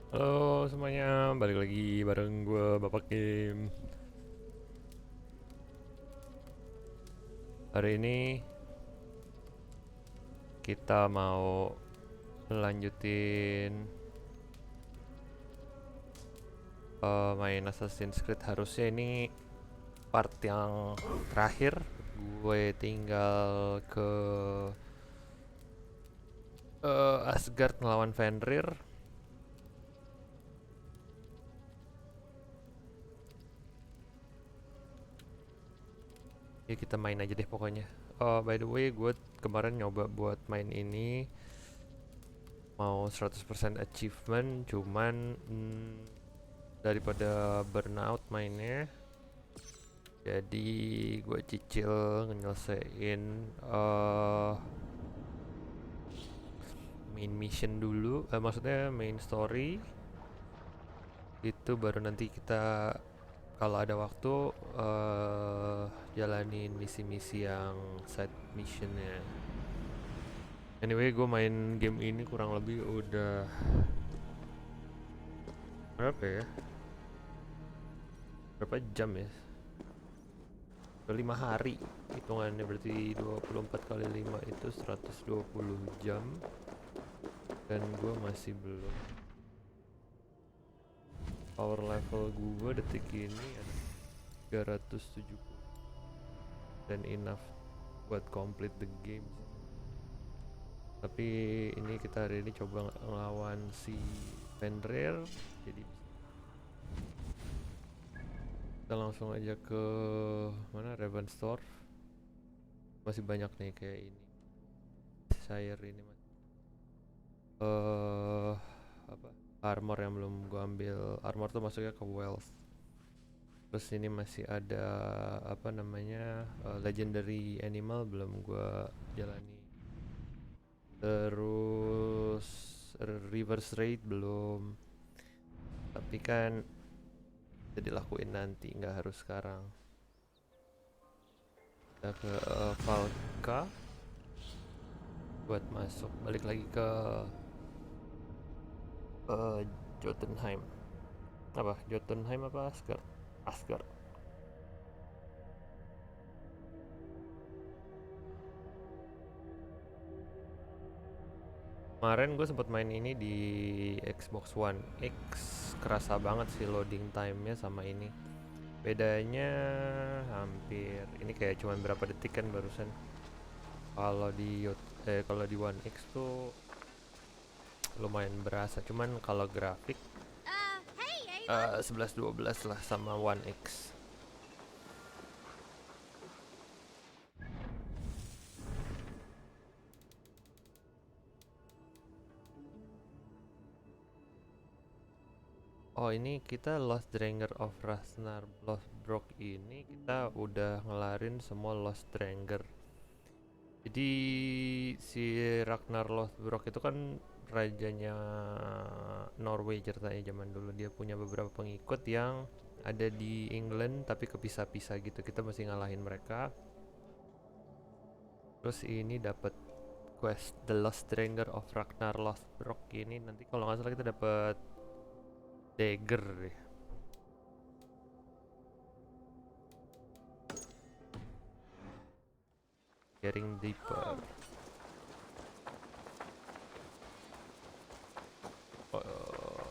Halo semuanya, balik lagi bareng gue Bapak Game. Hari ini kita mau lanjutin main Assassin's Creed. Harusnya ini part yang terakhir. Gue tinggal ke Asgard ngelawan Fenrir. Ya kita main aja deh pokoknya. By the way, gue kemarin nyoba buat main ini mau 100% achievement, cuman daripada burnout mainnya, jadi gue cicil nyelesain main mission dulu, maksudnya main story itu, baru nanti kita kalau ada waktu jalanin misi-misi yang side missionnya. Anyway, gue main game ini kurang lebih udah berapa ya? Berapa jam ya? Udah 5 hari hitungannya, berarti 24 kali 5 itu 120 jam. Dan gue masih belum, power level gue detik ini ada 370 dan enough buat complete the game. Tapi ini kita hari ini coba ngelawan si Fenrir, jadi kita langsung aja ke mana, Ravenstorf. Masih banyak nih kayak ini Shire ini mas, apa, armor yang belum gua ambil. Armor tuh masuknya ke wealth. Terus ini masih ada apa namanya, legendary animal belum gua jalani. Terus reverse raid belum, tapi kan bisa dilakuin nanti, nggak harus sekarang. Kita ke Valka buat masuk, balik lagi ke Jotunheim. Apa Jotunheim apa Asgard? Asgard. Kemarin gue sempat main ini di Xbox One X, kerasa banget sih loading time-nya sama ini. Bedanya hampir, ini kayak cuman berapa detik kan barusan. Kalau di One X tuh lumayan berasa, cuman kalau grafik Hey, Eivor! 11-12 lah sama One X. Oh, ini kita Lost Dranger of Ragnar Lothbrok, ini kita udah ngelarin semua Lost Dranger. Jadi si Ragnar Lothbrok itu kan rajanya Norway ceritanya zaman dulu. Dia punya beberapa pengikut yang ada di England tapi kepisah-pisah gitu. Kita mesti ngalahin mereka. Terus ini dapat quest The Lost Dranger of Ragnar Lothbrok. Ini nanti kalau nggak salah kita dapat dagger deh. Getting deeper.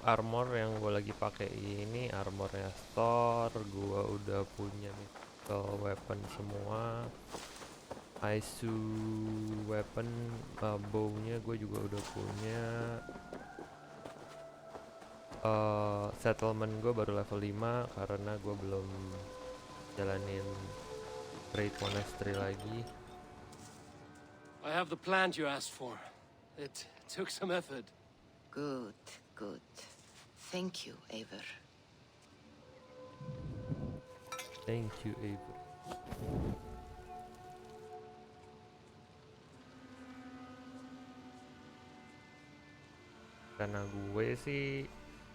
Armor yang gue lagi pakai ini armornya Thor. Gue udah punya mythical weapon semua. Isu weapon, bownya gue juga udah punya. Settlement gue baru level 5 karena gue belum jalanin raid monastery lagi. I have the plant you asked for. It took some effort. Good, good. Thank you, Eivor. Thank you, Eivor. Karena gue sih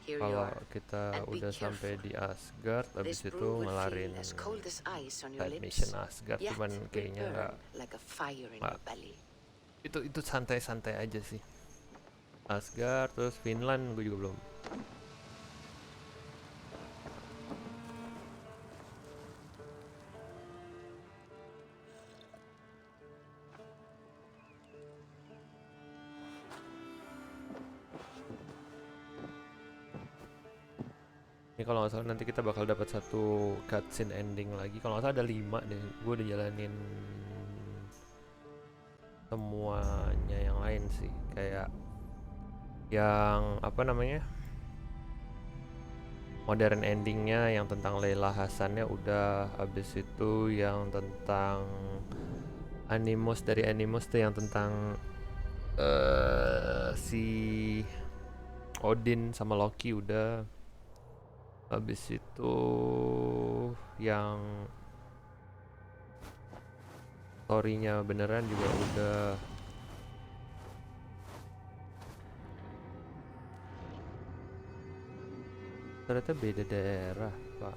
Here you kalau are. kita And be udah sampai careful. di Asgard, abis This itu brew will ngelarin feel as cold as ice on your side lips, mission Asgard, yet cuman will kayaknya burn nggak, like a fire in your belly. itu santai-santai aja sih. Asgard terus Finland gue juga belum Ini kalau nggak salah nanti kita bakal dapat satu cutscene ending lagi. Kalau nggak salah ada 5 deh. Gue udah jalanin semuanya yang lain sih. Kayak yang apa namanya? Modern endingnya yang tentang Layla Hasannya udah. Habis itu yang tentang Animus dari Animus tuh yang tentang si Odin sama Loki udah. Habis itu yang story-nya beneran juga udah. Ternyata beda daerah, Pak.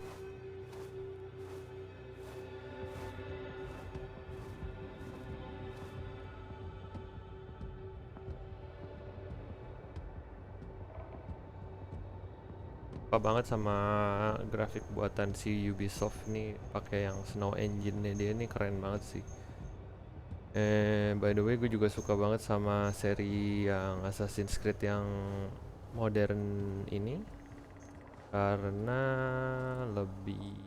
Suka banget sama grafik buatan si Ubisoft nih, pakai yang Snow Engine-nya dia nih, keren banget sih. By the way, gue juga suka banget sama seri yang Assassin's Creed yang modern ini, karena lebih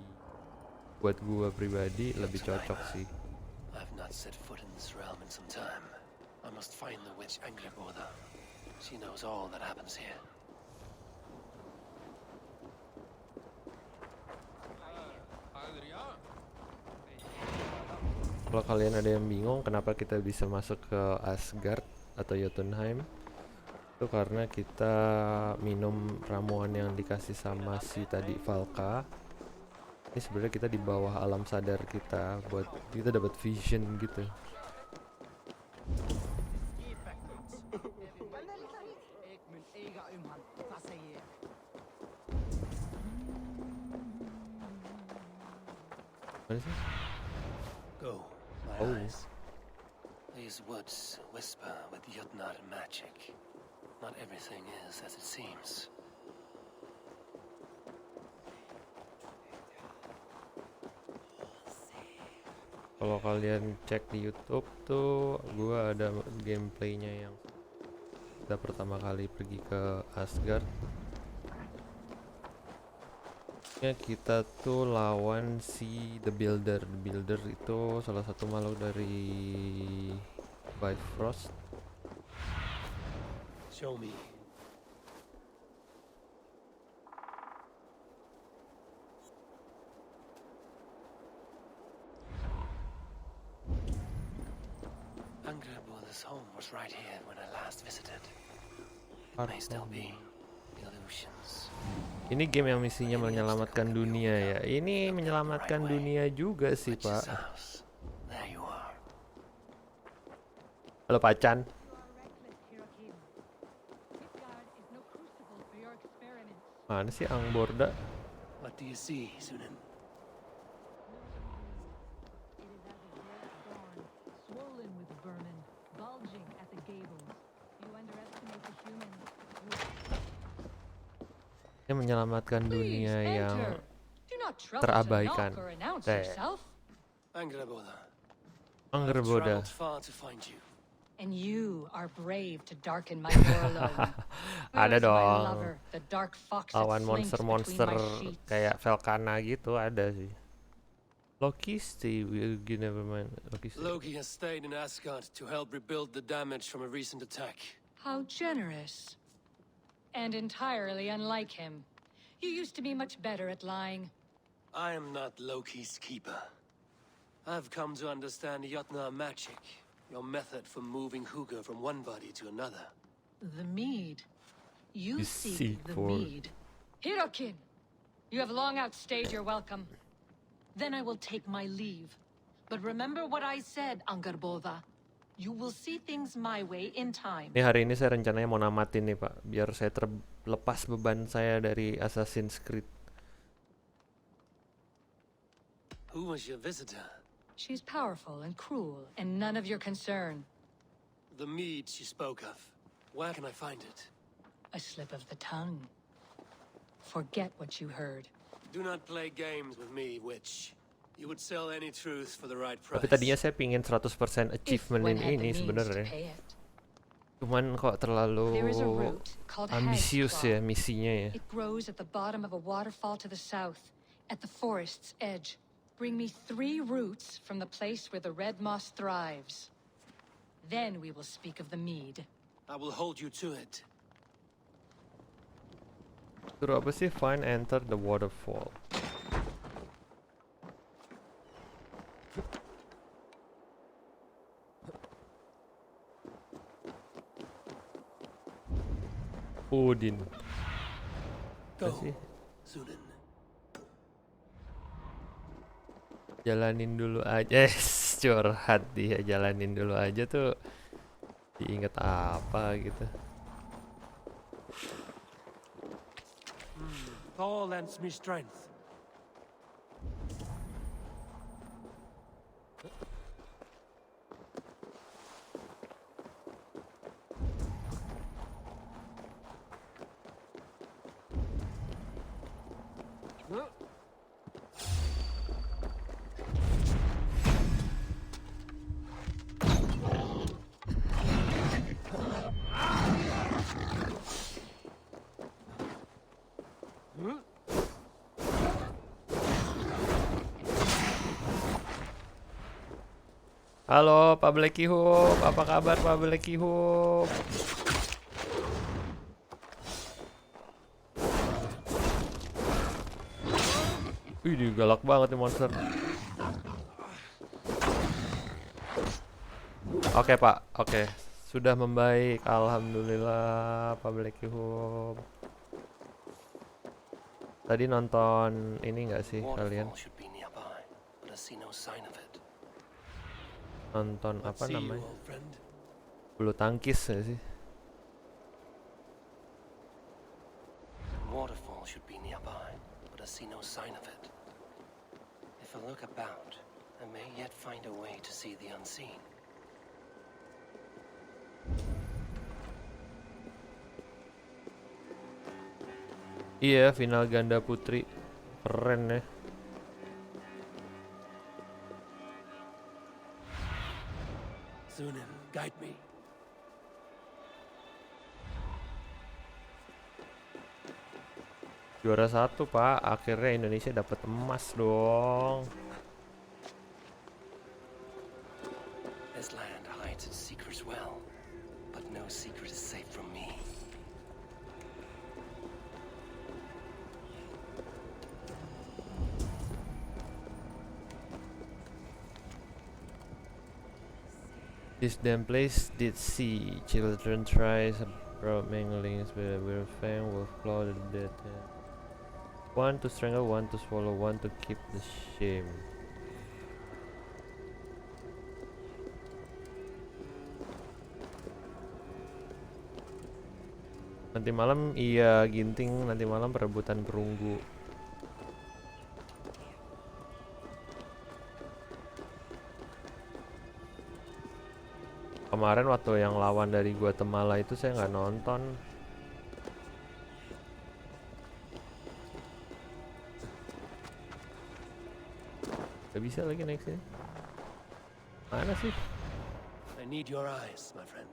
buat gue pribadi lebih cocok sih. I've not set foot in this realm in some time. I must find the witch Angreboda. She knows all that happens here. Kalau kalian ada yang bingung kenapa kita bisa masuk ke Asgard atau Jotunheim, itu karena kita minum ramuan yang dikasih sama si tadi Valka. Ini sebenarnya kita di bawah alam sadar kita, buat kita dapat vision gitu. Mana sih? Go, my eyes. These woods whisper with Jotnar magic. Not everything is as it seems. Kalau kalian cek di YouTube tuh, gua ada gameplaynya yang kita pertama kali pergi ke Asgard. Ya, kita tuh lawan si The Builder. The Builder itu salah satu makhluk dari Bifrost. Show me. Angreboda's home was right here when I last visited. It may still be illusions. Ini game yang misinya menyelamatkan dunia ya. Ini menyelamatkan dunia juga sih, Pak. Halo Pacan. Mana sih Angborda? What do you see, Sunan? Dia menyelamatkan dunia yang terabaikan. Angreboda. And you are brave to darken my door alone. Ada Where's my dong. lover, the dark fox that Lawan slinks monster-monster between my sheets? kayak Velkana gitu ada sih. Loki stay will never mind. Loki has stayed in Asgard to help rebuild the damage from a recent attack. How generous. And entirely unlike him. You used to be much better at lying. I am not Loki's keeper. I've come to understand Jotnar magic, your method for moving Huga from one body to another. The mead. You You seek seek the for- mead. Hirokin! You have long outstayed your welcome. Then I will take my leave. But remember what I said, Angrboda. You will see things my way in time. Ini hari ini saya rencananya mau namatin nih Pak, biar saya terlepas beban saya dari Assassin's Creed. Who was your visitor? She's powerful and cruel, and none of your concern. The mead she spoke of. Where can I find it? A slip of the tongue. Forget what you heard. Do not play games with me, witch. You would sell any truth for the right price. Tapi tadinya saya pingin 100% If achievement one had the ini means to sebenarnya. pay it. Cuman kok terlalu There is a root called ambisius hag's claw. ya misinya ya. It grows at the bottom of a waterfall to the south, at the forest's edge. Bring me 3 roots from the place where the red moss thrives. Then we will speak of the mead. I will hold you to it. Suruh apa sih? Find enter the waterfall. Odin. Apa Go, sih? Sunan. Jalanin dulu aja. Curhat dia, jalanin dulu aja tuh. Diinget apa gitu. Thor lends me strength. Halo Pak Blacky Hub, apa kabar Pak Blacky Hub? Wih, galak banget nih monster. Oke Pak, oke. Sudah membaik, alhamdulillah Pak Blacky Hub. Tadi nonton ini nggak sih kalian? Waterfall should be nearby, but I see no sign of it. Nonton Let's apa see you, namanya? old friend. Bulu tangkis nggak sih? Waterfall should be nearby, but I see no sign of it. If I look about, I may yet find a way to see the unseen. Iya, final ganda putri. Keren ya. Sunan, guide me. Juara 1 Pak, akhirnya Indonesia dapat emas dong. This land hides its secrets well, but no secret is safe from me. This damn place did see children tries about manglings with fang, wolf claw, the dead. One to strangle, one to swallow, one to keep the shame. Nanti malam iya ginting, nanti malam perebutan perunggu. Kemarin waktu yang lawan dari Guatemala itu saya nggak nonton. Gak bisa lagi naik sini. Mana sih? I need your eyes, my friend.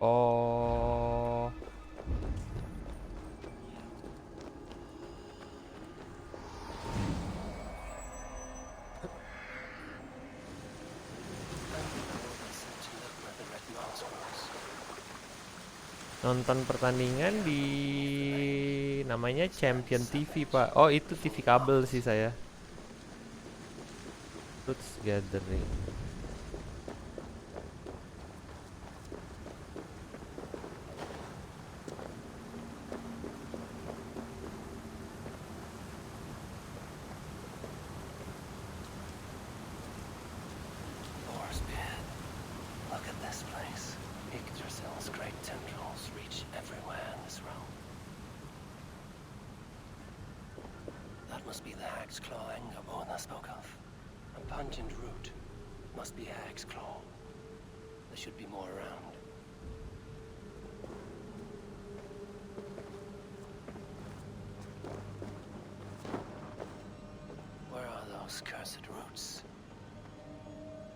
Oh. Nonton pertandingan di namanya Champion TV Pak. Oh itu TV kabel sih saya. Roots Gathering. Thor's pit. Look at this place. Yggdrasil's great tendrils reach everywhere in this realm. That must be the hag's claw Angerborna spoke of. A pungent root. Must be hag's claw. There should be more around. Where are those cursed roots?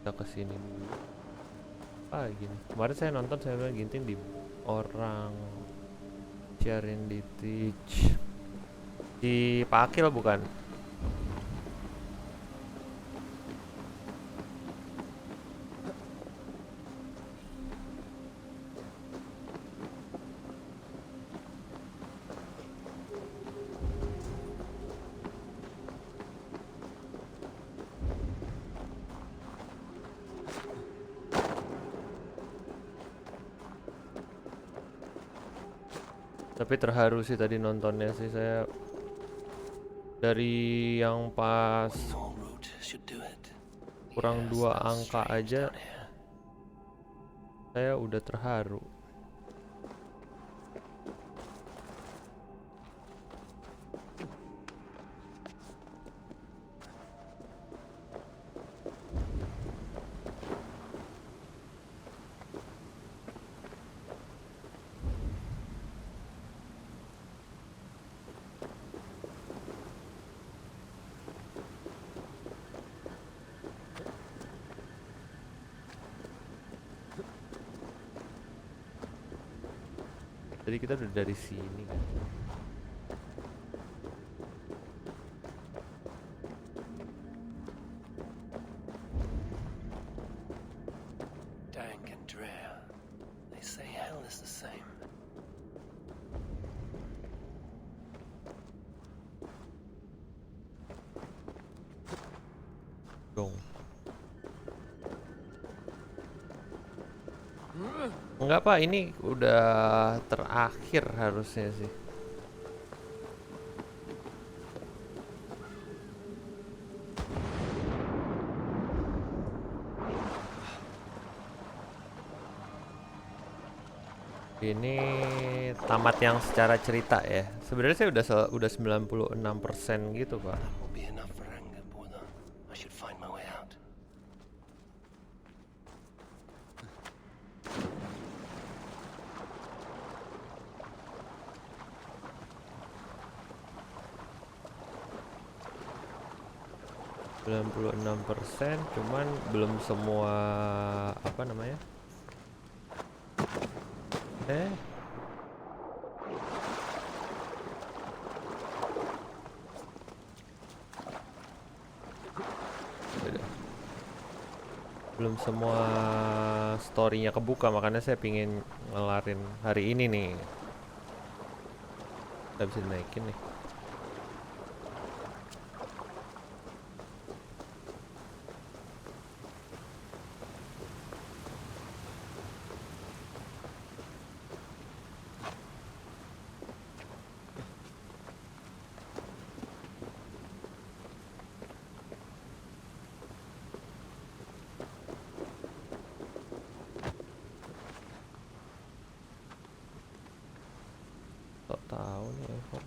Kita kesini dulu. Gini. Kemarin saya nonton, saya bilang ginting di orang sharing di Twitch. Di Pak Akil bukan? Tapi terharu sih tadi nontonnya sih saya. Dari yang pas Small route should do it. kurang Yes, 2 that's angka strange aja down here. saya udah terharu. Jadi kita udah dari sini kan. Dank and drear. They say hell is the same. Dong. Enggak Pak, ini udah terakhir harusnya sih. Ini tamat yang secara cerita ya. Sebenarnya saya udah 96% gitu Pak. That will be enough for anger, brother. I should find my way out. %, cuman belum semua apa namanya? Udah. Belum semua story-nya kebuka, makanya saya pingin ngelarin hari ini nih. Nggak bisa dinaikin nih. Tahu nih Eivor.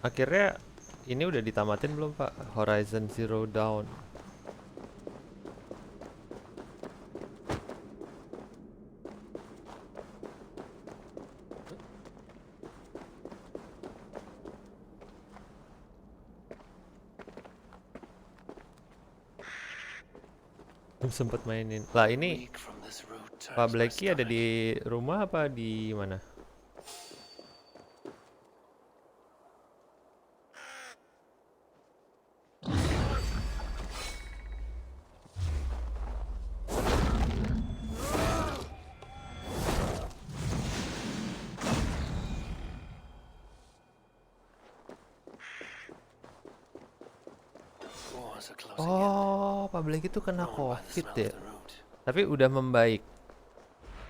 Akhirnya ini udah ditamatin belum Pak? Horizon Zero Dawn. Belum sempet mainin. Lah ini Weak from this route Pak turns my Blacky ada stomach. di rumah apa di mana? Doors are closing in. Oh, Pak Blacky itu kena Known by the COVID smell ya. of the route. Tapi udah membaik.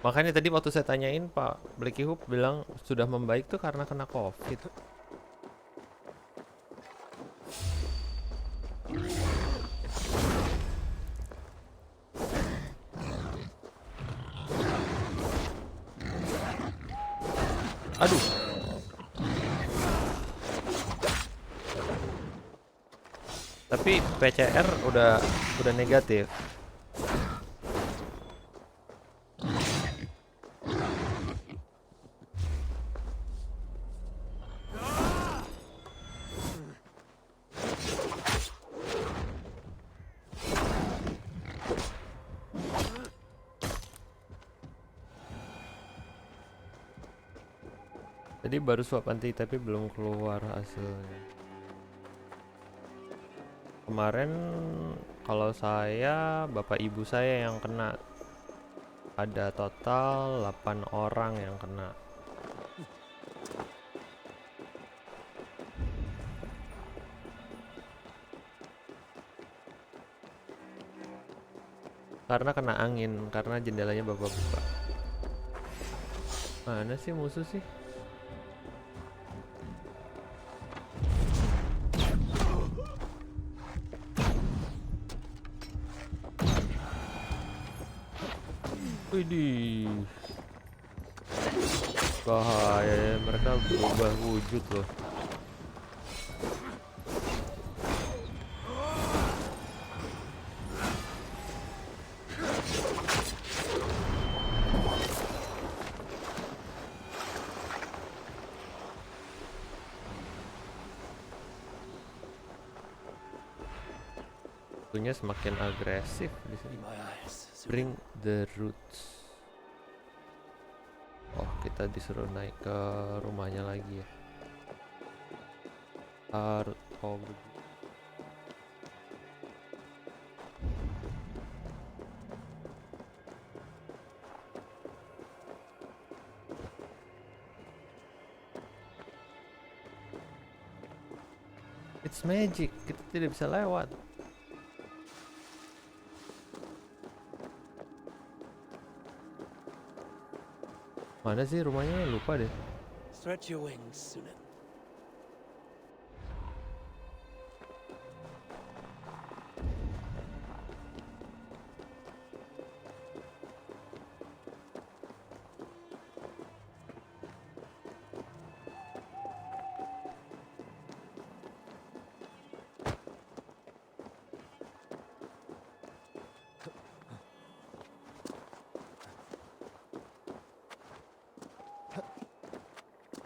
Makanya tadi waktu saya tanyain Pak Blacky Hoop bilang sudah membaik tuh karena kena COVID. Aduh. Tapi PCR udah negatif. Jadi baru swab anti tapi belum keluar hasilnya. Kemarin kalau saya, bapak ibu saya yang kena. Ada total 8 orang yang kena. Karena kena angin, karena jendelanya bapak buka. Mana sih musuh sih? Widih, bahaya ya, mereka berubah wujud loh. Tentunya semakin agresif di sini. My eyes. Bring the roots. Oh, kita disuruh naik ke rumahnya lagi ya. Oh, it's magic, kita tidak bisa lewat. Mana sih rumahnya? Lupa deh. Stretch your wings, Sunan.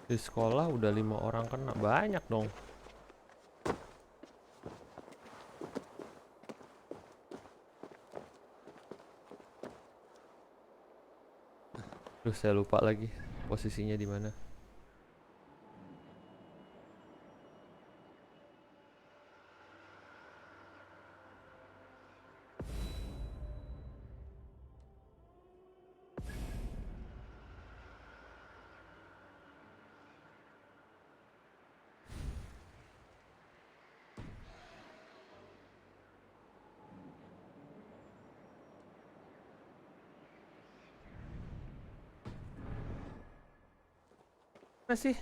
Di sekolah udah 5 orang kena, banyak dong. Duh, saya lupa lagi posisinya di mana. Masih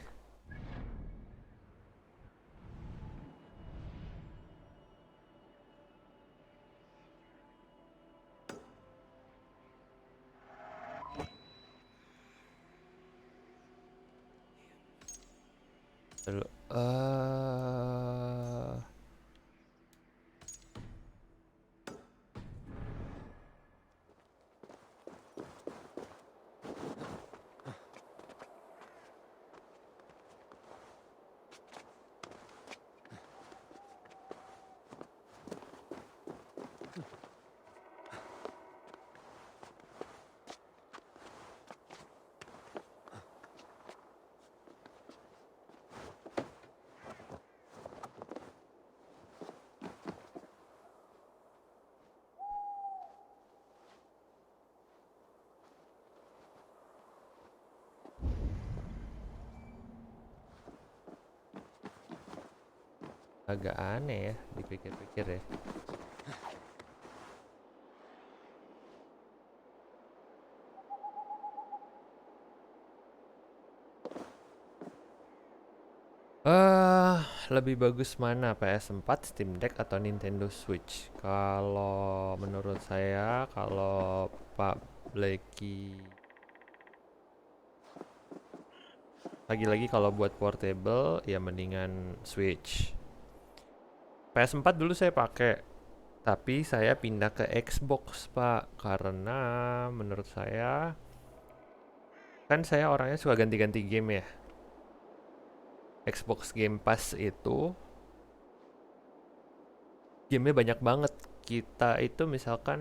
Lalu, agak aneh ya dipikir-pikir ya. Lebih bagus mana, PS4, Steam Deck atau Nintendo Switch? Kalau menurut saya, kalau Pak Blacky, lagi-lagi kalau buat portable ya mendingan Switch. PS4 dulu saya pakai, tapi saya pindah ke Xbox, Pak, karena menurut saya kan saya orangnya suka ganti-ganti game ya. Xbox Game Pass itu gamenya banyak banget. Kita itu misalkan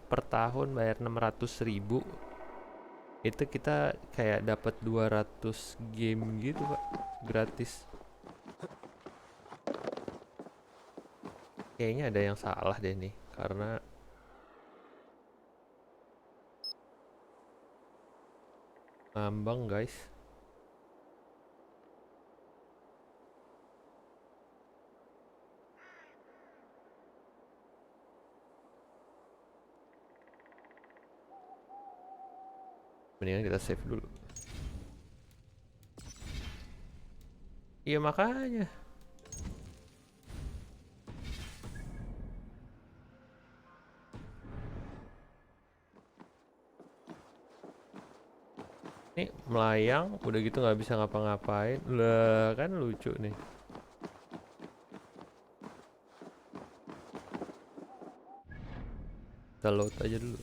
per tahun bayar 600.000, Itu kita kayak dapat 200 game gitu Pak, gratis. Kayaknya ada yang salah deh nih, karena ngambang guys. Mendingan kita save dulu. Iya makanya. Ini melayang, udah gitu nggak bisa ngapa-ngapain. Lah kan lucu nih. Kita load aja dulu.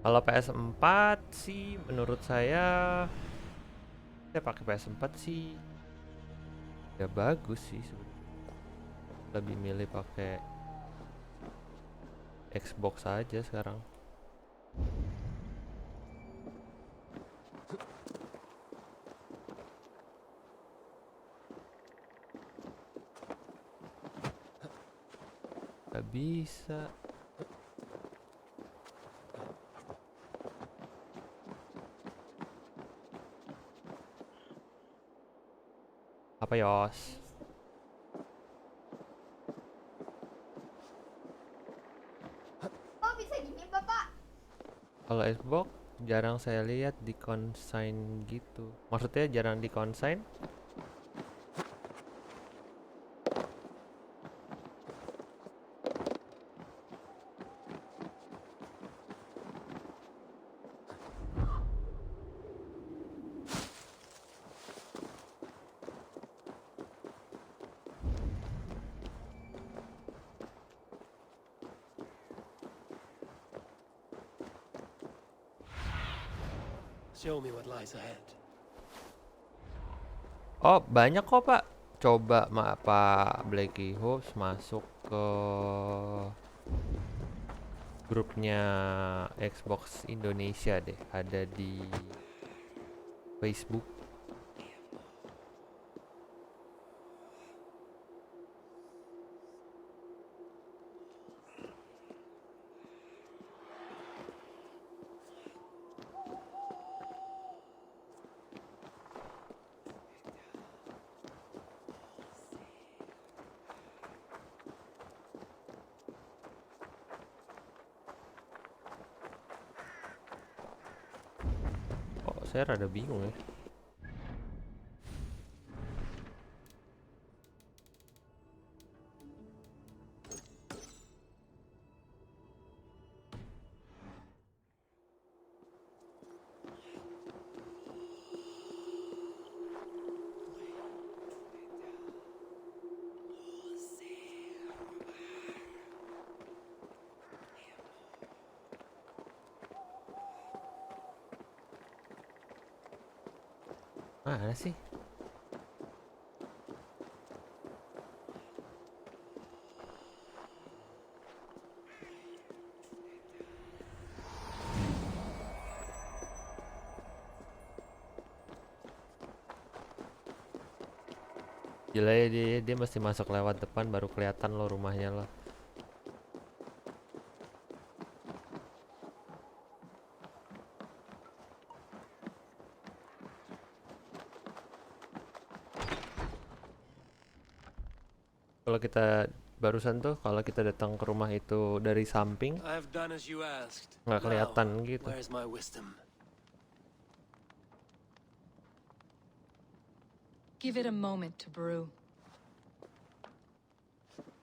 Kalau PS4 sih menurut saya pakai PS4 sih ya bagus sih sebenarnya. Lebih milih pakai Xbox aja sekarang. Gak bisa. Apa Yos? Oh, bisa gini, Bapak? Kalau Xbox jarang saya lihat di consign gitu. Maksudnya jarang di consign? Show me what lies ahead. Oh banyak kok Pak. Coba Pak Blacky Host masuk ke grupnya Xbox Indonesia deh. Ada di Facebook. Saya rada bingung ya. Mana sih? Gila ya dia mesti masuk lewat depan baru kelihatan lo rumahnya lo. Kalau kita barusan tuh kalau kita datang ke rumah itu dari samping I've done as you asked. nggak kelihatan Now, gitu. where's my wisdom? Give it a moment to brew.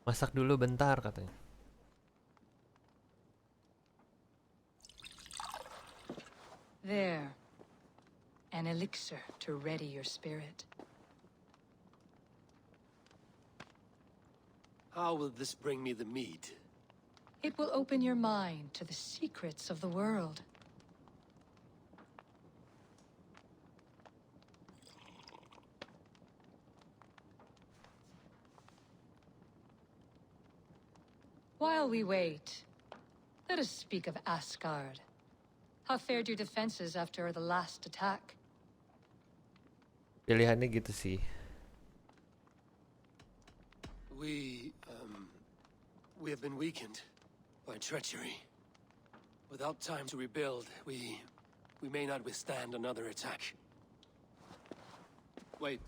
Masak dulu bentar katanya. There. An elixir to ready your spirit. How will this bring me the meat? It will open your mind to the secrets of the world. While we wait, let us speak of Asgard. How fared your defenses after the last attack? Pilihannya gitu sih. We have been weakened by treachery. Without time to rebuild, we may not withstand another attack. Wait,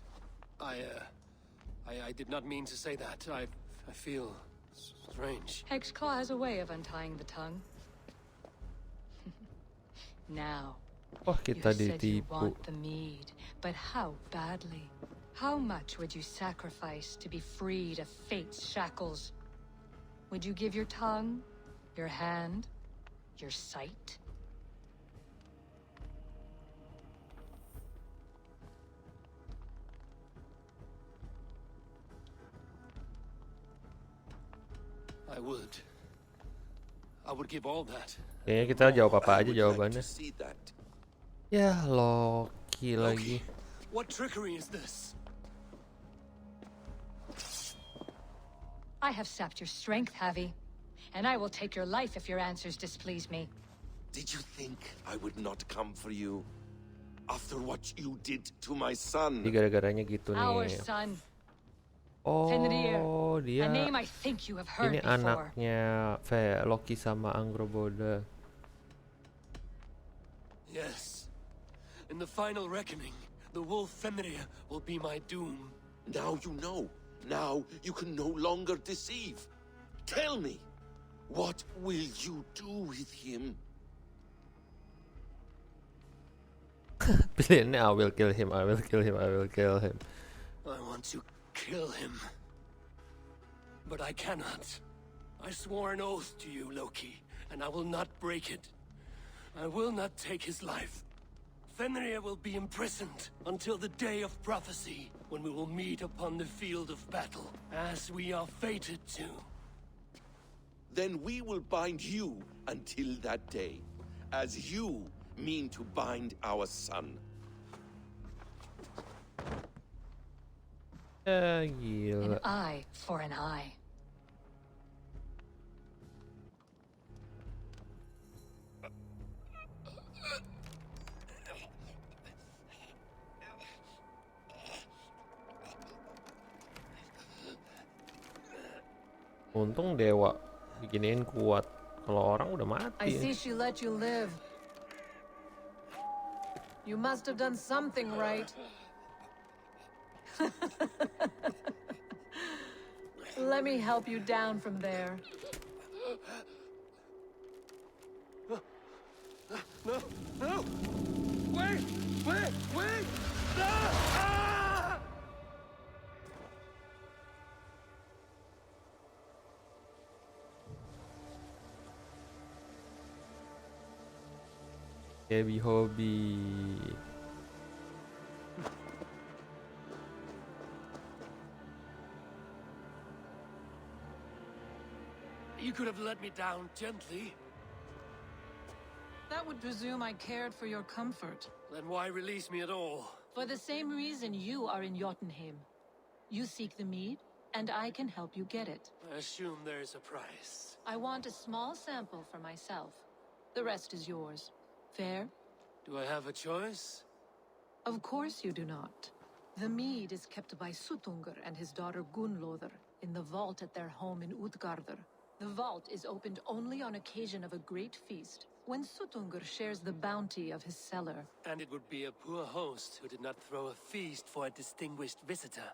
I did not mean to say that. I feel strange. Hexclaw has a way of untying the tongue. Now, Wah, you kita said you ditipu. want the mead, but how badly? How much would you sacrifice to be freed of fate's shackles? Would you give your tongue, your hand, your sight? I would give all that. Kayaknya kita jawab apa aja jawabannya. See that. Ya, Loki lagi. What trickery is this? I have sapped your strength, Havi, and I will take your life if your answers displease me. Did you think I would not come for you? After what you did to my son? Jadi gara-garanya gitu Our nih. son, Oh, a dia name I think you have heard ini before. anaknya Loki sama Angroboda. Yes. In the final reckoning, the wolf Fenrir will be my doom. Now you know. Now you can no longer deceive. Tell me, what will you do with him? Pilihannya I will kill him, I will kill him, I will kill him. I want to kill him. But I cannot. I swore an oath to you, Loki, and I will not break it. I will not take his life. Fenrir will be imprisoned until the day of prophecy, when we will meet upon the field of battle, as we are fated to. Then we will bind you until that day, as you mean to bind our son. Gila. An eye for an eye. Untung dewa bikinin kuat. Kalau orang udah I mati. see she let you live. You must have done something right. Let me help you down from there. No! No! Wait! Wait! Wait! Ah! Heavy hobby. You could have let me down gently. That would presume I cared for your comfort. Then why release me at all? For the same reason you are in Jotunheim. You seek the mead, and I can help you get it. I assume there's a price. I want a small sample for myself. The rest is yours. Fair? Do I have a choice? Of course you do not. The mead is kept by Suttungr and his daughter Gunnlóðr in the vault at their home in Utgardr. The vault is opened only on occasion of a great feast, when Suttungr shares the bounty of his cellar. And it would be a poor host who did not throw a feast for a distinguished visitor.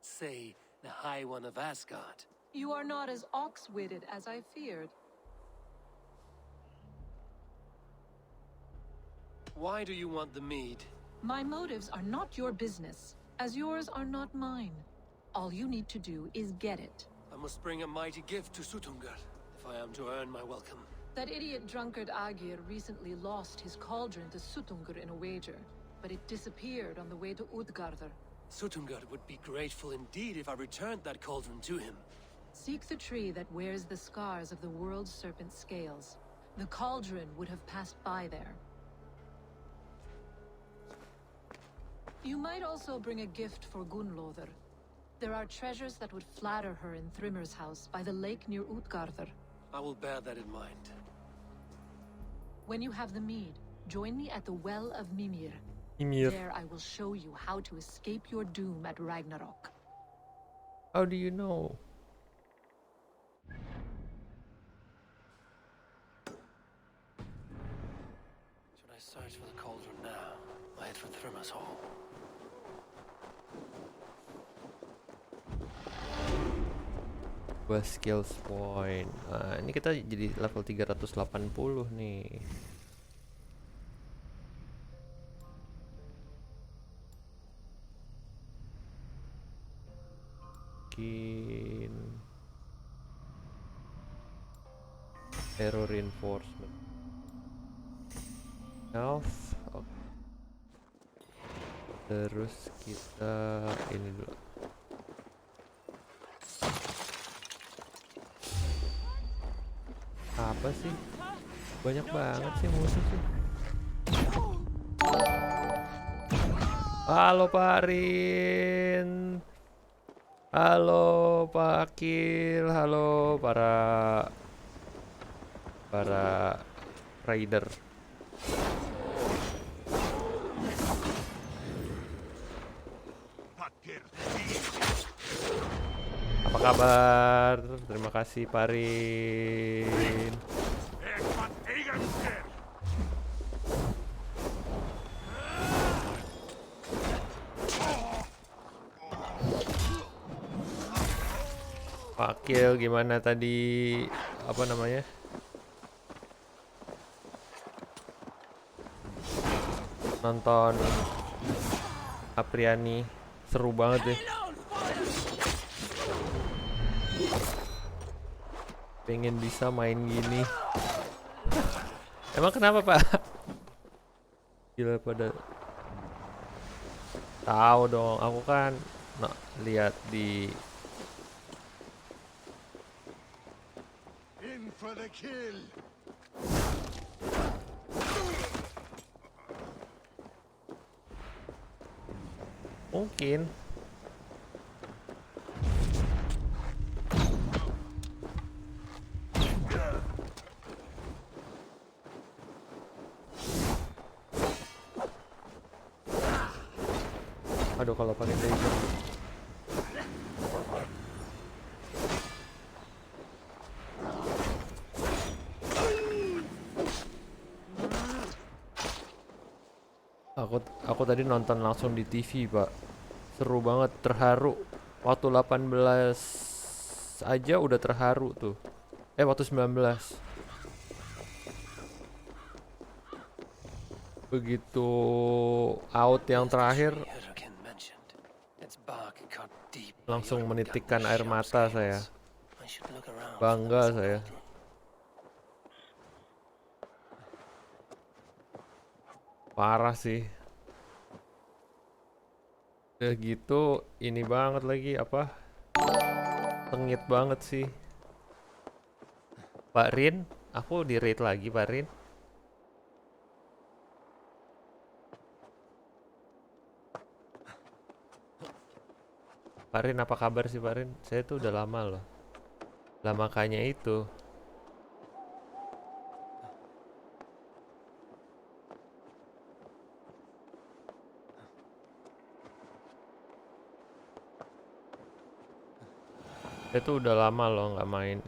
Say, the High One of Asgard. You are not as ox-witted as I feared. Why do you want the mead? My motives are not your business, as yours are not mine. All you need to do is get it. I must bring a mighty gift to Suttungr, if I am to earn my welcome. That idiot drunkard Agir recently lost his cauldron to Suttungr in a wager, but it disappeared on the way to Utgardr. Suttungr would be grateful indeed if I returned that cauldron to him. Seek the tree that wears the scars of the world's serpent scales. The cauldron would have passed by there. You might also bring a gift for Gunnlóðr. There are treasures that would flatter her in Thrimmer's house by the lake near Utgarður. I will bear that in mind. When you have the mead, join me at the Well of Mimir. Ymir. There I will show you how to escape your doom at Ragnarok. How do you know? Should I search for the cauldron now? I head for Thrimmer's hall. Dua skills point. Nah, ini kita jadi level 380 nih. Mungkin error reinforcement. Health. Oke. Terus kita ini dulu. Apa sih? Banyak banget sih musuh sih. Halo Pak Rin. Halo Pak Kil. Halo para raider. Apa kabar? Terima kasih Pak Rin. Pak Kil, gimana tadi apa namanya? Nonton Apriani, seru banget deh. Pengen bisa main gini. Emang kenapa Pak? Gila pada tahu dong, aku kan lihat di For the kill. mungkin. Aduh kalau pakai laser. Aku tadi nonton langsung di TV, Pak. Seru banget, terharu. Waktu 18 aja udah terharu tuh. Waktu 19. Begitu out yang terakhir, langsung menitikkan air mata saya. Bangga saya. Parah sih. Udah gitu ini banget lagi apa? Tengit banget sih. Pak Rin, aku di rate lagi Pak Rin. Pak Rin apa kabar sih Pak Rin? Saya tuh udah lama loh. Lah makanya itu. Saya tuh udah lama loh nggak main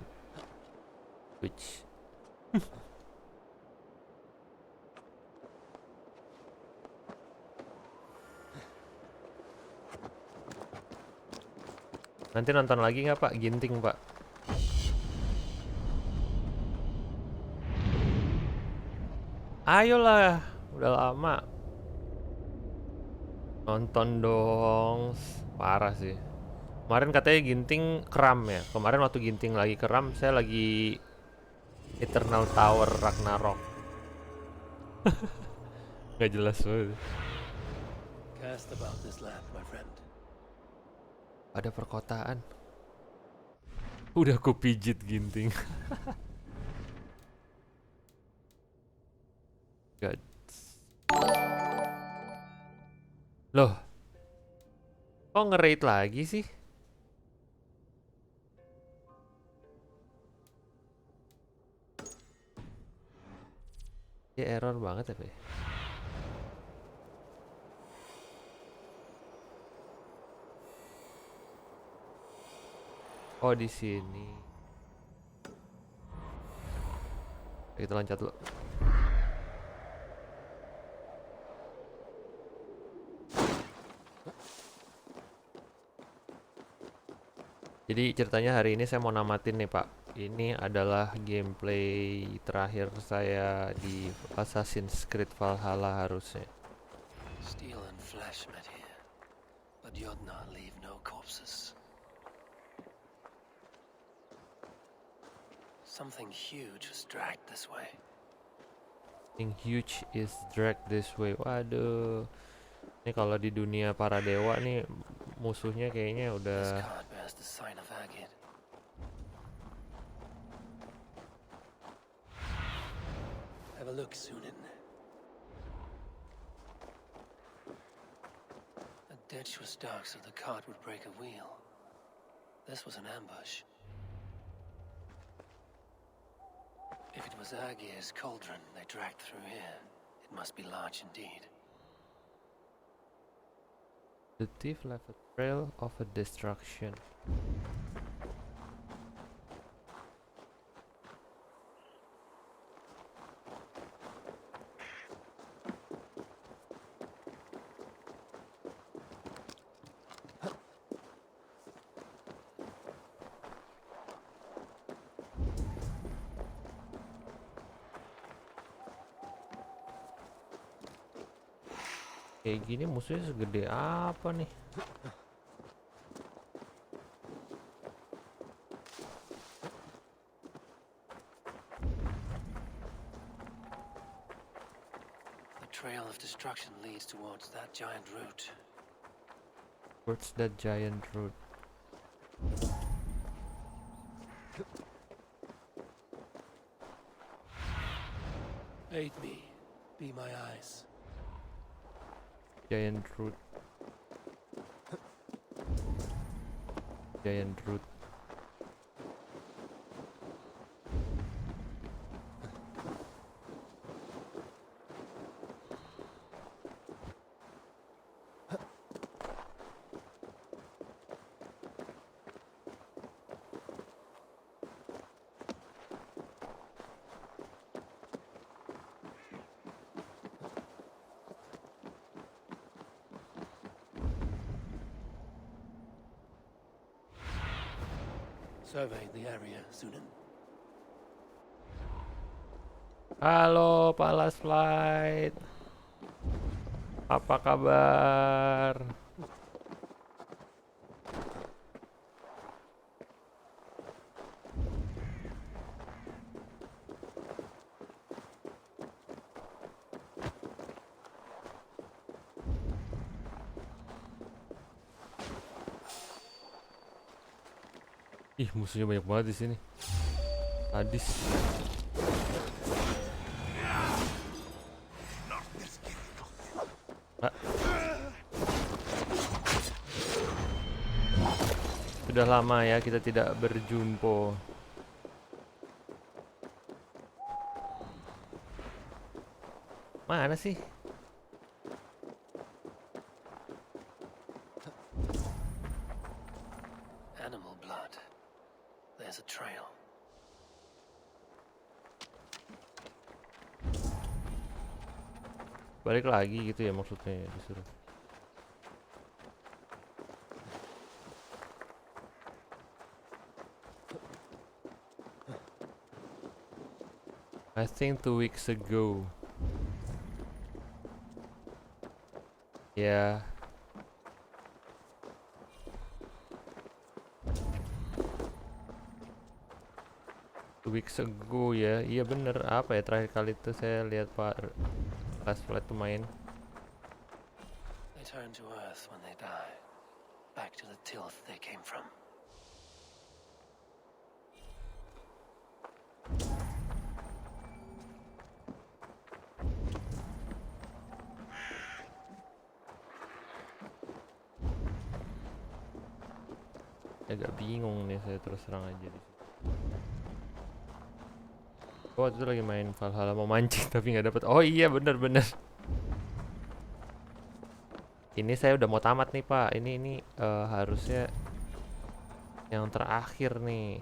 Twitch. Nanti nonton lagi nggak Pak? Ginting Pak. Ayolah, udah lama. Nonton dong, parah sih. Kemarin katanya Ginting keram ya. Kemarin waktu Ginting lagi keram, saya lagi Eternal Tower Ragnarok. Gak jelas banget. Ada perkotaan. Udah aku pijit Ginting. God. Loh, kok nge-rate lagi sih? Dia error banget ya, Pe. Oh, di sini. Kita loncat dulu. Jadi ceritanya hari ini saya mau namatin nih, Pak. Ini adalah gameplay terakhir saya di Assassin's Creed Valhalla harusnya. Steel and flesh met here, but Jotnar leave no corpses. Something huge was dragged this way. Something huge is dragged this way. Waduh. Ini kalau di dunia para dewa nih musuhnya kayaknya This udah card bears the sign of agate. Have a look, Sunan. The ditch was dark, so the cart would break a wheel. This was an ambush. If it was Aegir's cauldron they dragged through here, it must be large indeed. the thief left a trail of a destruction. Kayak gini musuhnya segede apa nih? The trail of destruction leads towards that giant root. Towards that giant root. Aid me. Be my eyes. Giant root. Giant root. Survey the area, Sunan. Halo, Palas Flight. Apa kabar? Ih, musuhnya banyak banget di sini. Sadis. Ah. Sudah lama ya kita tidak berjumpa. Mana sih? Animal blood. There's a trail. Balik lagi gitu ya maksudnya disuruh. I think 2 weeks ago. Ya. Weeks ago ya, iya bener. Apa ya terakhir kali itu saya lihat Pak Last Flight tuh main. They turn to earth when they die. Back to the tilth they came from. Agak bingung nih saya terus terang aja di sini. Gua waktu itu lagi main Valhalla mau mancing tapi nggak dapet. Oh iya bener-bener. Ini saya udah mau tamat nih Pak. Ini harusnya yang terakhir nih.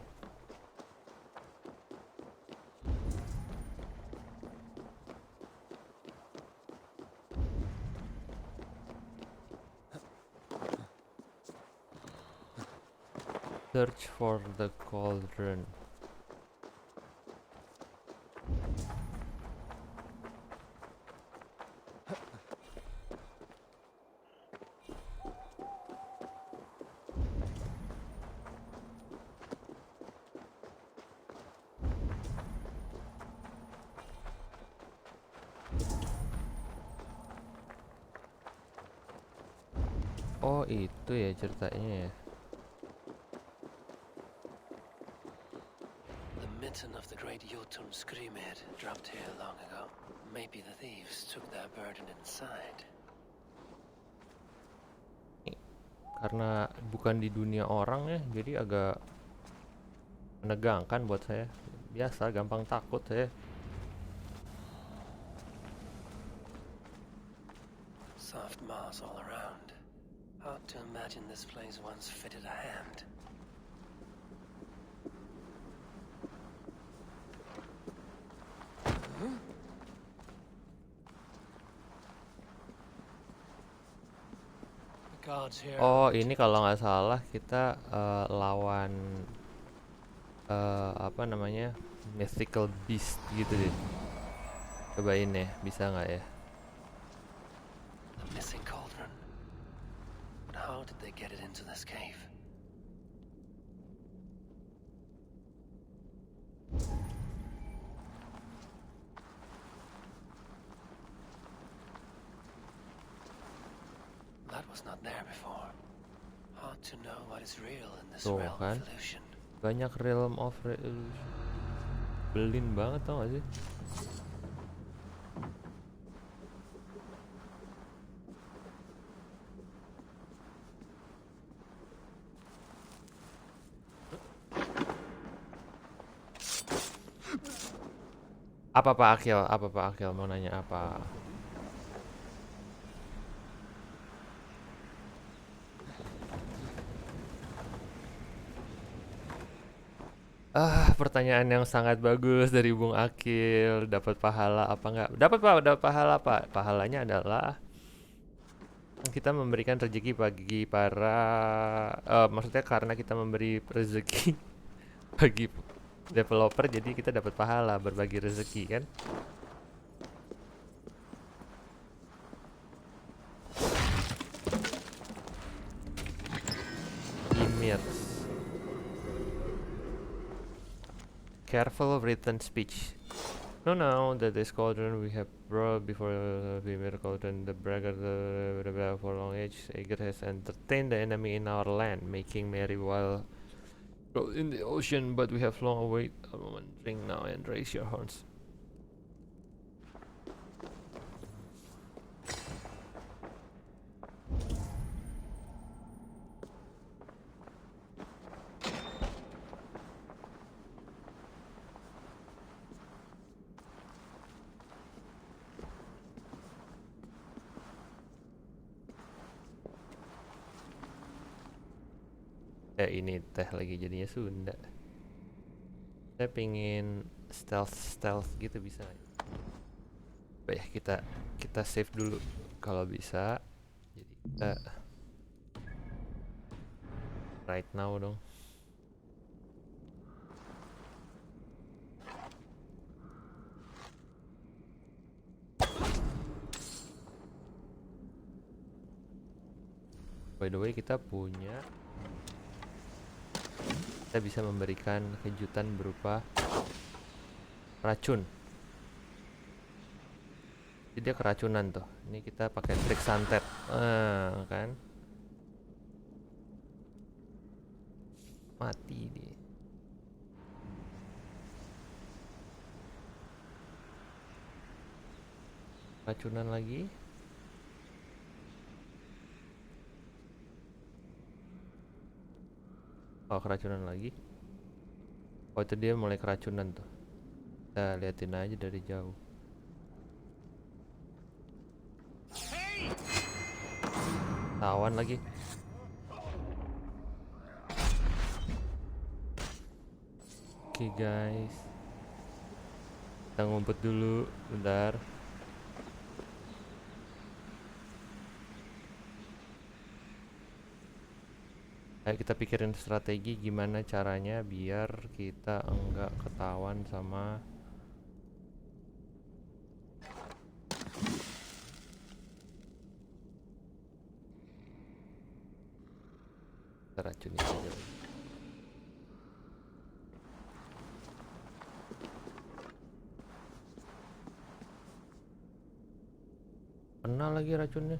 Search for the cauldron. Oh itu ya ceritanya ya. The mitten of the great Jotun Screamhead dropped here long ago. Maybe the thieves took their burden inside. Karena bukan di dunia orang ya, jadi agak menegangkan buat saya. Biasa gampang takut saya. Soft moss all around. Hard to imagine this place once fitted a hand. The gods here. Oh ini kalau nggak salah kita lawan apa namanya mythical beast gitu deh. Cobain ya, bisa nggak ya? The missing cauldron. But how did they get it into this cave? That was not there before. Hard to know what is real in this Tuh realm kan, of illusion. banyak realm of illusion. Belin banget tau gak sih? Apa Pak Akil? Apa Pak Akil mau nanya apa? Pertanyaan yang sangat bagus dari Bung Akil. Dapat pahala apa enggak? Dapat Pak, dapat pahala Pak. Pahalanya adalah kita memberikan rezeki bagi para maksudnya karena kita memberi rezeki bagi developer, jadi kita dapat pahala berbagi rezeki kan? Emails. Careful written speech. No, that this cauldron we have brought before we were cauldron the braggart for long age. Eivor has entertained the enemy in our land, making merry while in the ocean, but we have long awaited a moment. Drink now and raise your horns. Ini teh lagi jadinya Sunda. Saya pingin stealth gitu, bisa nggak? Baik, kita save dulu kalau bisa. Jadi kita right now dong. By the way, kita bisa memberikan kejutan berupa racun. Jadi dia keracunan tuh. Ini kita pakai trik santet, kan? Mati dia. Racunan lagi. Oh, keracunan lagi. Oh, itu dia mulai keracunan tuh. Kita liatin aja dari jauh. Tawan lagi. Oke guys, kita ngumpet dulu bentar. Ayo kita pikirin strategi gimana caranya biar kita enggak ketahuan sama racun aja lagi. Kena lagi racunnya.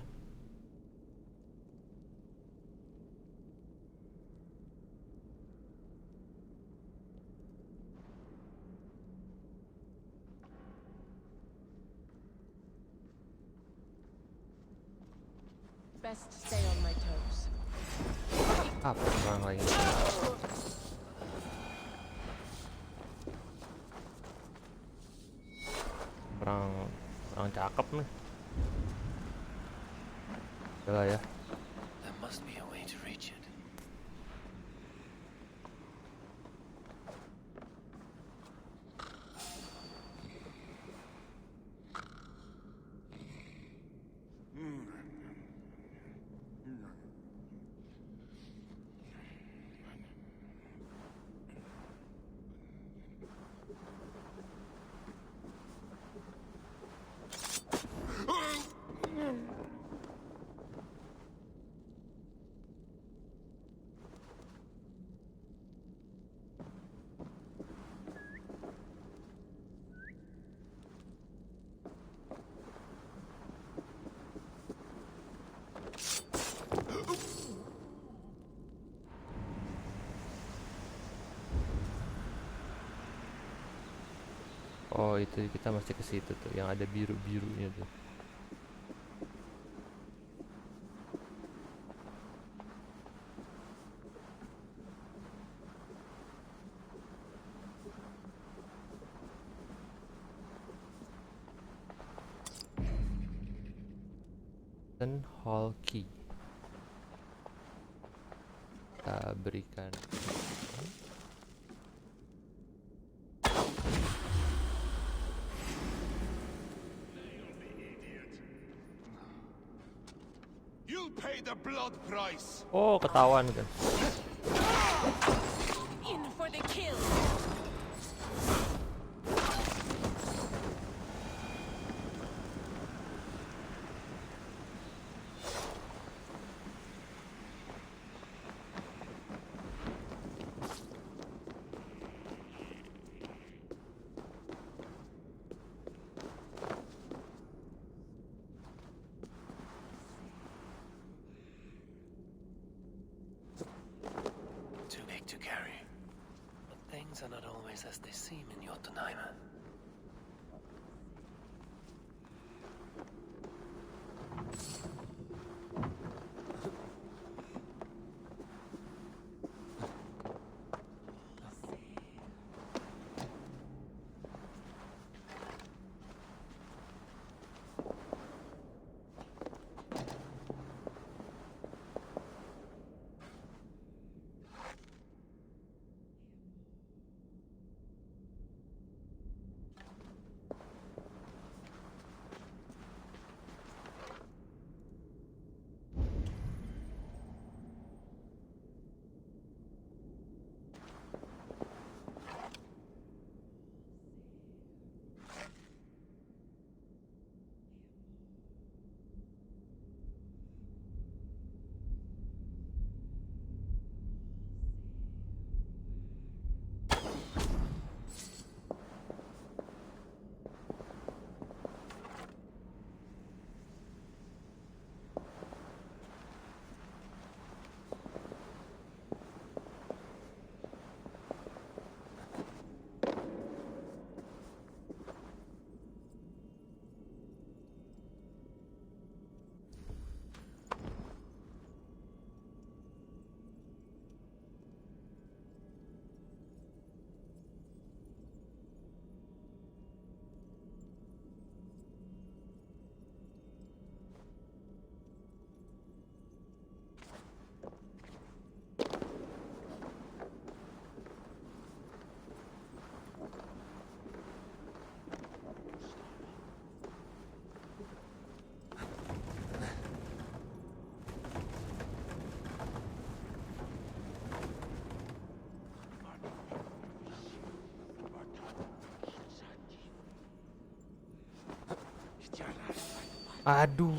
Best stay on my toes. Apa perang lagi? Perang cakep nih. Udah ya. There must be a way to reach it. Oh itu kita masih ke situ tuh, yang ada biru-birunya tuh. Dan hall key kita berikan. You'll pay the blood price. Oh ketahuan kan. In for the kill. Too big to carry. But things are not always as they seem in Jotunheim. Aduh,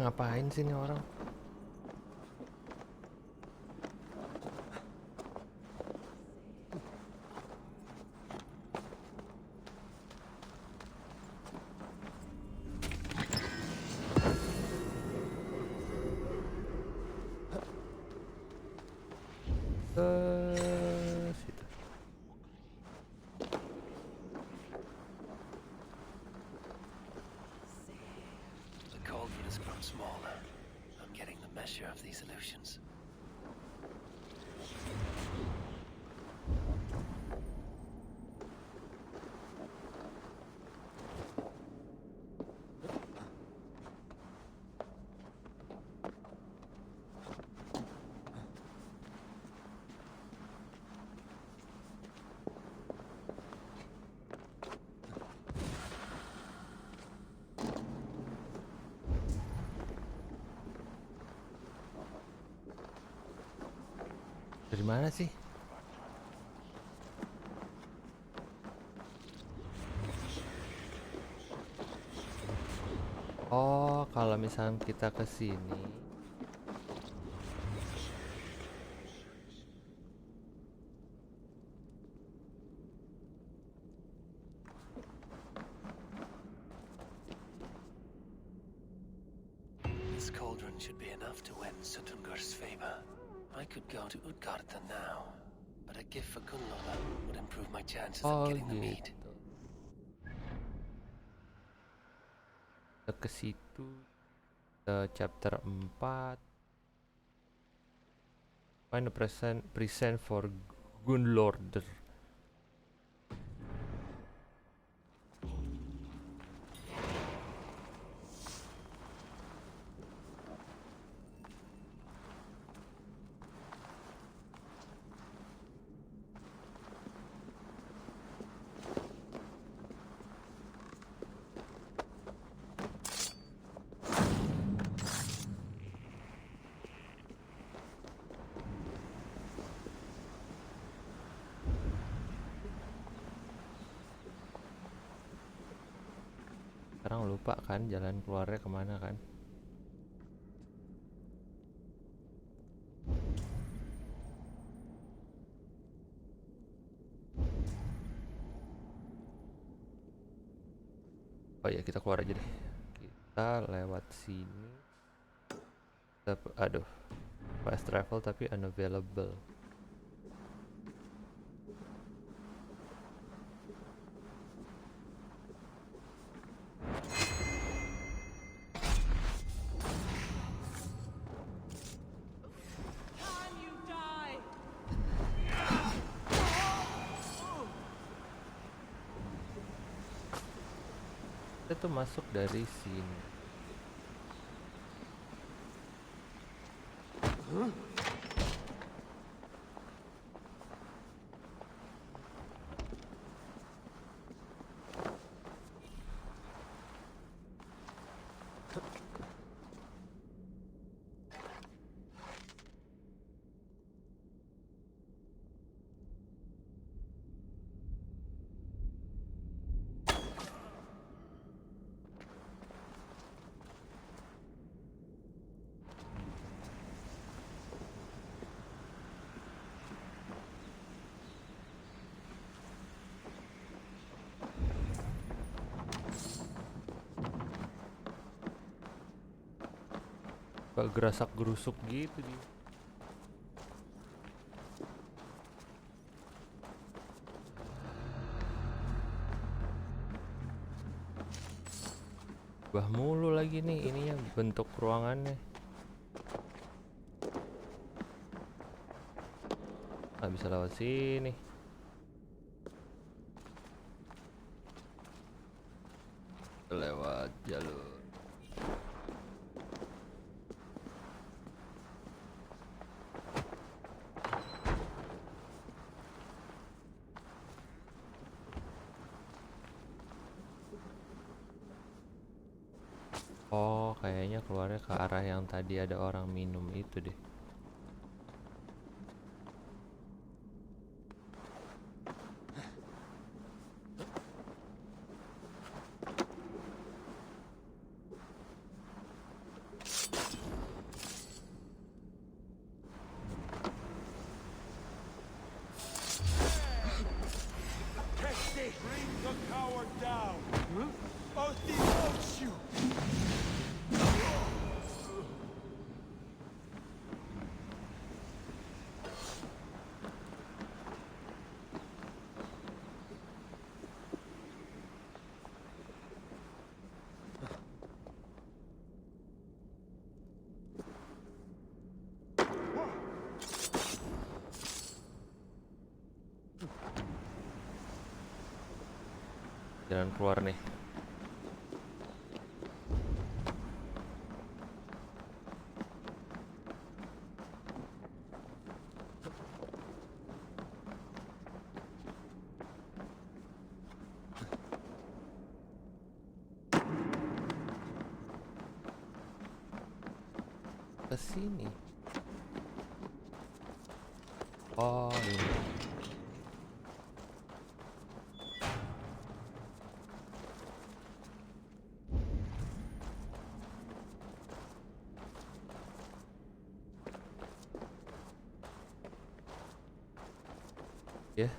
ngapain sih nih orang? Ke situ. The cauldron has grown smaller. I'm getting the measure of these illusions. Dari mana sih? Oh, kalau misalnya kita ke sini. This cauldron should be enough to win Suttungur's favor. I could go to Utgarda now, but a gift for Gunnloda would improve my chances Oh, of getting the meat. gitu. Kita ke situ. Ke chapter 4. Find a present for Gunnlord. Sekarang lupa kan jalan keluarnya kemana kan? Oh ya, kita keluar aja deh. Kita lewat sini. Aduh, fast travel tapi unavailable. Kita tuh masuk dari sini. Kayak gerasak gerusuk gitu dia. Bah mulu lagi nih ininya bentuk ruangannya. Nggak bisa lewat sini. Lewat jalur. Oh, kayaknya keluarnya ke arah yang tadi ada orang minum itu deh. jalan keluar nih. Ke sini. Oh, ini. Ya.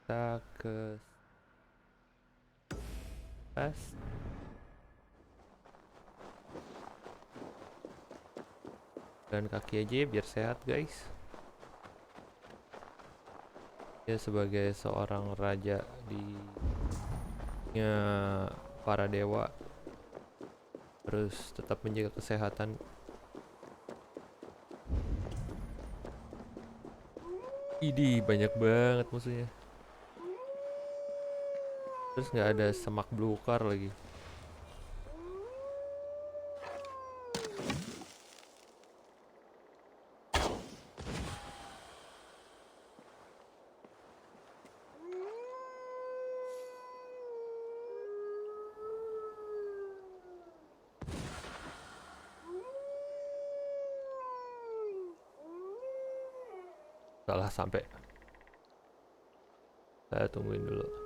Kita ke pas. Dan kaki aja biar sehat, guys. Ya sebagai seorang raja di para dewa harus tetap menjaga kesehatan. Idi banyak banget musuhnya. Terus nggak ada semak belukar lagi. Salah sampai. Saya tungguin dulu.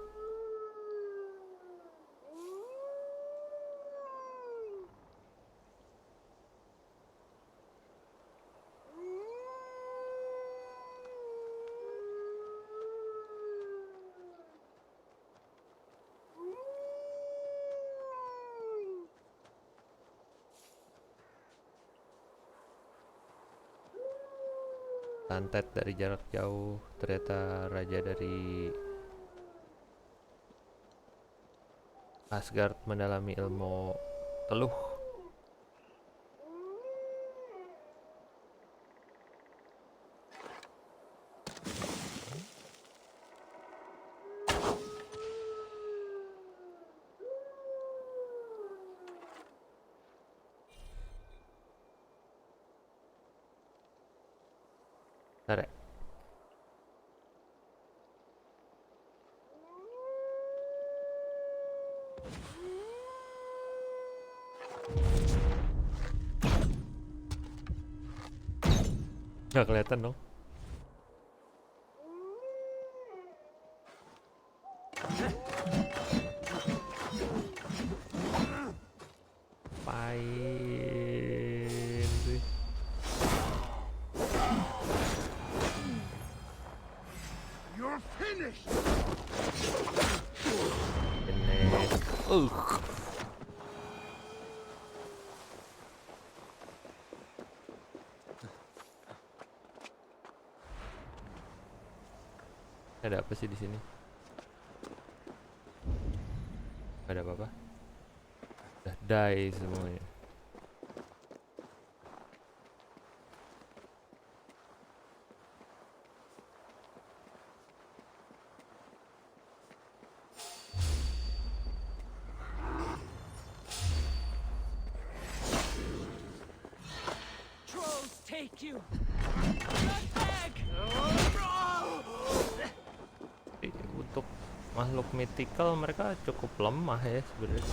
Santet dari jarak jauh, ternyata raja dari Asgard mendalami ilmu teluh. Bentar ya. Nggak kelihatan dong. Pain sih. You're finished. Finish. Ada apa sih di sini? Ada apa-apa? Udah die semuanya. Trolls take you. Blood bag. Untuk makhluk mythical mereka cukup lemah ya sebenarnya.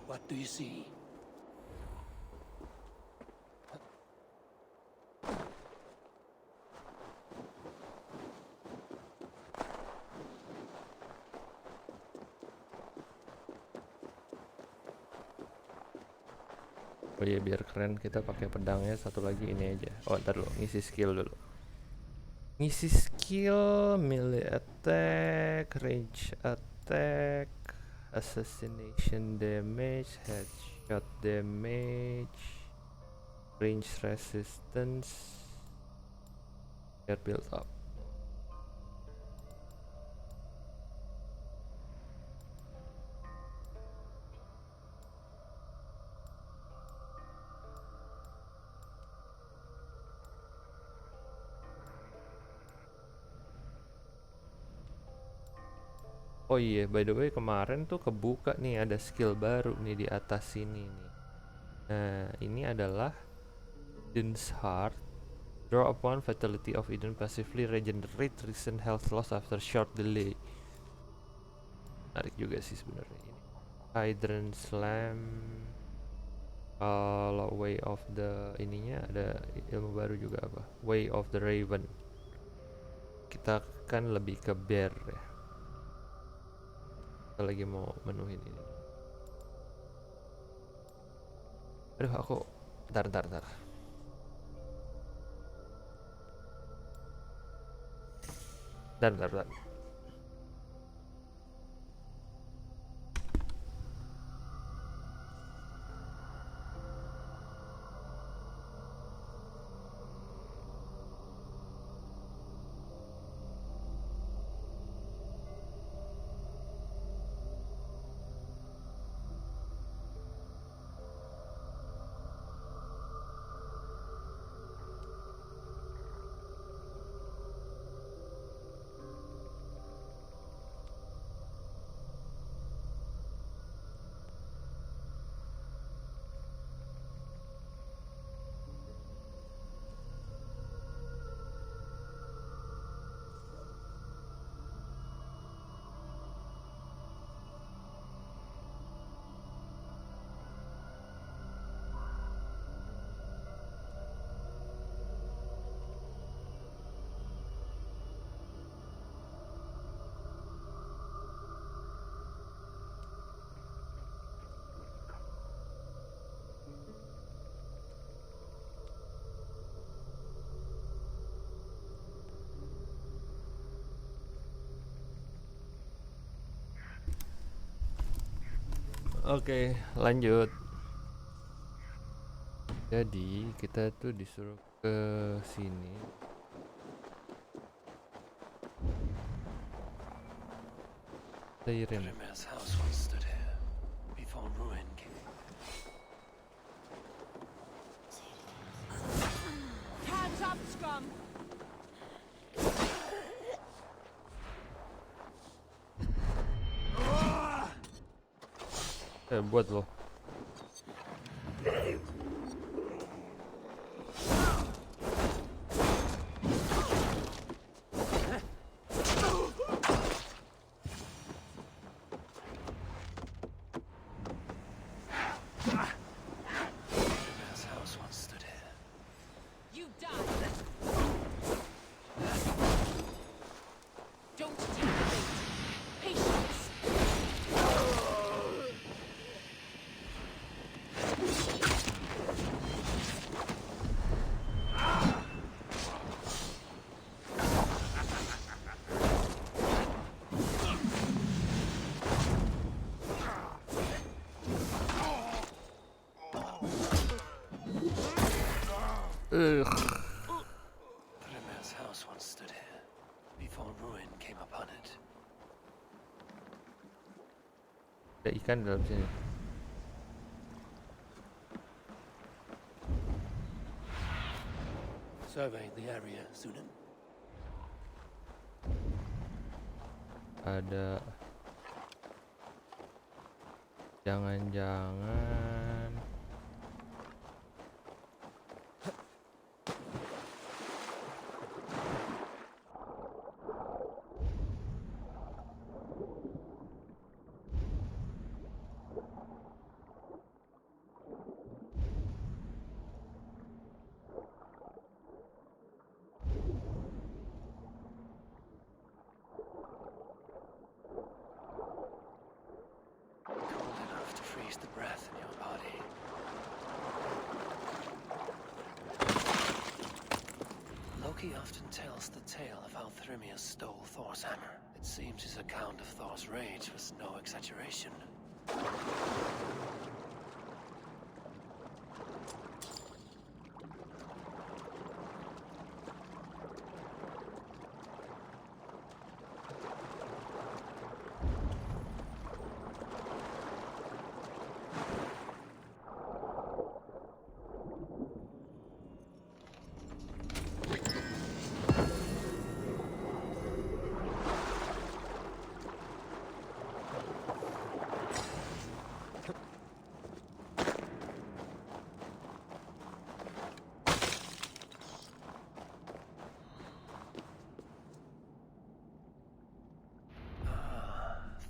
What do you see? Oh iya, biar keren kita pakai pedangnya. Satu lagi ini aja. Oh, ntar dulu, ngisi skill dulu. Ngisi skill, melee attack, range attack, assassination damage, headshot damage, range resistance, biar build up. Oh iya, by the way kemarin tuh kebuka nih, ada skill baru nih di atas sini nih. Nah, ini adalah Eden's Heart. Draw upon fatality of Eden, passively regenerate recent health loss after short delay. Menarik juga sih sebenarnya ini. Hydran Slam. Kalau Way of the ininya ada ilmu baru juga, apa? Way of the Raven. Kita kan lebih ke bear ya. Kita lagi mau menuhin ini. Aduh, aku bentar. Bentar. Oke, lanjut. Jadi kita tuh disuruh ke sini. Siren. Prima's house once stood here, before ruin came. Hands up, scum! Buat lo. Prima's house once stood here. You die! Don't take the bait. Patience! Prima's house once stood here, before ruin came upon it. Ada ikan dalam sini. Survey the area, student. Ada. Jangan-jangan. Cold enough to freeze the breath in your body. Loki often tells the tale of how Thrymia stole Thor's hammer. It seems his account of Thor's rage was no exaggeration.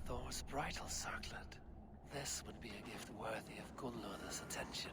Thor's bridal circlet. This would be a gift worthy of Gunnlod's attention.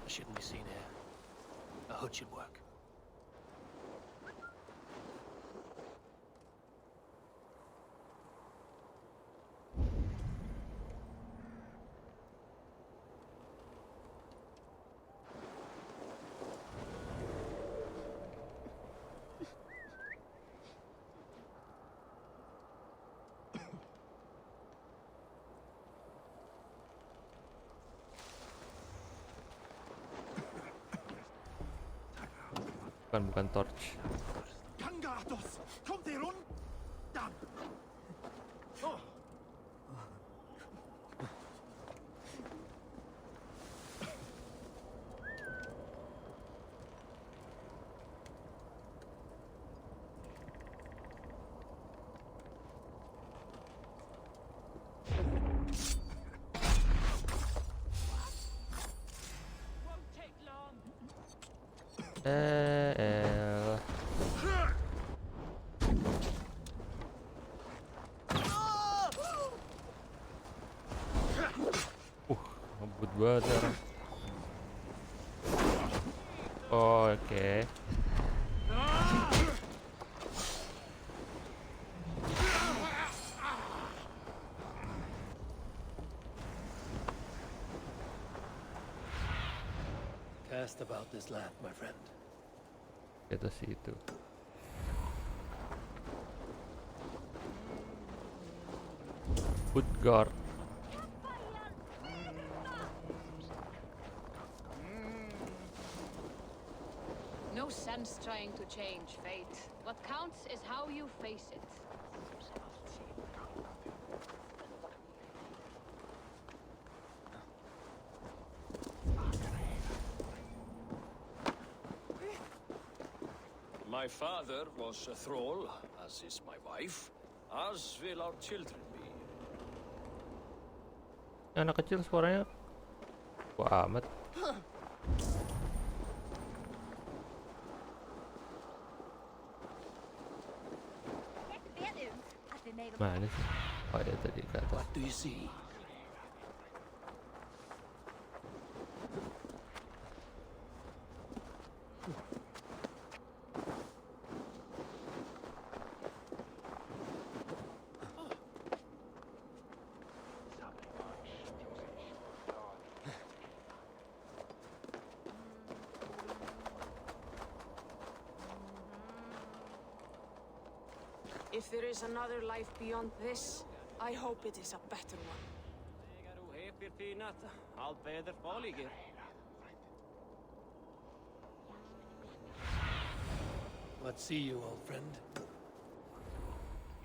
I shouldn't be seen here. A hood should work. Bukan torch. Kangatos, kom till rundan! Ngebut banget sekarang. Oh, oke. Cast about this land, my friend. Kita situ. Utgard. No sense trying to change fate. What counts is how you face it. My father was a thrall, as is my wife, as will our children be. Anak kecil suaranya wah amat. Mana sih? Oh ya tadi ke atas. What do you see? If there is another life beyond this, I hope it is a better one. Let's see you, old friend.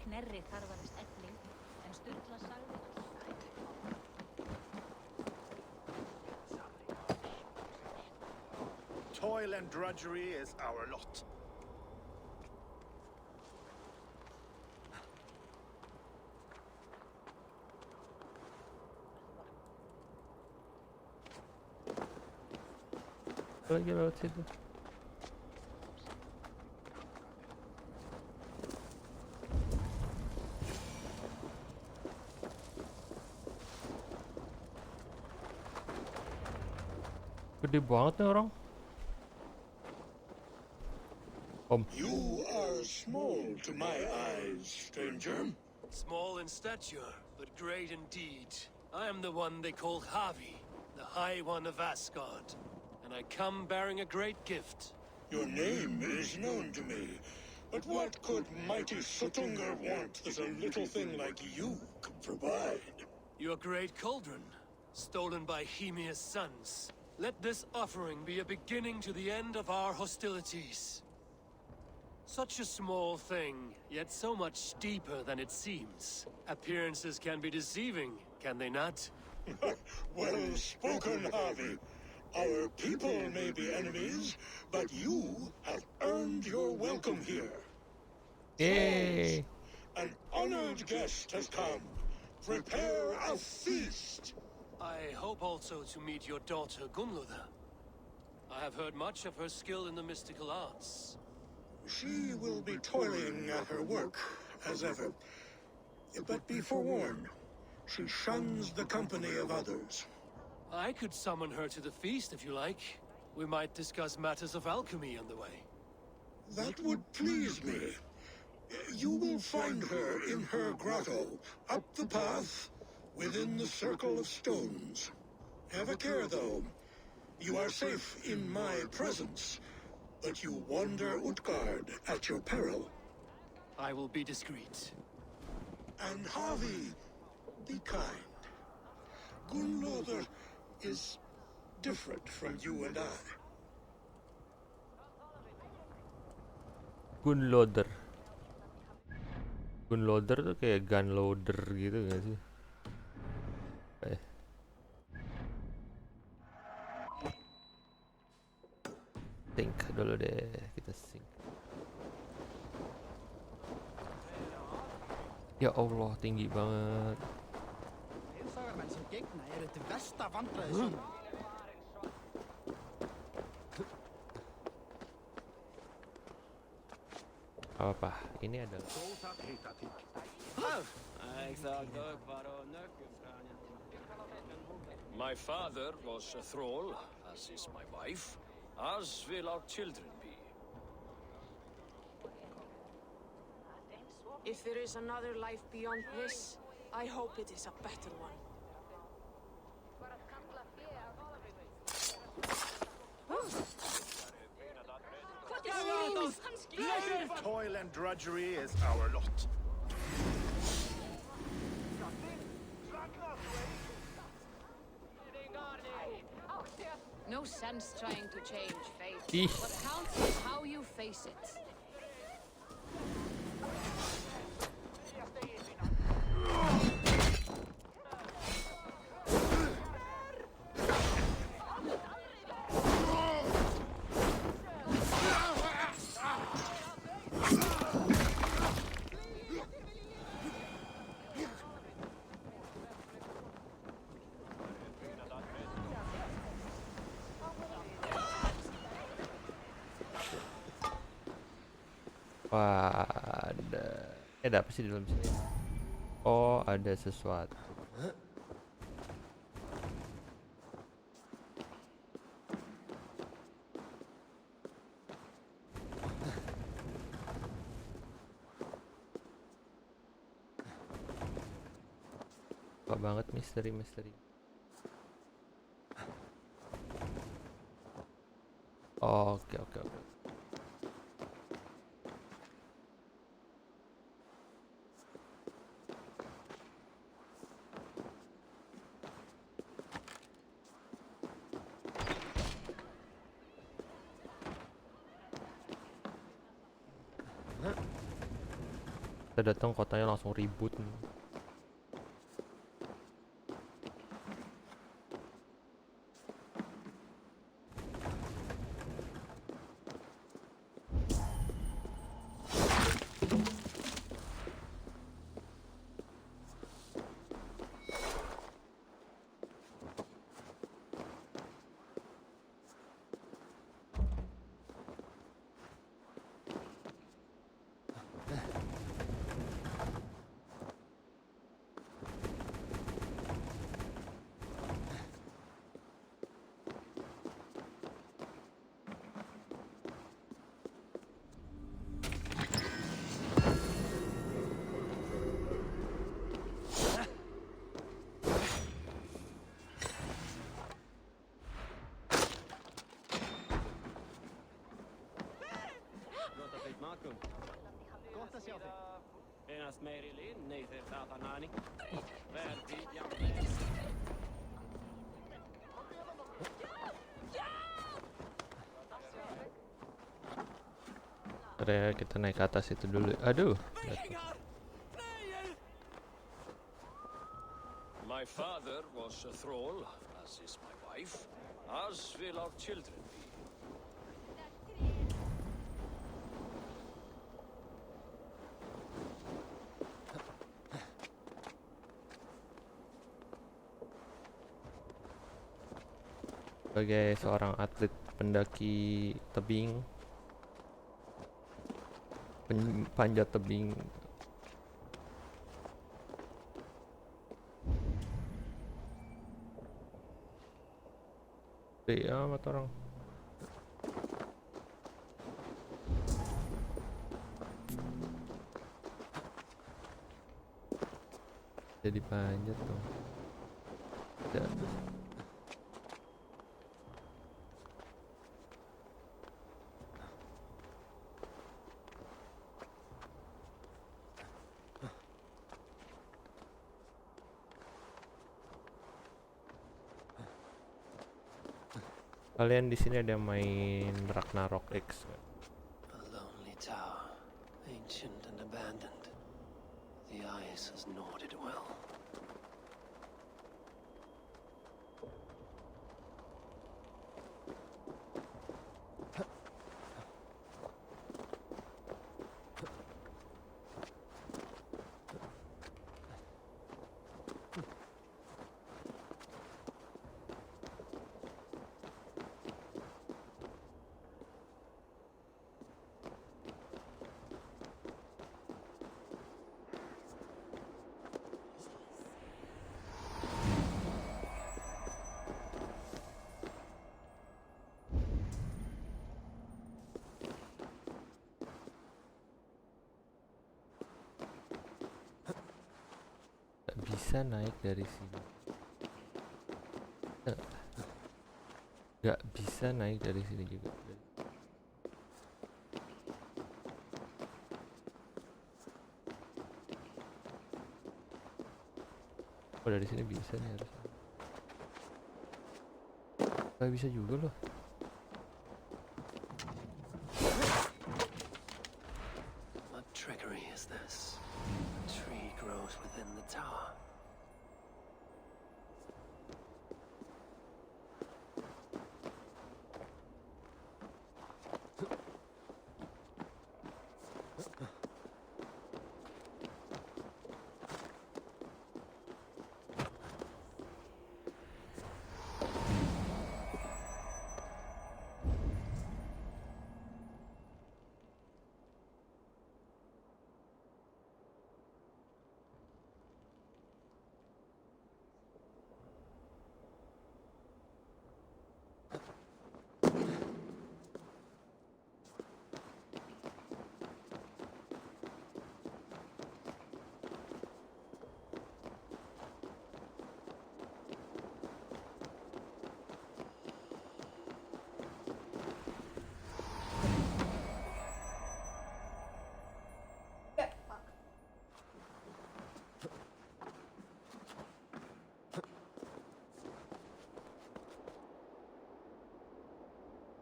Knerri þarfaðist elling, en Sturla sagði Toil and drudgery is our lot. Lagi lewat situ. Gede banget nih orang. You are small to my eyes, stranger. Small in stature, but great in deed. I am the one they call Havi, the High One of Asgard. And I come bearing a great gift. Your name is known to me, but what could mighty Sutungar want that a little thing like you could provide? Your great cauldron, stolen by Hymir's sons. Let this offering be a beginning to the end of our hostilities. Such a small thing, yet so much deeper than it seems. Appearances can be deceiving, can they not? Well spoken, Havi. Our people may be enemies, but you have earned your welcome here. Yay! An honored guest has come. Prepare a feast. I hope also to meet your daughter Gunlother. I have heard much of her skill in the mystical arts. She will be toiling at her work, as ever. But be forewarned, she shuns the company of others. I could summon her to the feast if you like. We might discuss matters of alchemy on the way. That would please me. You will find her in her grotto, up the path, within the circle of stones. Have a care, though. You are safe in my presence, but you wander Utgard at your peril. I will be discreet. And Havi, be kind. Gunlother is different from you and I. Gunloader. Gunloader tuh kayak gun loader gitu gak sih? Think dulu deh, kita sync. Ya Allah, tinggi banget. Apa? Ini adalah My father was a thrall, as is my wife, as will our children be. If there is another life beyond this, I hope it is a better one. Toil and drudgery is our lot. No sense trying to change fate. Ih. What counts is how you face it. Wah, ada apa sih di dalam sini? Oh, ada sesuatu. Apa banget misteri. Oke. Kita datang kotanya langsung ribut nih. Ya, kita naik ke atas itu dulu. Aduh. My father was a thrall, as is my wife, as will our children be. Sebagai seorang atlet pendaki tebing, panjat tebing, gede amat orang. Jadi panjat dong. Kalian di sini ada main Lynrd-x? A lonely tower, ancient and abandoned. The ice has gnawed it well. Bisa naik dari sini. Gak bisa naik dari sini juga. Oh, dari sini bisa nih harusnya. Gak bisa juga loh. What trickery is this? A tree grows within the tower.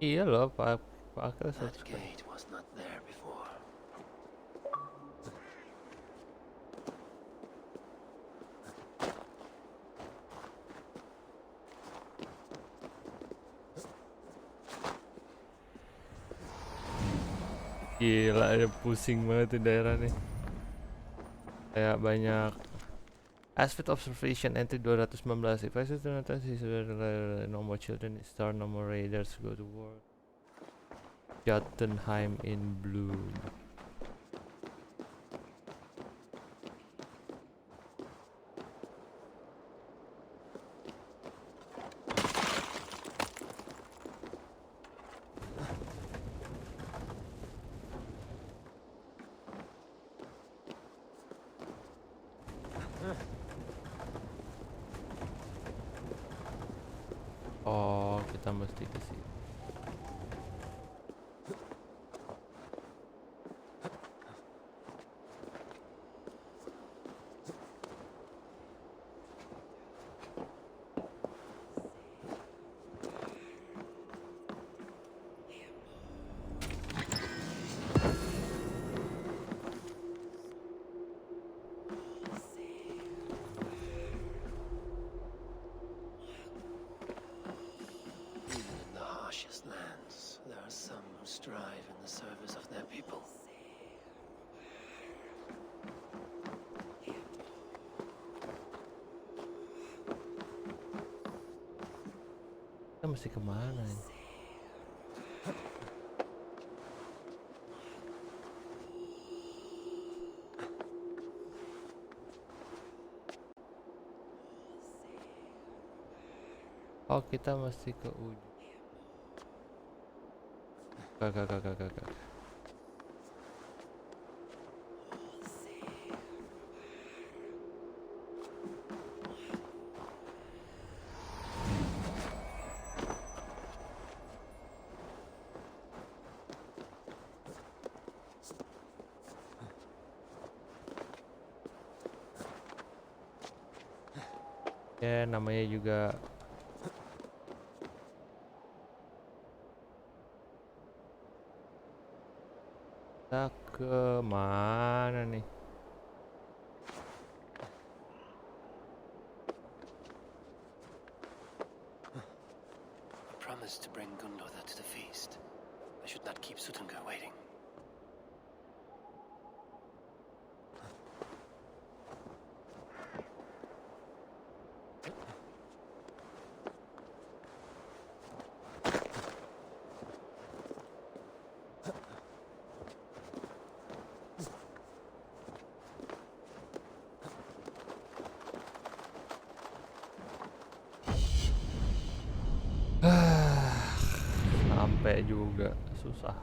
Iya loh, Pak That gate was not there before. Gila, ada pusing banget di daerah nih. Kayak banyak aspect observation entry 219. If I see no more children, start no more raiders, go to war. Jotunheim in bloom. Oh, kita mesti ke sini. strive in the service of their people. Kita mesti kemana ini? Oh, kita mesti ke ujung. Gak. Ya, namanya juga kita ke mana nih? I promised to bring Gundotha to the feast. I should not keep Sutunga waiting. Sampai juga susah.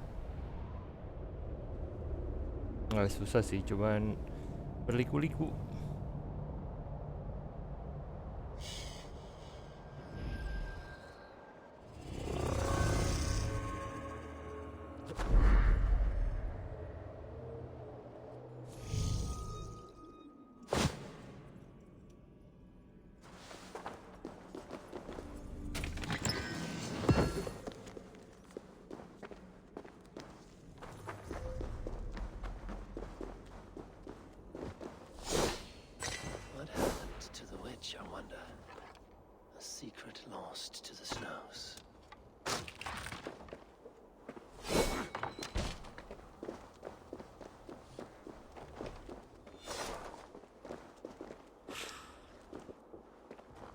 Nggak susah sih, cuman berliku-liku. Secret lost to the snows.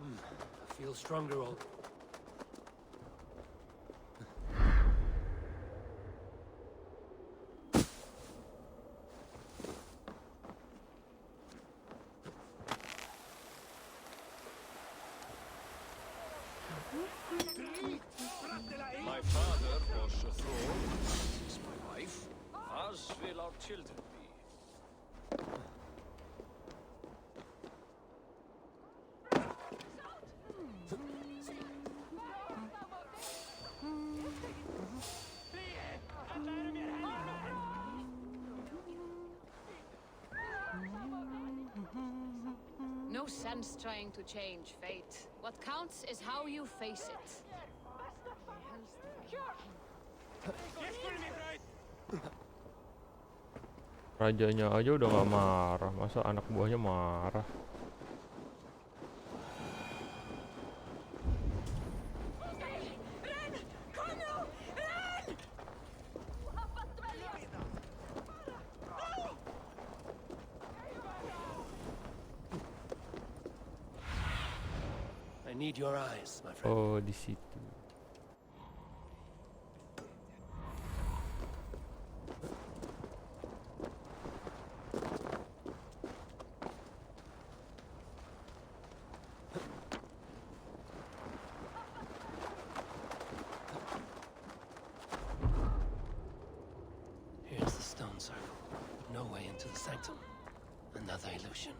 I feel stronger all. My father was a thrall, as is my wife, as will our children be. No sense trying to change fate. What counts is how you face it. Rajanya aja udah gak marah, masa anak buahnya marah? I need your eyes, my friend. Oh, di situ. Here's the stone circle. No way into the sanctum. Another illusion.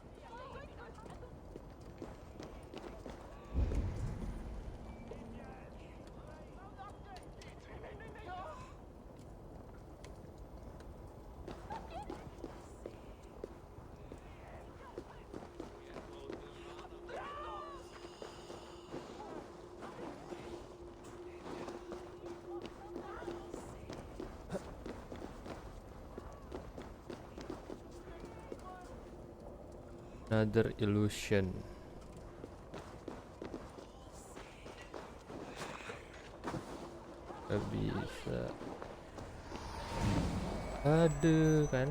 Another illusion. Gak bisa. Aduh kan.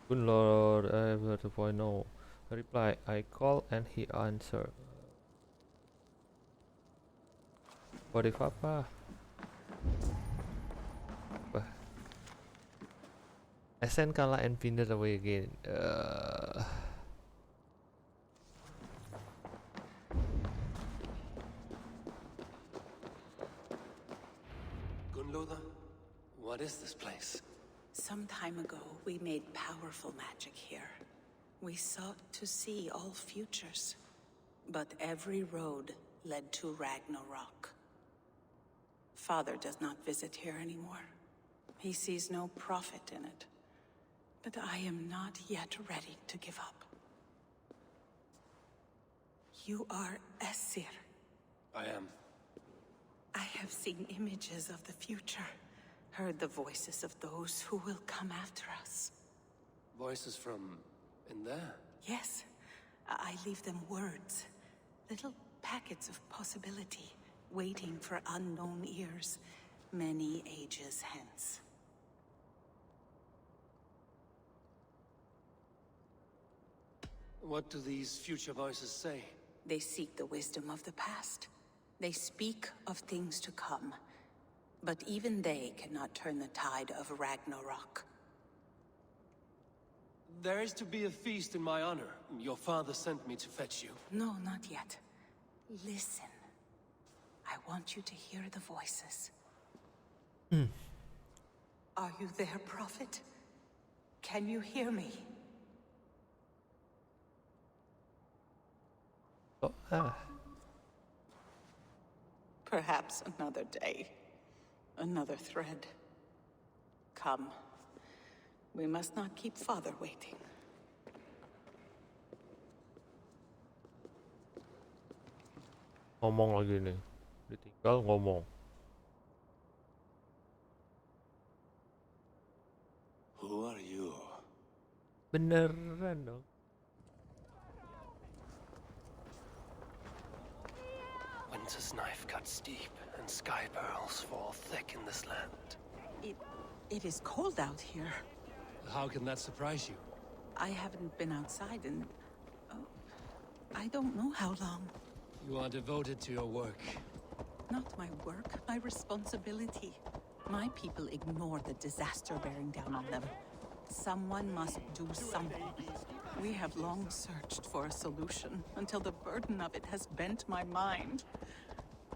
Good Lord, Eivor 2.0. Reply, I call and he answer. What if apa? Bah. SN kalah and pinned away again. Gunloda, what is this place? Some time ago, we made powerful magic here. We sought to see all futures, but every road led to Ragnarok. Father does not visit here anymore. He sees no profit in it. But I am not yet ready to give up. You are Esir. I am. I have seen images of the future, heard the voices of those who will come after us. Voices from in there? Yes, I leave them words, little packets of possibility, waiting for unknown ears, many ages hence. What do these future voices say? They seek the wisdom of the past. They speak of things to come. But even they cannot turn the tide of Ragnarok. There is to be a feast in my honor. Your father sent me to fetch you. No, not yet. Listen. I want you to hear the voices. Are you there, Prophet? Can you hear me? Perhaps another day. Another thread. Come. We must not keep Father waiting. Ngomong lagi nih. Ditinggal ngomong. Who are you? Beneran dong. Winter's knife cuts deep, and sky pearls fall thick in this land. It is cold out here. How can that surprise you? I haven't been outside in... I don't know how long. You are devoted to your work. Not my work, my responsibility. My people ignore the disaster bearing down on them. Someone must do something. We have long searched for a solution until the burden of it has bent my mind.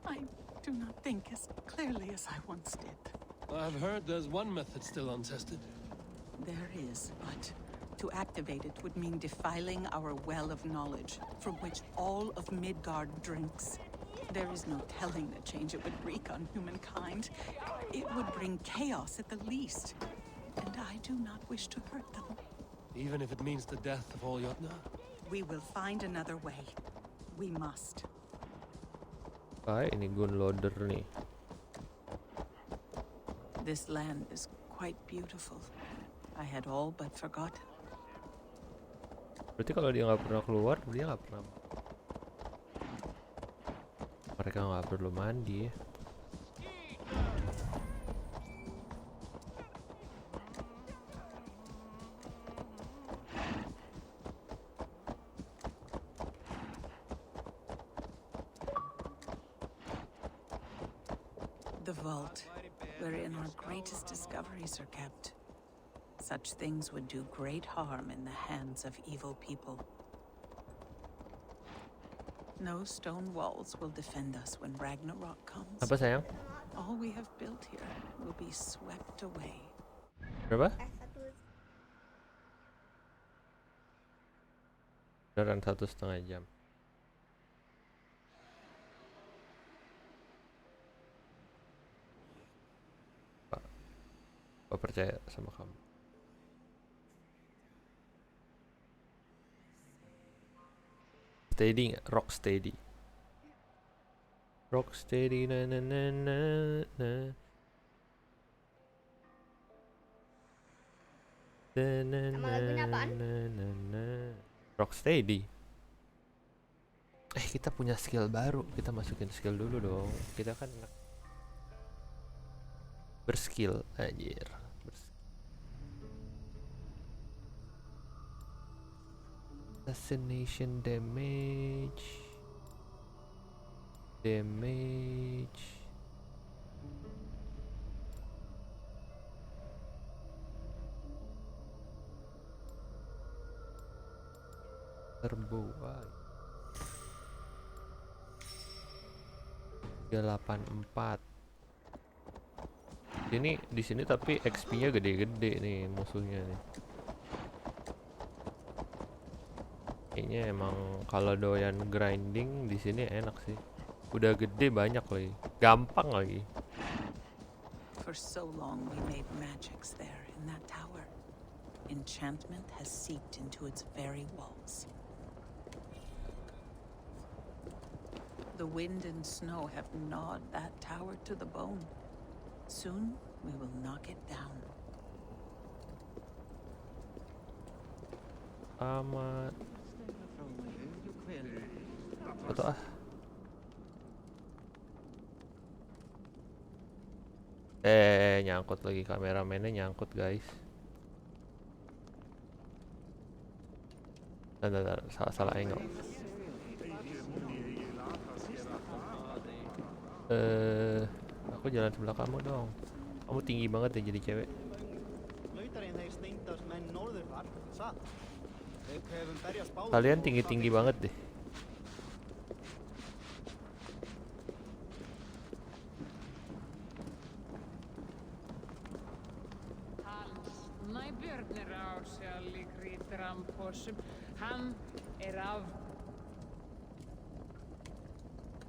I do not think as clearly as I once did. I've heard there's one method still untested. There is, but to activate it would mean defiling our well of knowledge, from which all of Midgard drinks. There is no telling the change it would wreak on humankind. It would bring chaos at the least. And I do not wish to hurt them. Even if it means the death of all Jotnar? We will find another way. We must. Ini gun loader nih. This land is quite beautiful. I had all but forgotten. Berarti kalau dia nggak pernah keluar, dia nggak pernah. Mereka nggak perlu mandi. The vault, wherein our greatest discoveries are kept. Such things would do great harm in the hands of evil people. No stone walls will defend us when Ragnarok comes. Apa sayang? All we have built here will be swept away. Berapa? Beneran 1,5 jam. Pak percaya sama kamu. Steady nggak? Rock steady. Rock steady na na na na na. Nama lagunya apaan? Rock steady. Kita punya skill baru, kita masukin skill dulu dong. Kita kan berskill anjir. Assassination damage. Terbuai 384. Di sini tapi XP-nya gede-gede nih musuhnya nih. Kayaknya emang kalau doyan grinding di sini enak sih. Udah gede banyak lagi, gampang lagi. For so long we made magics there in that tower. Enchantment has seeped into its very walls. The wind and snow have gnawed that tower to the bone. Soon, we will knock it down. Amat. Foto ah. Nyangkut lagi, kameramennya nyangkut guys. Salah angle. Aku jalan sebelah kamu dong. Kamu tinggi banget ya jadi cewek. Kalian tinggi-tinggi banget deh.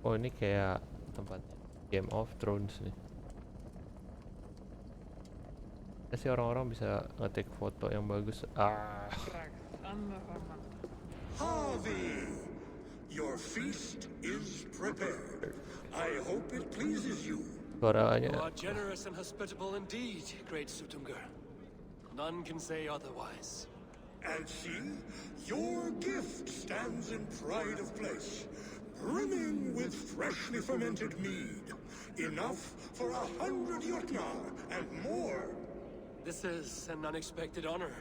Oh, ini kayak tempat Game of Thrones nih. Sih orang-orang bisa ngetik foto yang bagus. Harvey, your feast is prepared. I hope it pleases you. Suaranya. You are generous and hospitable indeed, great Sutungur. None can say otherwise. And see, your gift stands in pride of place, brimming with freshly fermented mead, enough for 100 Jotnar and more. This is an unexpected honor.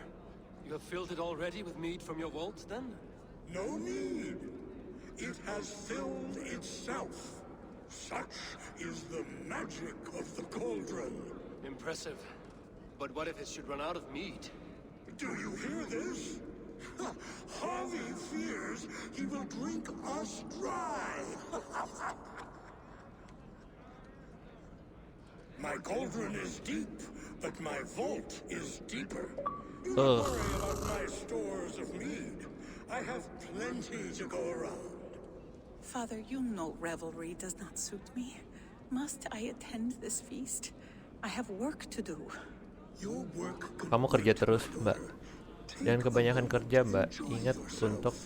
You have filled it already with mead from your vault, then? No need. It has filled itself. Such is the magic of the cauldron. Impressive. But what if it should run out of mead? Do you hear this? Harvey fears he will drink us dry. My cauldron is deep, but my vault is deeper. Do not worry about my stores of mead. I have plenty to go around. Father, you know revelry does not suit me. Must I attend this feast? I have work to do. Your work. Kamu kerja terus, Mbak. Jangan kebanyakan kerja, Mbak. Ingat untuk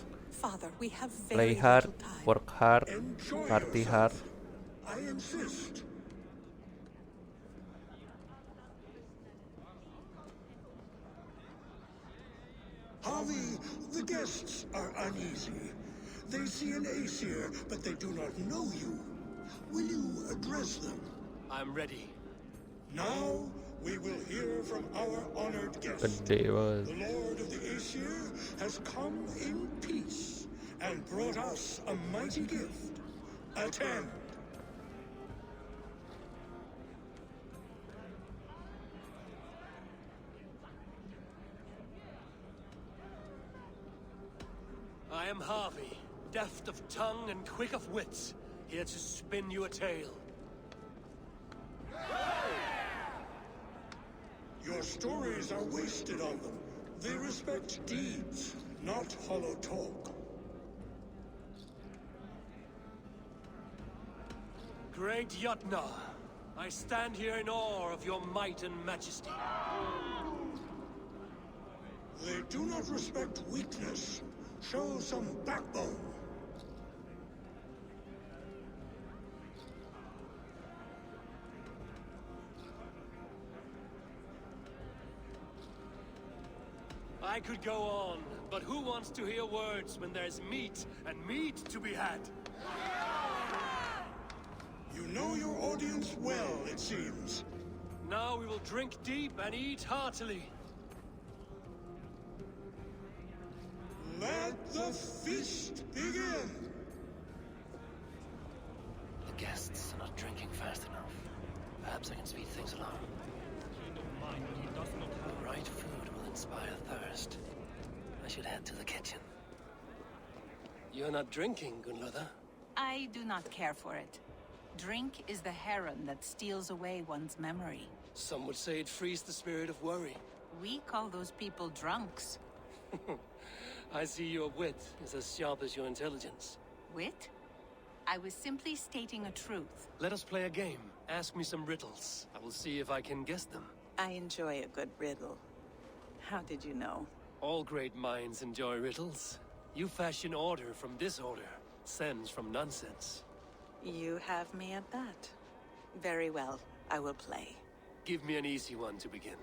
play hard, work hard, party hard. I insist. Harvey, the guests are uneasy. They see an Aesir, but they do not know you. Will you address them? I'm ready. Now, we will hear from our honored guest. The Lord of the Aesir has come in peace and brought us a mighty gift. Attend. I am Harvey, deft of tongue and quick of wits, here to spin you a tale. Your stories are wasted on them. They respect deeds, not hollow talk. Great Jotnar, I stand here in awe of your might and majesty. They do not respect weakness. Show some backbone. I could go on, but who wants to hear words when there's meat and meat to be had? You know your audience well, it seems. Now we will drink deep and eat heartily. Let the feast begin! The guests are not drinking fast enough. Perhaps I can speed things along. The right food will inspire thirst. I should head to the kitchen. You're not drinking, Gunlother. I do not care for it. Drink is the heron that steals away one's memory. Some would say it frees the spirit of worry. We call those people drunks. I see your wit is as sharp as your intelligence. Wit? I was simply stating a truth. Let us play a game. Ask me some riddles. I will see if I can guess them. I enjoy a good riddle. How did you know? All great minds enjoy riddles. You fashion order from disorder, sense from nonsense. You have me at that. Very well, I will play. Give me an easy one to begin.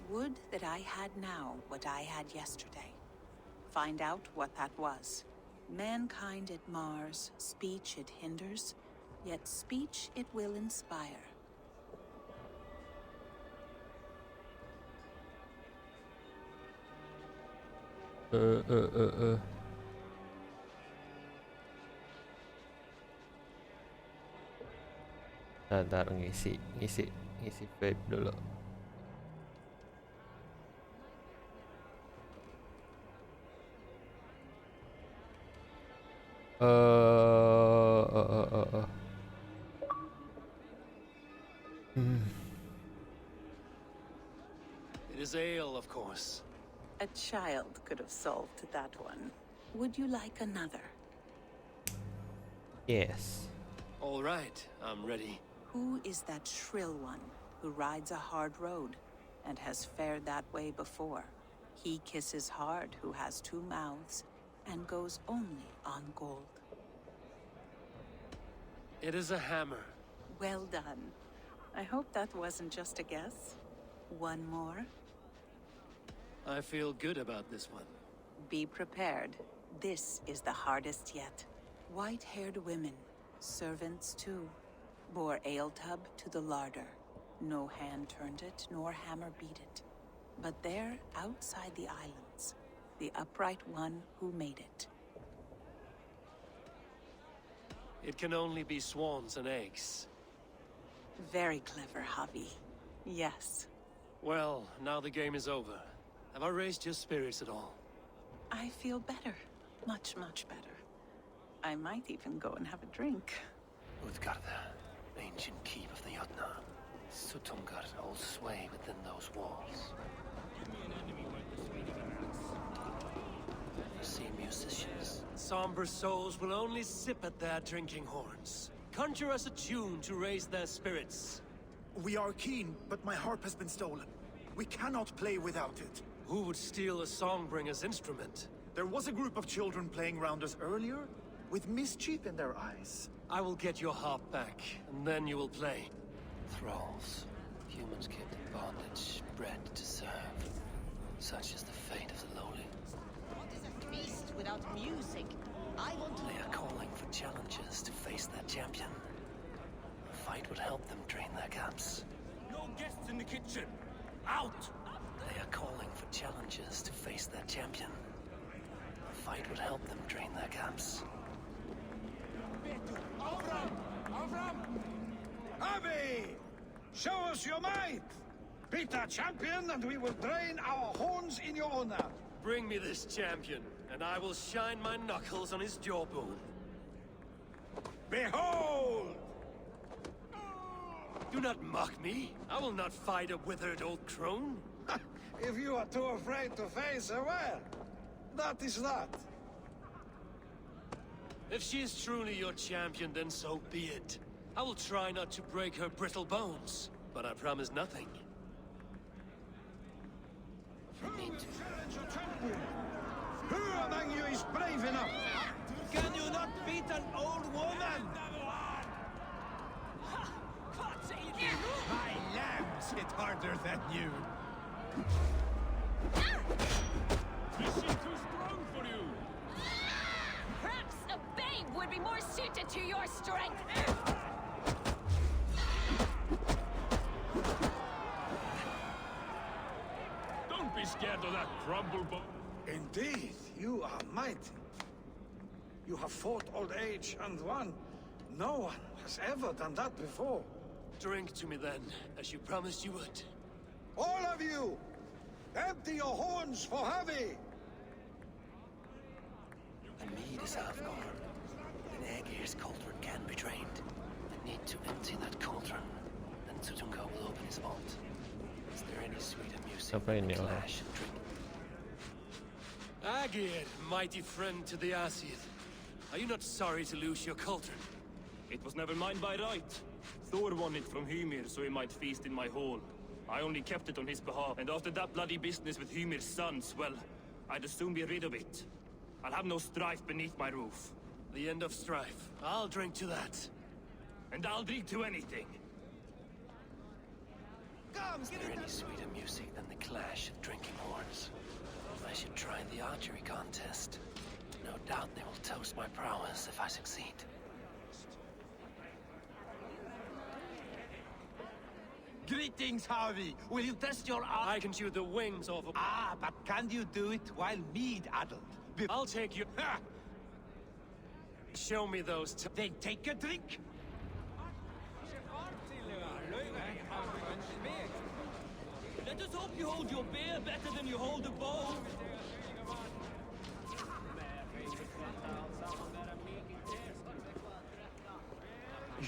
Would that I had now what I had yesterday. Find out what that was. Mankind it mars, speech it hinders, yet speech it will inspire. Ntar ngisi vape dulu. It is ale, of course. A child could have solved that one. Would you like another? Yes. All right, I'm ready. Who is that shrill one who rides a hard road and has fared that way before? He kisses hard who has two mouths and goes only on gold. It is a hammer. Well done. I hope that wasn't just a guess. One more. I feel good about this one. Be prepared. This is the hardest yet. White-haired women, servants too, bore ale tub to the larder. No hand turned it, nor hammer beat it. But there, outside the islands, the upright one who made it. It can only be swans and eggs. Very clever, Javi. Yes. Well, now the game is over. Have I raised your spirits at all? I feel better. Much, much better. I might even go and have a drink. Utgarda, ancient keep of the Jotnar. Sutungar holds sway within those walls. You see musicians. Somber souls will only sip at their drinking horns. Conjure us a tune to raise their spirits. We are keen, but my harp has been stolen. We cannot play without it. Who would steal a songbringer's instrument? There was a group of children playing round us earlier, with mischief in their eyes. I will get your harp back, and then you will play. Thralls. Humans kept in bondage, bred to serve. Such is the fate of the lowly. What is a feast without music? I want to... They are calling for challengers to face their champion. The fight would help them drain their cups. No guests in the kitchen! Out! They are calling for challengers to face their champion. The fight would help them drain their cups. Avi! Show us your might! Beat our champion and we will drain our horns in your honor. Bring me this champion, and I will shine my knuckles on his jawbone. Behold! Do not mock me. I will not fight a withered old crone. If you are too afraid to face her, well, that is that. If she is truly your champion, then so be it. I will try not to break her brittle bones, but I promise nothing. Who among you is brave enough? Can you not beat an old woman? My lambs hit harder than you. would be more suited to your strength. Don't be scared of that crumble bone. Indeed, you are mighty. You have fought old age and won. No one has ever done that before. Drink to me then, as you promised you would. All of you! Empty your horns for Havi! The mead is half gone. An Aegir's cauldron can be drained. I need to empty that cauldron. Then Suka will open his vault. Is there any sweeter music Siapa than ini the orang? clash of drink? Aegir, mighty friend to the Aesir. Are you not sorry to lose your cauldron? It was never mine by right. Thor won it from Hymir so he might feast in my hall. I only kept it on his behalf, and after that bloody business with Hymir's sons, well, I'd as soon be rid of it. I'll have no strife beneath my roof. The end of strife. I'll drink to that. And I'll drink to anything. Is there any sweeter music than the clash of drinking horns? I should try the archery contest. No doubt they will toast my prowess if I succeed. Greetings, Harvey. Will you test your art? I can shoot the wings off of... Ah, but can you do it while mead-addled? I'll take you... Ha! Show me those... Then take a drink. Let us hope you hold your beer better than you hold a bow.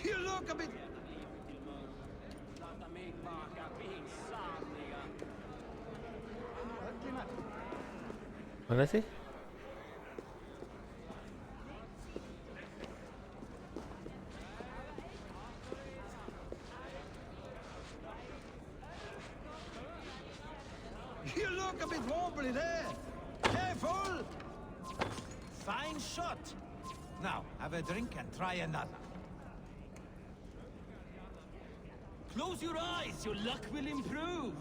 You look a bit... Mana sih? You look a bit wobbly there. Careful! Fine shot. Now, have a drink and try another. Close your eyes, your luck will improve.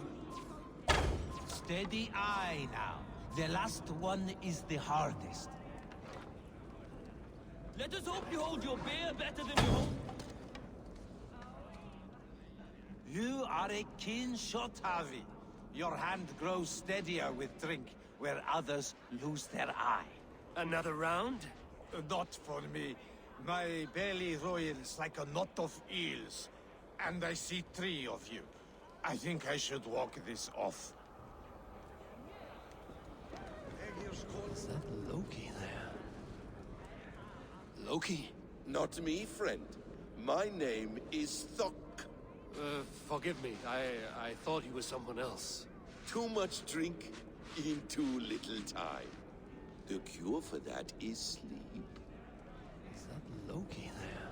Steady eye now. The last one is the hardest. Let us hope you hold your beer better than you hold... You are a keen shot, Harvey. Your hand grows steadier with drink, where others lose their eye. Another round? Not for me. My belly roils like a knot of eels. And I see 3 of you. I think I should walk this off. Is that Loki there? Loki? Not me, friend. My name is Thok. Forgive me. I thought he was someone else. Too much drink in too little time. The cure for that is sleep. Is that Loki there?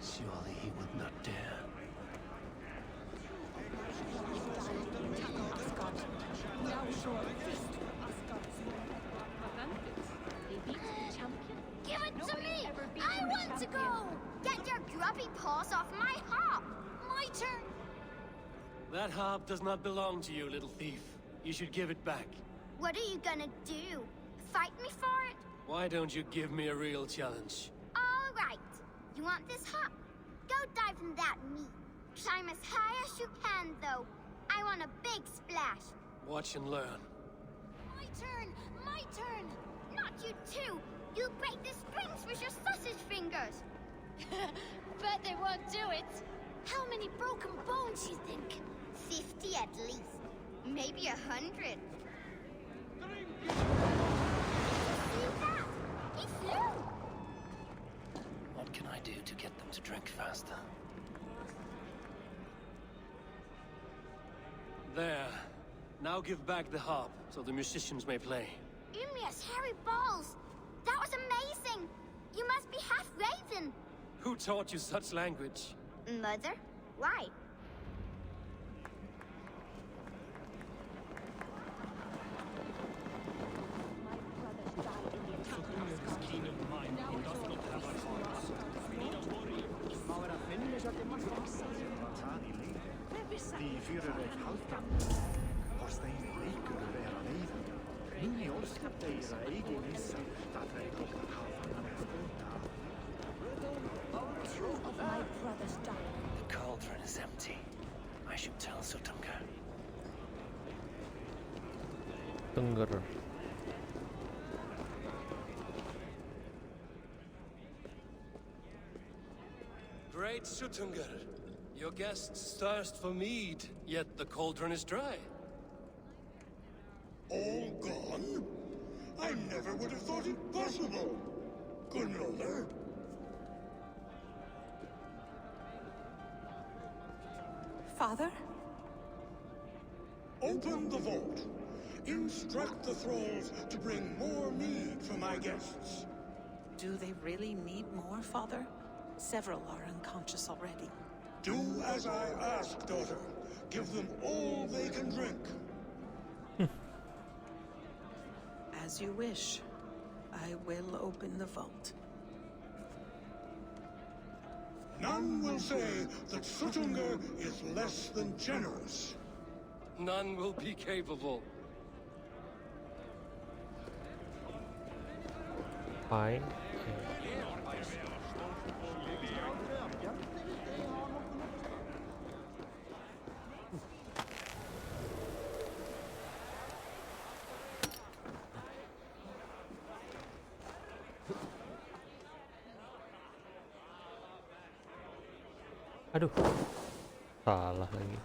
Surely he would not dare. Give it to me! I want to go! Get your grubby paws off my harp! My turn! That harp does not belong to you, little thief. You should give it back. What are you gonna do? Fight me for it? Why don't you give me a real challenge? All right. You want this harp? Go dive in that meat. Climb as high as you can, though. I want a big splash. Watch and learn. My turn! My turn! Not you too! You'll break the springs with your sausage fingers! Bet they won't do it! How many broken bones, you think? 50 at least. Maybe 100. See that? He flew! What can I do to get them to drink faster? There. Now give back the harp, so the musicians may play. Ymria's hairy balls! That was amazing! You must be half raven! Who taught you such language? Mother? Why? Því fyrir veit haldan, hvort þeim leikur vera leiðan. Núni óskap þeirra eigin missa, það þeir okkar hafa hann með skóta. is empty. I should tell Sutunga. Tengger. Great Sutunga. Your guests thirst for mead, yet the cauldron is dry. All gone? I never would have thought it possible. Gunnoda? Father? Open the vault. Instruct the thralls to bring more mead for my guests. Do they really need more, Father? Several are unconscious already. Do as I ask, daughter. Give them all they can drink. As you wish. I will open the vault. None will say that Sutunga is less than generous. None will be capable. Fine. Aduh, salah lagi.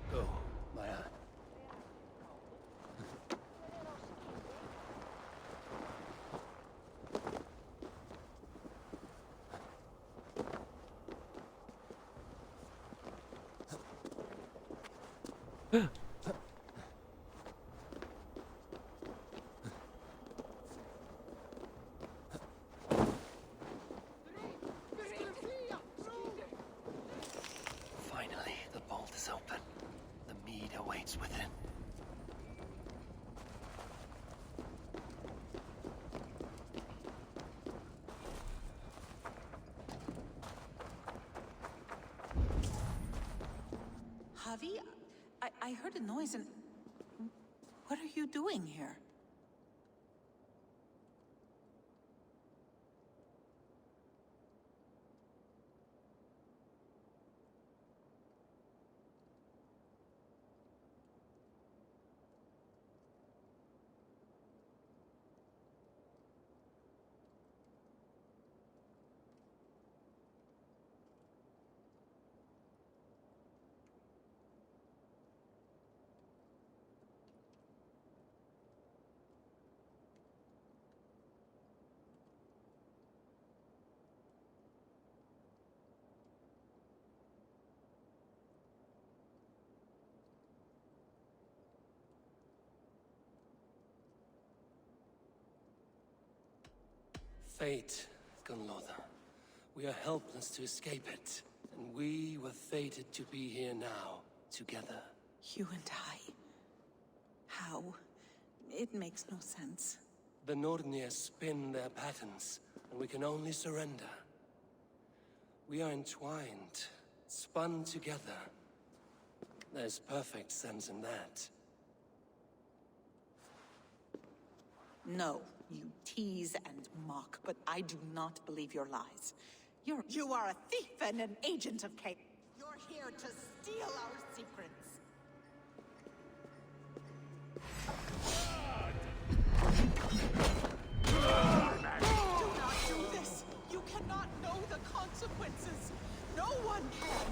Go, Maya. Finally, the vault is open. The mead awaits within. Javi, I heard a noise and... What are you doing here? Fate, Gunloda. We are helpless to escape it. And we were fated to be here now, together. You and I. How? It makes no sense. The Nordnir spin their patterns, and we can only surrender. We are entwined, spun together. There's perfect sense in that. No, you tease and mock, but I do not believe your lies. You are a thief and an agent of chaos. You're here to steal our secrets. Do not do this. You cannot know the consequences. No one can.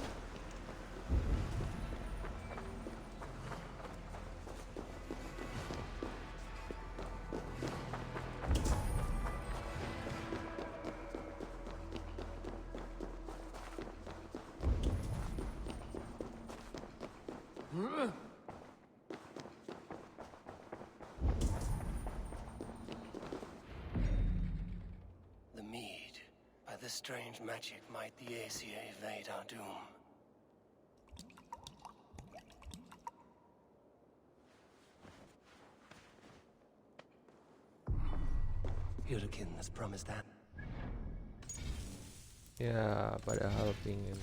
The mead. By this strange magic might the Aesir evade our doom. Hurricane has promised that. Ya, padahal pingin.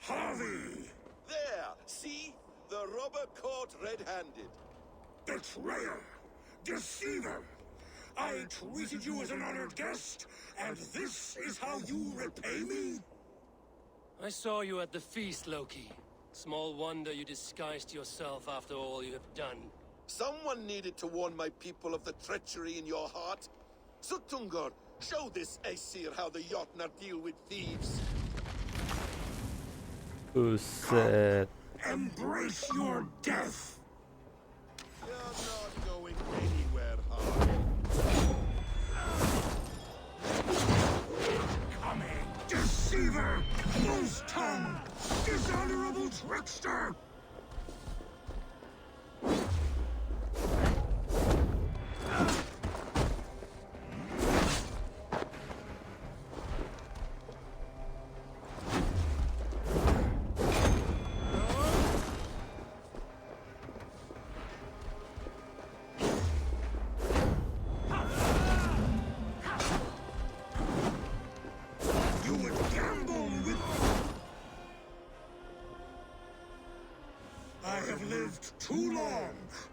Harvey! There! See? The robber caught red-handed. Betrayer! Deceiver! I treated you as an honored guest, and this is how you repay me? I saw you at the feast, Loki. Small wonder you disguised yourself after all you have done. Someone needed to warn my people of the treachery in your heart. Sutungur, show this Aesir how the Jotnar deal with thieves. Who said? Embrace your death! You're not going anywhere, Harvey. Coming! Deceiver! Loose tongue! Dishonorable trickster!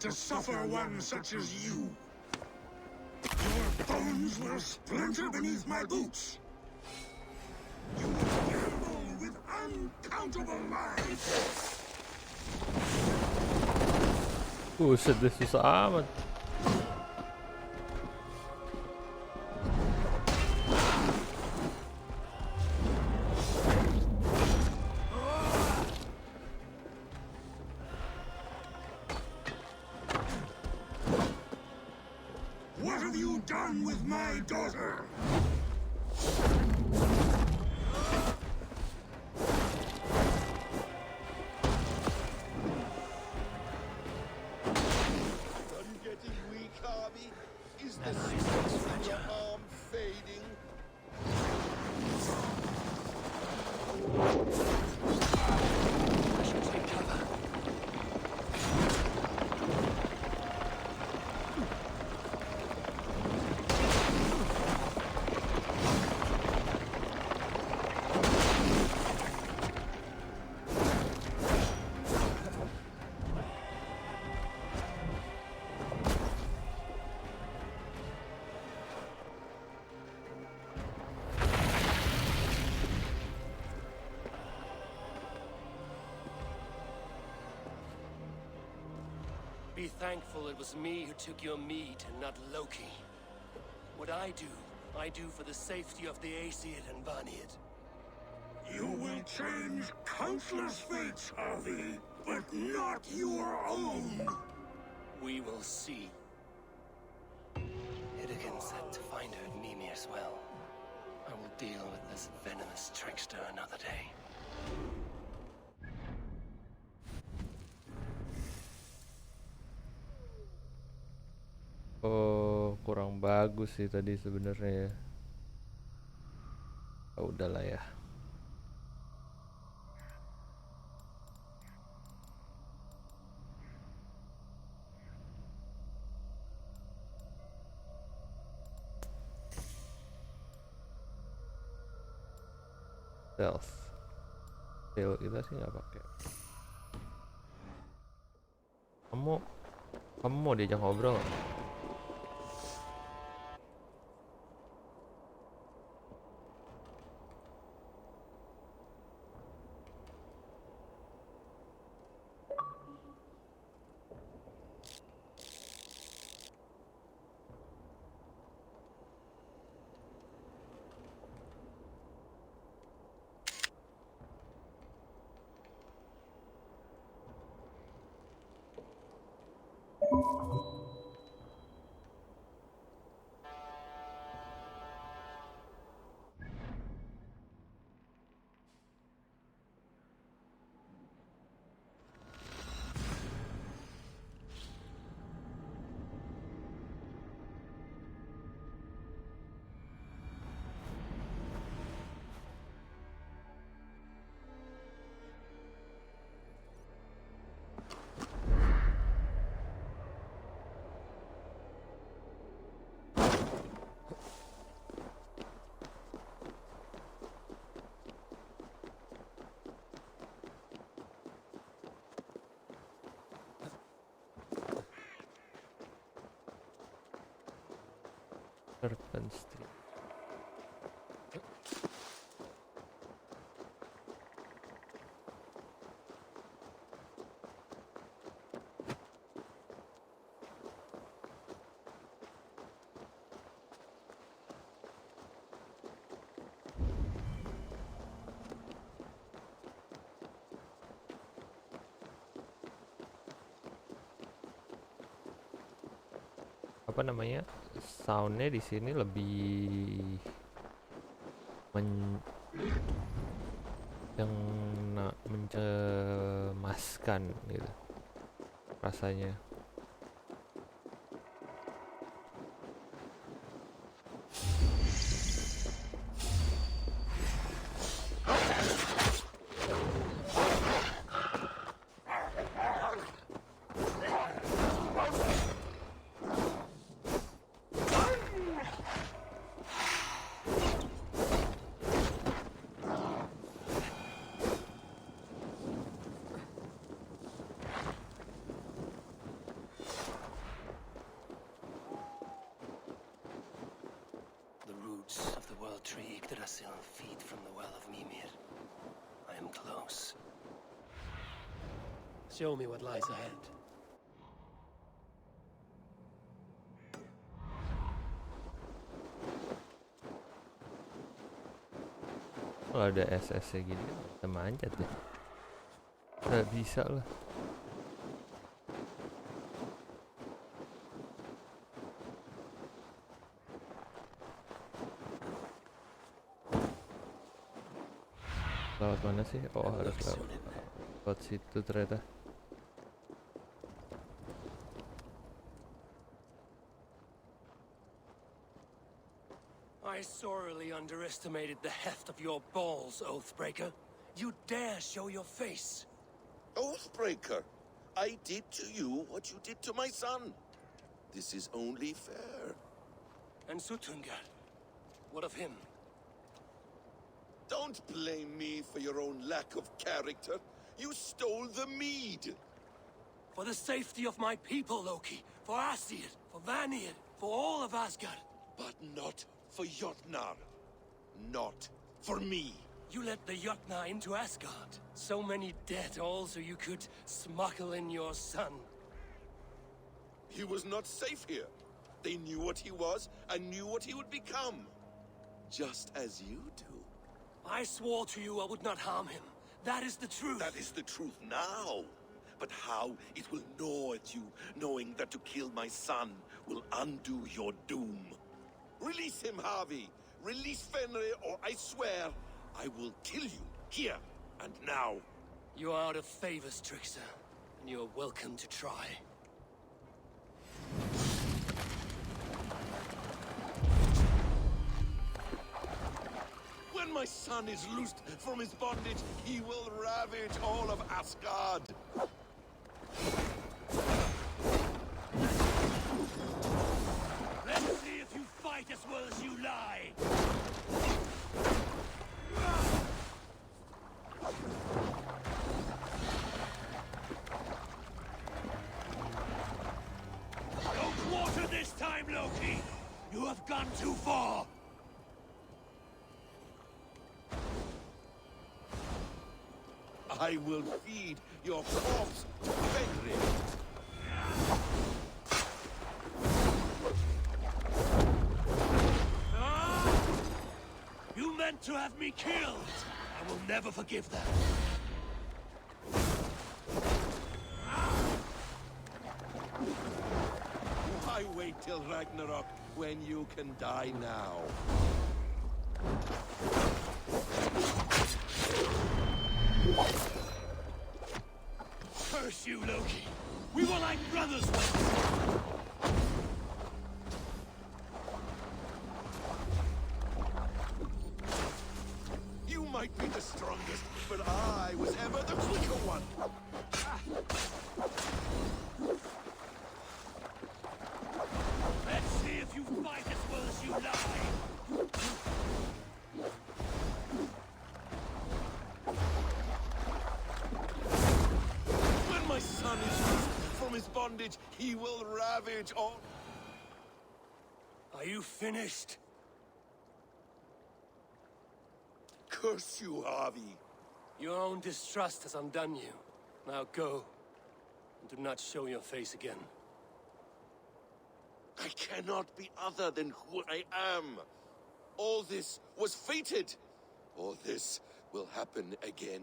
To suffer one such as you. Your bones will splinter beneath my boots. You will gamble with uncountable lives. Buset deh, susah amat. Done with my daughter. Are you getting weak, Harvey? Is the strength in your arm fading? I should take cover. Be thankful it was me who took your meat and not Loki. What I do for the safety of the Aesir and Vanir. You will change countless fates, Harvey, but not your own. We will see. Hidekin said to find her at Mimir's well. I will deal with this venomous trickster another day. Oh, kurang bagus sih tadi sebenarnya ya. Oh, udahlah ya. Tail kita sih nggak pakai. Kamu mau diajak ngobrol nggak? Serpent Street. Apa namanya, soundnya di sini lebih mencemaskan gitu rasanya. Of the world tree Yggdrasil feed from the well of Mimir. I am close. Show me what lies ahead. Kalau ada SS gini kita manjat deh. Nggak bisa lah. Lewat mana sih? Oh, harus lewat situ ternyata. I sorely underestimated the heft of your balls, Oathbreaker. You dare show your face? Oathbreaker, I did to you what you did to my son. This is only fair. And Sutunga, what of him? Don't blame me for your own lack of character. You stole the mead. For the safety of my people, Loki. For Aesir, for Vanir, for all of Asgard. But not for Jotnar. Not for me. You let the Jotnar into Asgard. So many dead, all so you could smuggle in your son. He was not safe here. They knew what he was and knew what he would become. Just as you do. I swore to you I would not harm him. That is the truth. That is the truth now. But how it will gnaw at you, knowing that to kill my son will undo your doom. Release him, Harvey. Release Fenrir, or I swear I will kill you, here and now. You are out of favors, Trickster, and you are welcome to try. When my son is loosed from his bondage, he will ravage all of Asgard. Let's see if you fight as well as you lie. Don't water this time, Loki. You have gone too far. I will feed your corpse to Fenrir. You meant to have me killed. I will never forgive that. Why wait till Ragnarok when you can die now? Curse you, Loki! We were like brothers once! You might be the strongest, but I was ever the quicker one. Let's see if you fight as well as you lie! When my son is loosed from his bondage, he will ravage all... Are you finished? Curse you, Harvey. Your own distrust has undone you. Now go, and do not show your face again. I cannot be other than who I am. All this was fated. All this will happen again.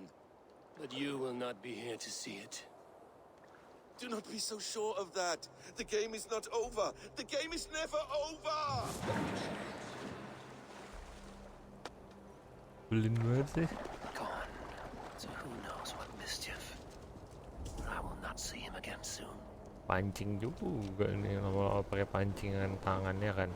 But you will not be here to see it. Do not be so sure of that. The game is not over. The game is never over. Lynrd sih. Gone. So who knows what mischief. I will not see him again soon. Pancing juga nih, kalau pakai pancingan tangannya kan.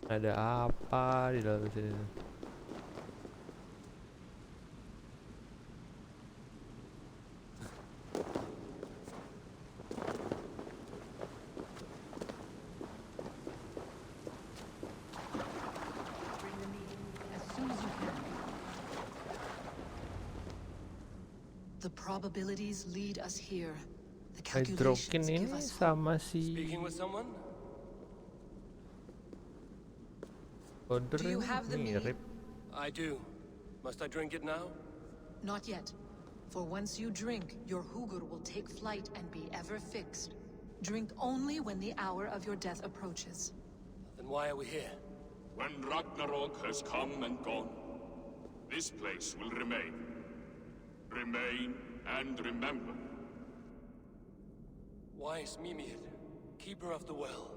Ada apa di dalam sini? The probabilities lead us here. The Hydrokin calculations ini give us sama si Speaking with someone? Order Do you have the mirip. I do. Must I drink it now? Not yet. For once you drink, your hugur will take flight and be ever fixed. Drink only when the hour of your death approaches. Then why are we here? When Ragnarok has come and gone, this place will remain. Remain and remember. Wise Mimir, keeper of the well,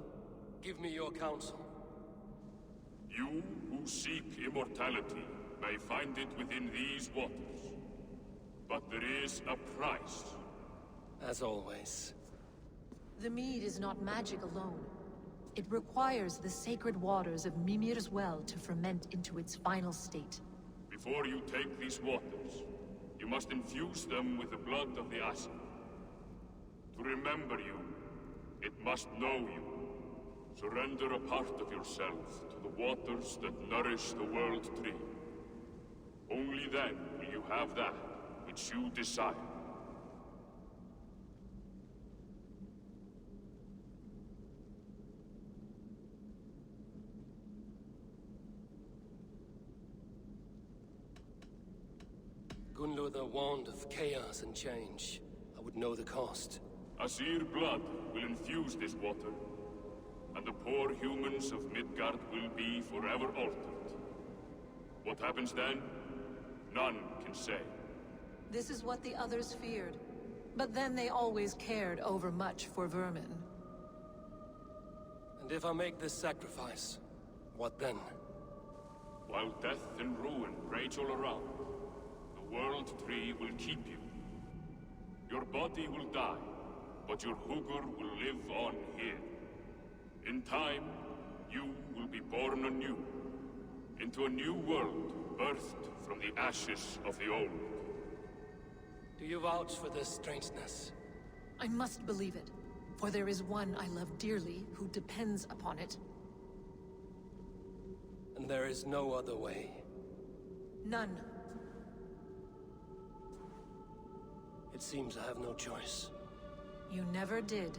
give me your counsel. You who seek immortality may find it within these waters. But there is a price. As always. The mead is not magic alone. It requires the sacred waters of Mimir's well to ferment into its final state. Before you take these waters, you must infuse them with the blood of the asset. To remember you, it must know you. Surrender a part of yourself to the waters that nourish the World Tree. Only then will you have that which you desire. Gunluther warned of chaos and change. I would know the cost. Asir blood will infuse this water, and the poor humans of Midgard will be forever altered. What happens then? None can say. This is what the others feared. But then they always cared overmuch for vermin. And if I make this sacrifice, what then? While death and ruin rage all around, the World Tree will keep you. Your body will die, but your hugur will live on here. In time, you will be born anew, into a new world birthed from the ashes of the old. Do you vouch for this strangeness? I must believe it, for there is one I love dearly who depends upon it. And there is no other way. None. It seems I have no choice. You never did.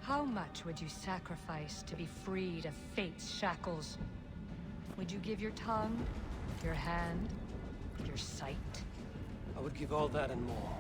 How much would you sacrifice to be freed of fate's shackles? Would you give your tongue, your hand, your sight? I would give all that and more.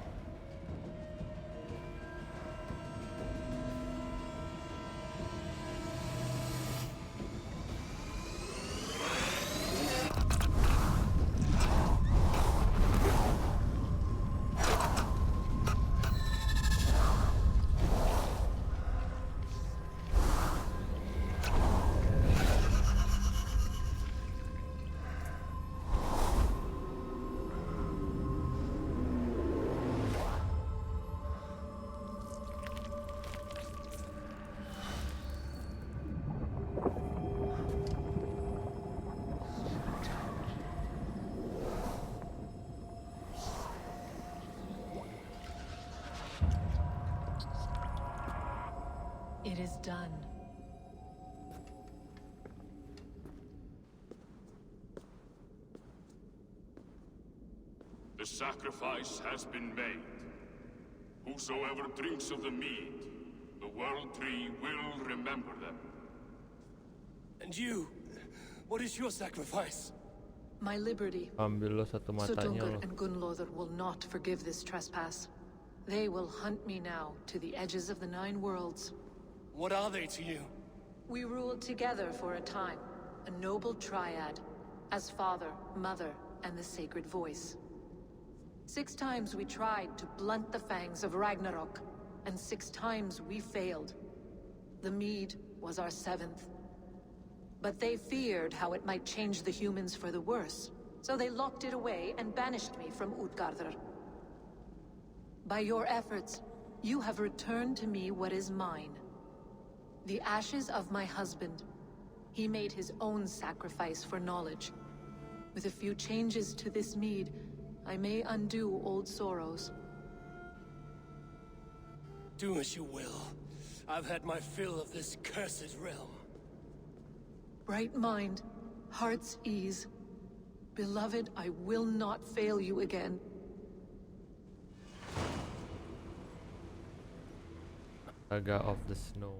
It is done. The sacrifice has been made. Whosoever drinks of the mead, the World Tree will remember them. And you? What is your sacrifice? My liberty. Ambil lo satu matanya Sudungur lo. and Gunlother will not forgive this trespass. They will hunt me now to the edges of the 9 worlds. What are they to you? We ruled together for a time, a noble triad, as father, mother, and the sacred voice. 6 times we tried to blunt the fangs of Ragnarok, and 6 times we failed. The mead was our 7th. But they feared how it might change the humans for the worse, so they locked it away and banished me from Utgardr. By your efforts, you have returned to me what is mine. The ashes of my husband. He made his own sacrifice for knowledge. With a few changes to this mead, I may undo old sorrows. Do as you will. I've had my fill of this cursed realm. Bright mind, heart's ease. Beloved, I will not fail you again. Saga of the Snow.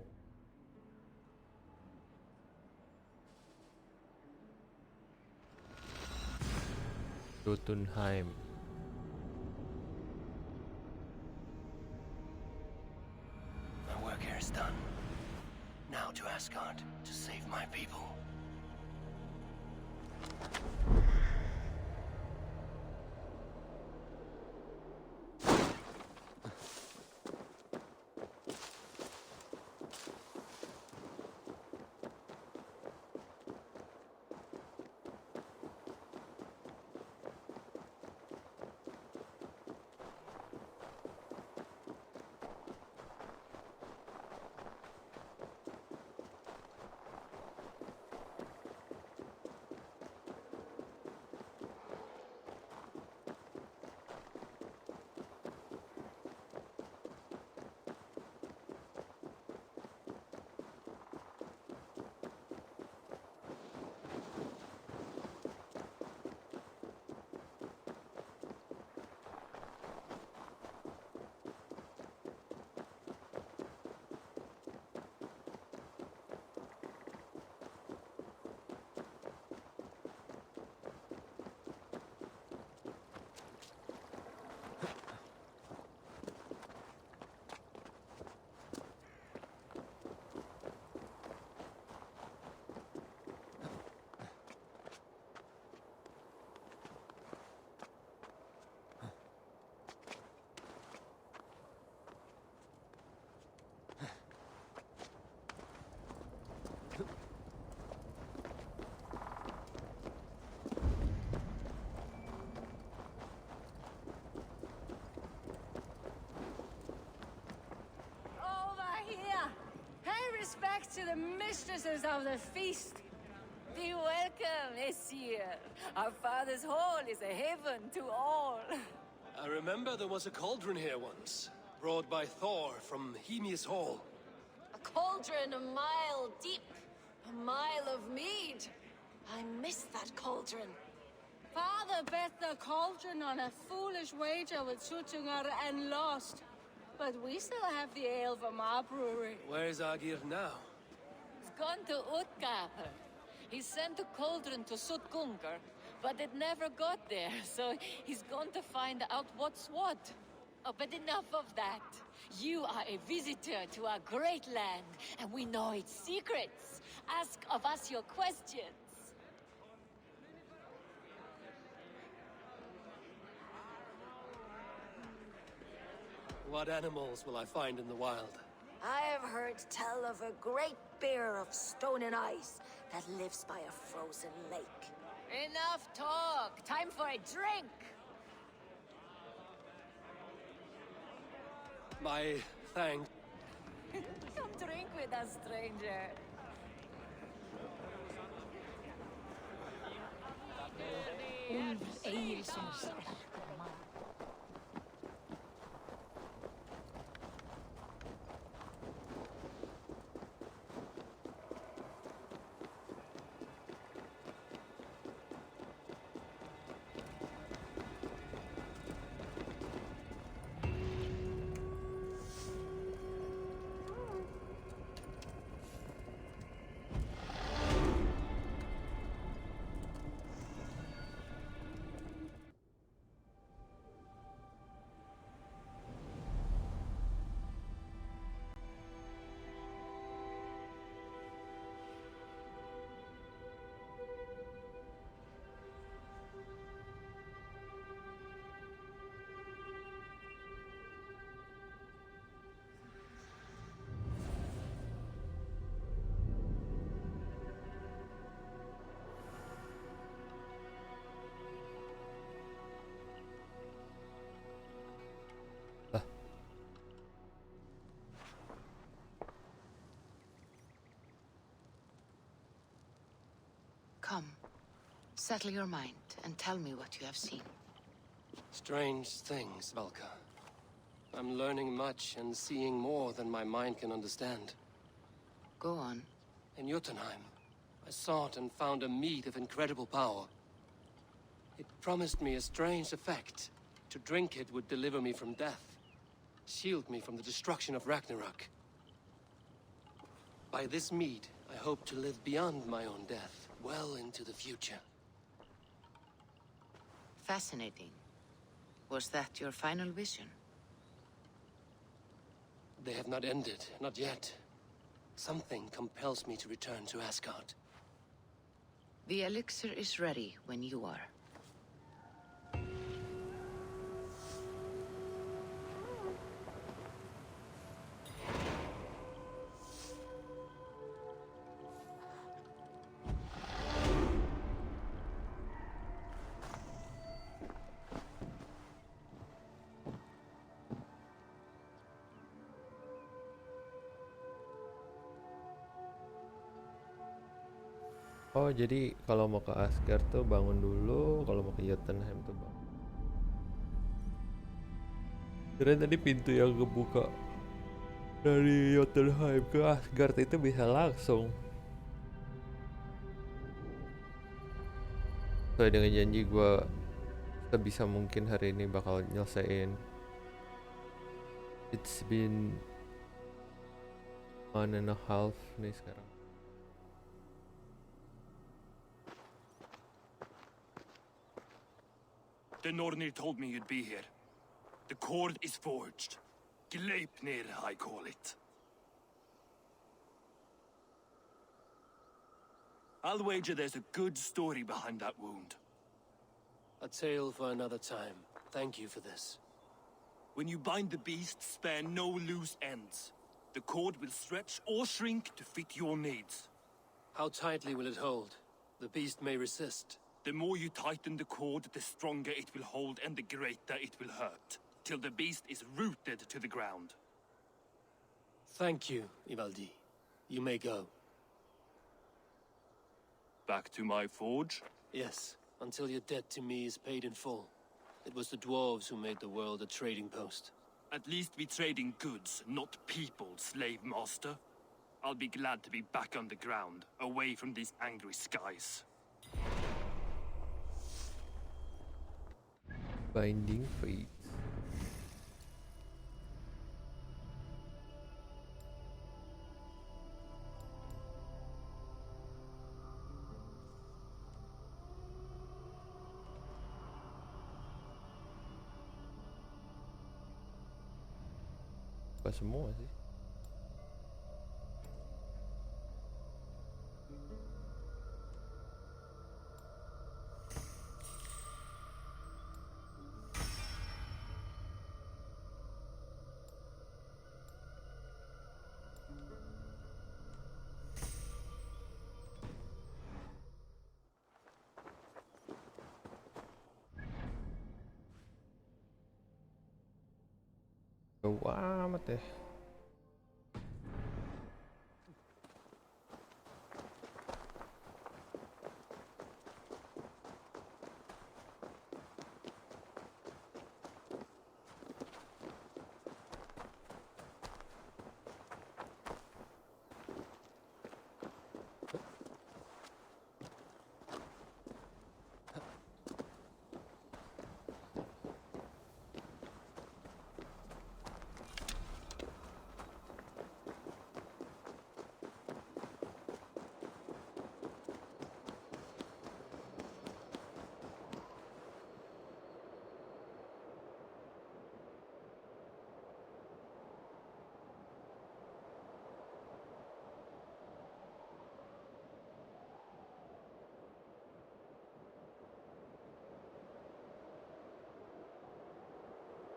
Jotunheim. My work here is done. Now to Asgard to save my people. Respect to the mistresses of the feast. Be welcome, Messire. Our father's hall is a haven to all. I remember there was a cauldron here once, brought by Thor from Hymir's hall. A cauldron a mile deep, a mile of mead. I miss that cauldron. Father bet the cauldron on a foolish wager with Suttungur and lost. But we still have the ale from our brewery. Where's Agir now? He's gone to Utgardr. He sent a cauldron to Sutgungur, but it never got there, so he's gone to find out what's what. Oh, but enough of that. You are a visitor to our great land, and we know its secrets. Ask of us your questions. What animals will I find in the wild? I have heard tell of a great bear of stone and ice that lives by a frozen lake. Enough talk! Time for a drink! My thanks. Come drink with us, stranger. Settle your mind and tell me what you have seen. Strange things, Valka. I'm learning much and seeing more than my mind can understand. Go on. In Jotunheim, I sought and found a mead of incredible power. It promised me a strange effect. To drink it would deliver me from death, shield me from the destruction of Ragnarok. By this mead, I hope to live beyond my own death, well into the future. Fascinating. Was that your final vision? They have not ended, not yet. Something compels me to return to Asgard. The elixir is ready when you are. Oh, jadi kalau mau ke Asgard tuh bangun dulu, kalau mau ke Jotunheim tuh bangun. Kirain tadi pintu yang kebuka dari Jotunheim ke Asgard itu bisa langsung. Sesuai dengan janji gue sebisa mungkin hari ini bakal nyelesain. It's been 1.5 nih sekarang. The Nornir told me you'd be here. The cord is forged. Gleipnir, I call it. I'll wager there's a good story behind that wound. A tale for another time. Thank you for this. When you bind the beast, spare no loose ends. The cord will stretch or shrink to fit your needs. How tightly will it hold? The beast may resist. The more you tighten the cord, the stronger it will hold and the greater it will hurt, till the beast is rooted to the ground. Thank you, Ivaldi. You may go. Back to my forge? Yes, until your debt to me is paid in full. It was the dwarves who made the world a trading post. At least we trade in goods, not people, slave master. I'll be glad to be back on the ground, away from these angry skies. Binding Fate. Apa semua sih? Jauh amat ya.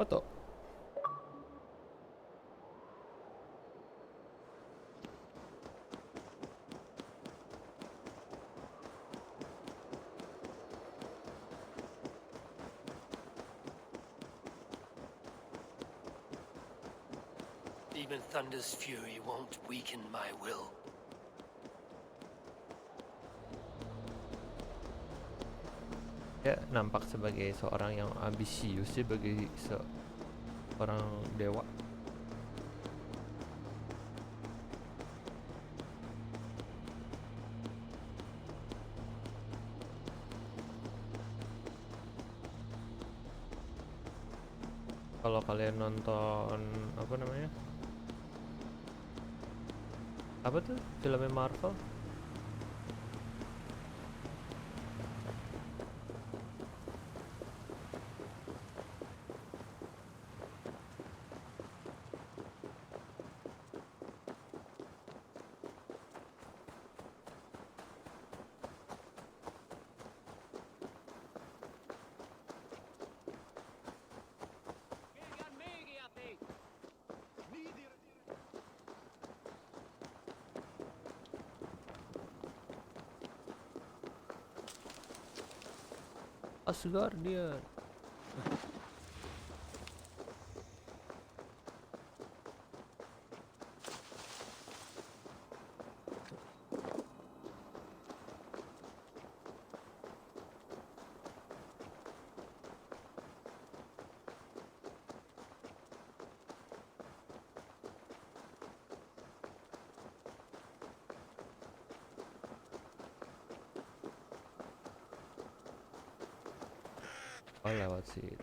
Foto. Even Thunder's fury won't weaken my will. Ya nampak sebagai seorang yang ambisius, sebagai seorang dewa. Kalau kalian nonton apa namanya, apa tuh filmnya Marvel, Asgardian. Oh lewat situ.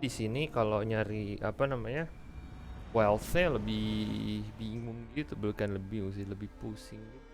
Di sini kalau nyari apa namanya, wealth-nya lebih bingung gitu, bukan lebih sih, lebih pusing gitu.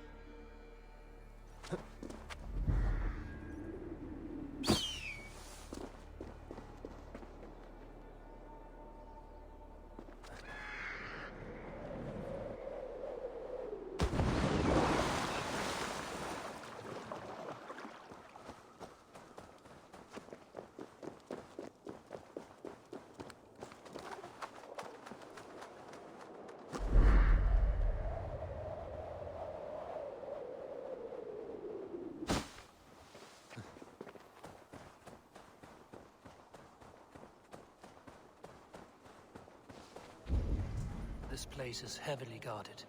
This place is heavily guarded.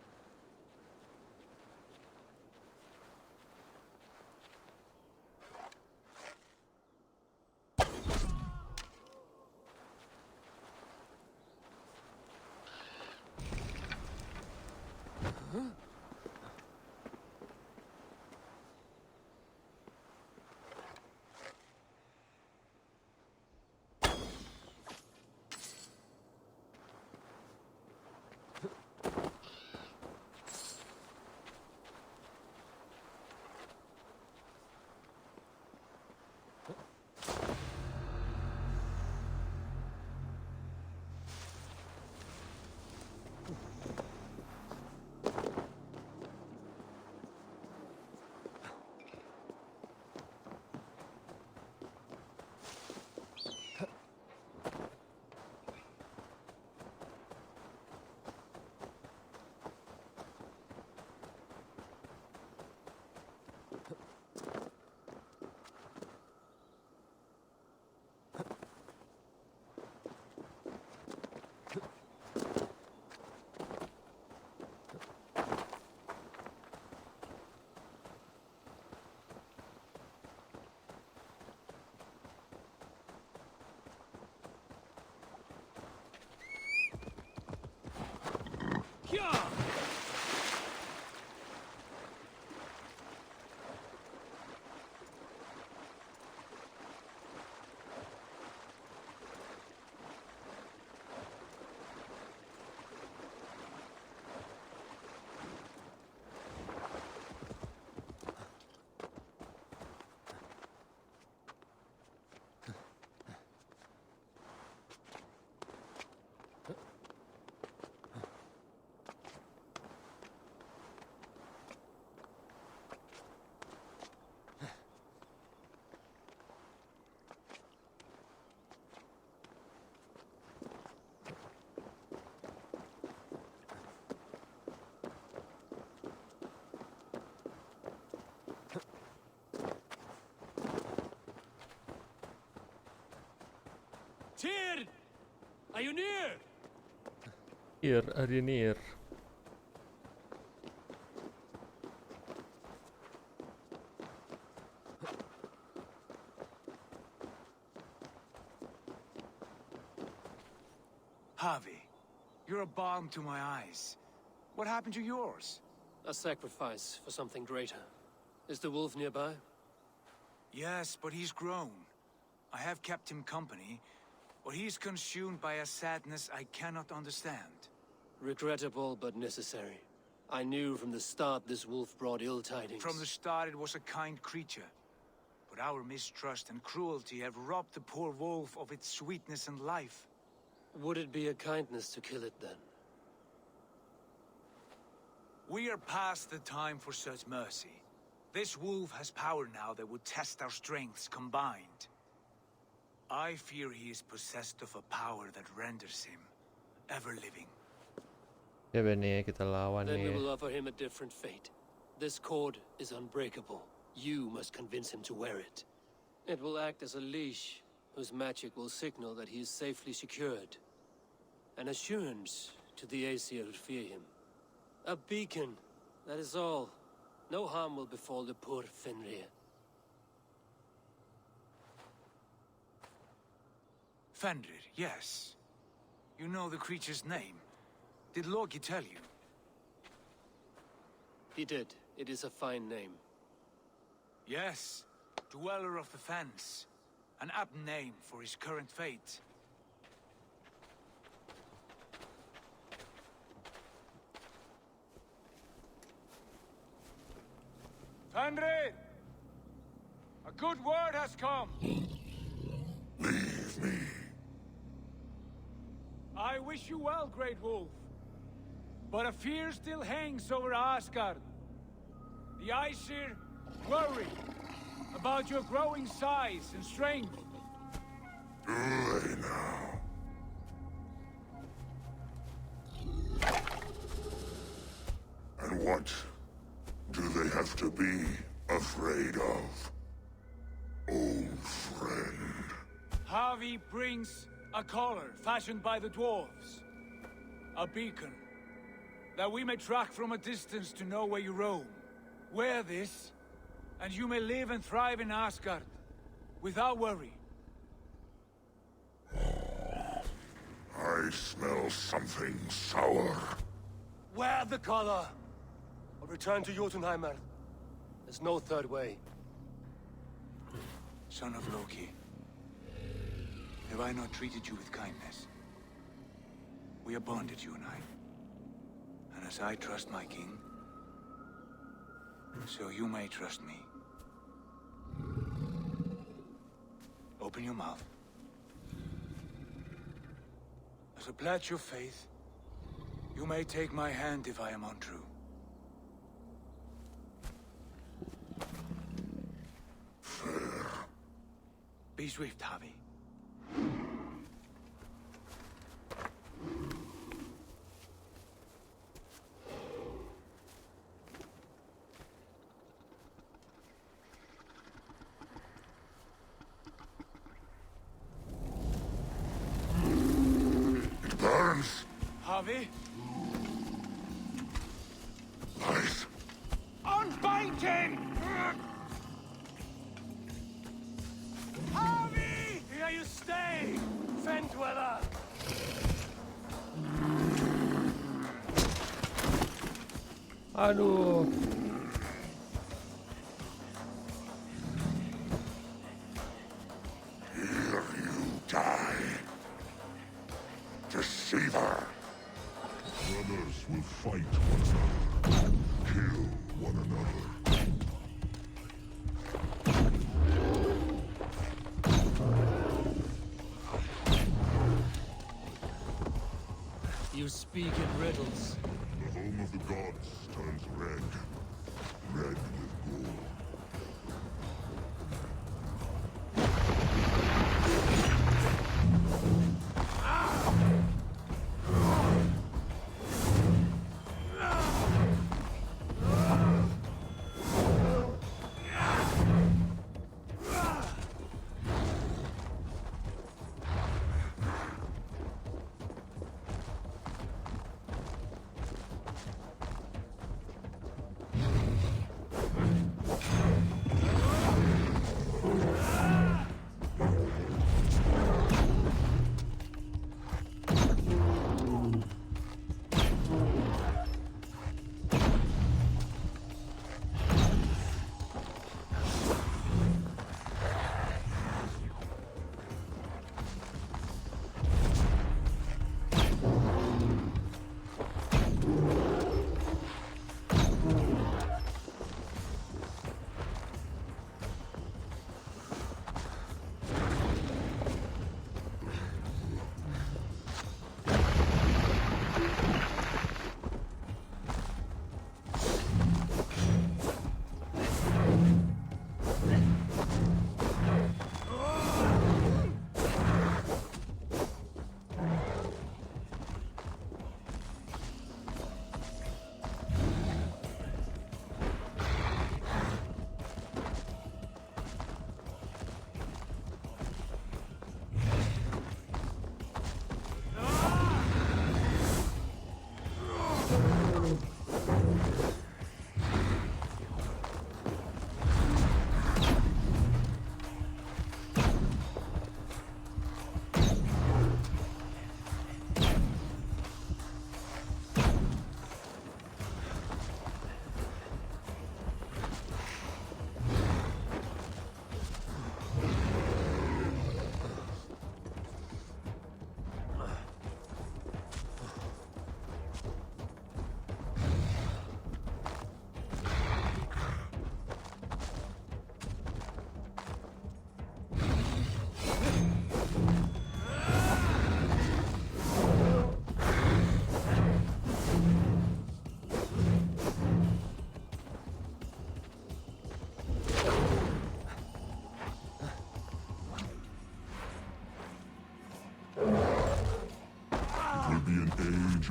Tyr! Are you near? Here, are you near? Harvey, you're a balm to my eyes. What happened to yours? A sacrifice for something greater. Is the wolf nearby? Yes, but he's grown. I have kept him company, but he's consumed by a sadness I cannot understand. Regrettable, but necessary. I knew from the start this wolf brought ill tidings. From the start it was a kind creature. But our mistrust and cruelty have robbed the poor wolf of its sweetness and life. Would it be a kindness to kill it, then? We are past the time for such mercy. This wolf has power now that would test our strengths combined. I fear he is possessed of a power that renders him ever-living. Coba nih kita lawan Then we nih. will offer him a different fate. This cord is unbreakable. You must convince him to wear it. It will act as a leash, whose magic will signal that he is safely secured. An assurance to the Aesir who fear him. A beacon, that is all. No harm will befall the poor Fenrir. Fenrir, yes. You know the creature's name. Did Loki tell you? He did. It is a fine name. Yes. Dweller of the Fens. An apt name for his current fate. Fenrir! A good word has come! Leave me. I wish you well, Great Wolf. But a fear still hangs over Asgard. The Aesir worry about your growing size and strength. Do they now? And what do they have to be afraid of? Old friend. Harvey brings a collar fashioned by the dwarves. A beacon. That we may track from a distance to know where you roam. Wear this, and you may live and thrive in Asgard. Without worry. I smell something sour. Wear the collar! Or return to Jotunheimer. There's no third way. Son of Loki. Have I not treated you with kindness? We are bonded, you and I. And as I trust my king, so you may trust me. Open your mouth. As a pledge of faith, you may take my hand if I am untrue. Fair. Be swift, Harvey. It burns. Harvey? Lies. Unbind him! Harvey! Here you stay, Fen Dweller! Aduh. Here you die. Deceiver. Brothers will fight one another. Kill one another. You speak in riddles. The home of the gods turns red. Red with gore.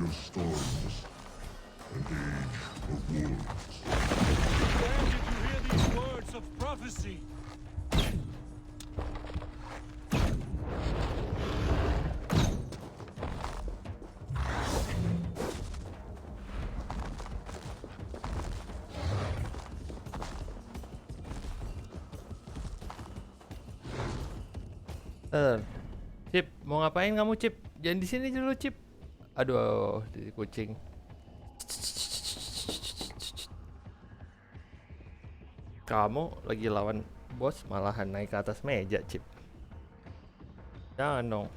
age of storms, an age of wolves. Where did you hear these words of prophecy? Cip, mau ngapain kamu, Cip? Jangan di sini dulu, Cip. Aduh, di kucing. Kamu lagi lawan bos malahan naik ke atas meja, Cip. Jangan dong.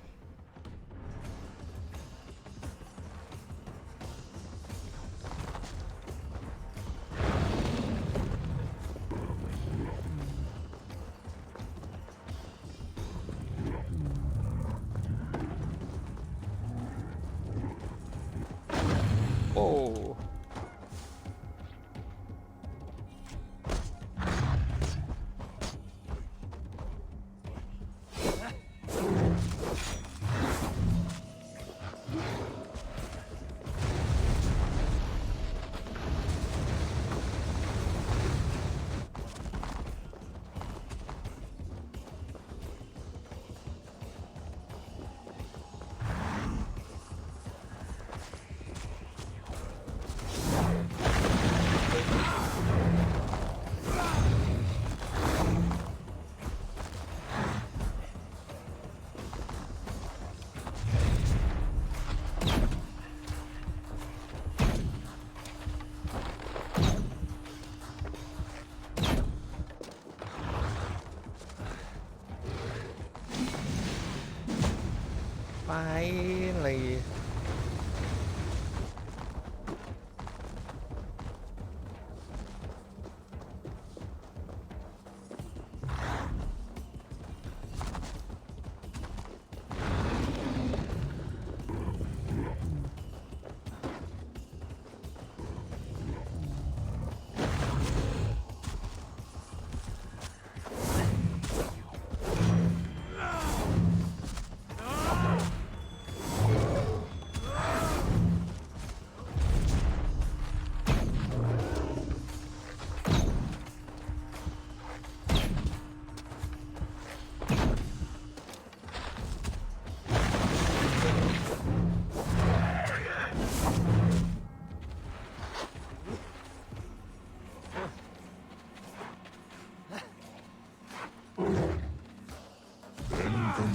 Oh. Ngapain lagi?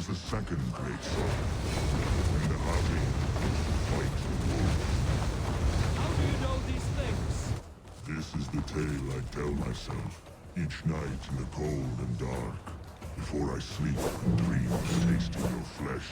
The second great song, when the Harvey fight the wolves. How do you know these things? This is the tale I tell myself each night in the cold and dark, before I sleep and dream of tasting your flesh.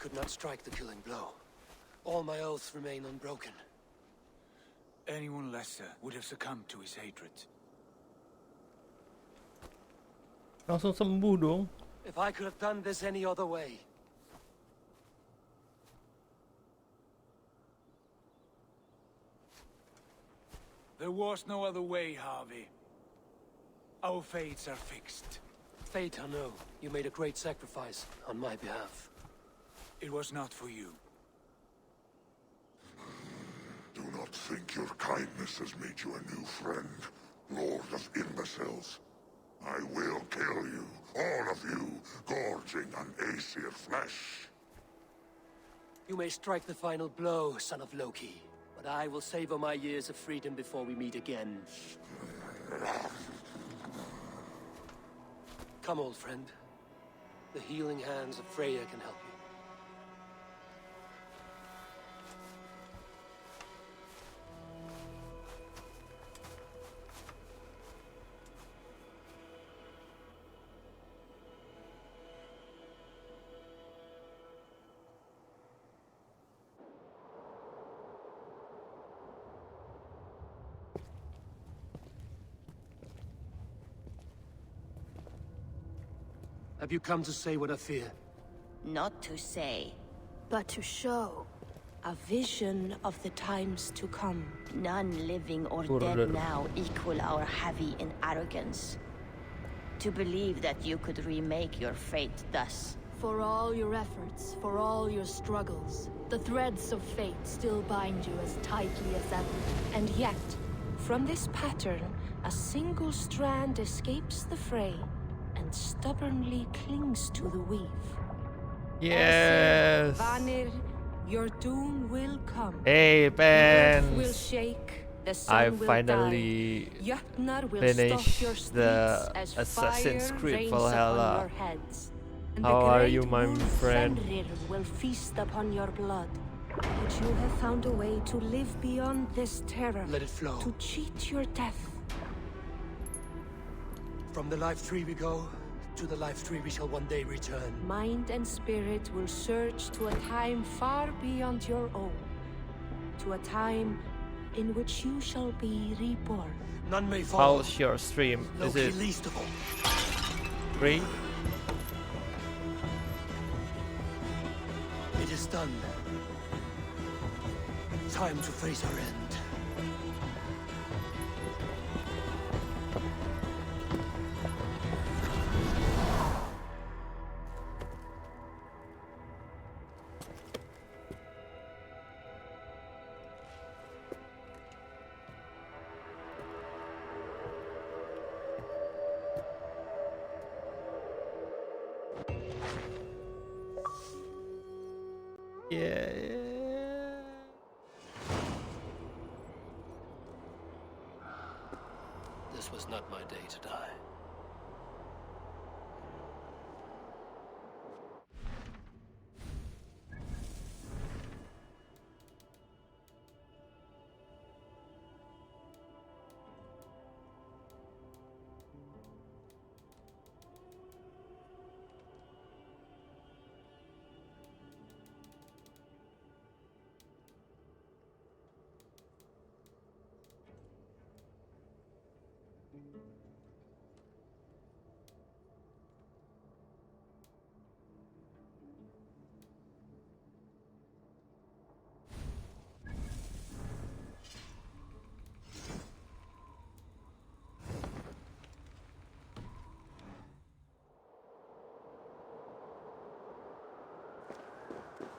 could not strike the killing blow. All my oaths remain unbroken. Anyone lesser would have succumbed to his hatred. Langsung sembuh dong. If I could have done this any other way. There was no other way, Harvey. Our fates are fixed. Fate, I know. You made a great sacrifice on my behalf. It was not for you. Do not think your kindness has made you a new friend, Lord of Imbeciles. I will kill you, all of you, gorging on Aesir flesh. You may strike the final blow, son of Loki, but I will savor my years of freedom before we meet again. Come, old friend. The healing hands of Freya can help you. Have you come to say what I fear? Not to say, but to show a vision of the times to come. None living or dead now equal our heavy in arrogance. To believe that you could remake your fate thus. For all your efforts, for all your struggles, the threads of fate still bind you as tightly as ever. And yet, from this pattern, a single strand escapes the fray and stubbornly clings to the weave. Yes! Vanir, your doom will come. Hey, The earth will fans! shake, the sun I will finally die. Jötnar will finished stalk your the streets as Assassin's fire Creed rains Valhalla. upon your heads. And How the are great you, my wolf friend? Fenrir will feast upon your blood. But you have found a way to live beyond this terror. Let it flow. To cheat your death. From the life tree we go, to the life tree we shall one day return. Mind and spirit will surge to a time far beyond your own. To a time in which you shall be reborn. None may fall. How's your stream? Is Loki it least of all. free? It is done. Time to face our end. Yeah. This was not my day to die.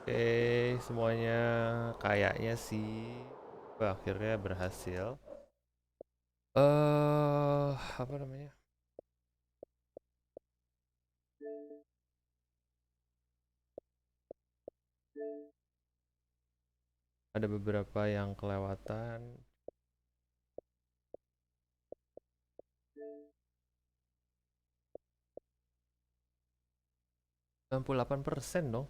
Oke, semuanya kayaknya sih akhirnya berhasil. Apa namanya? Ada beberapa yang kelewatan. %98 dong.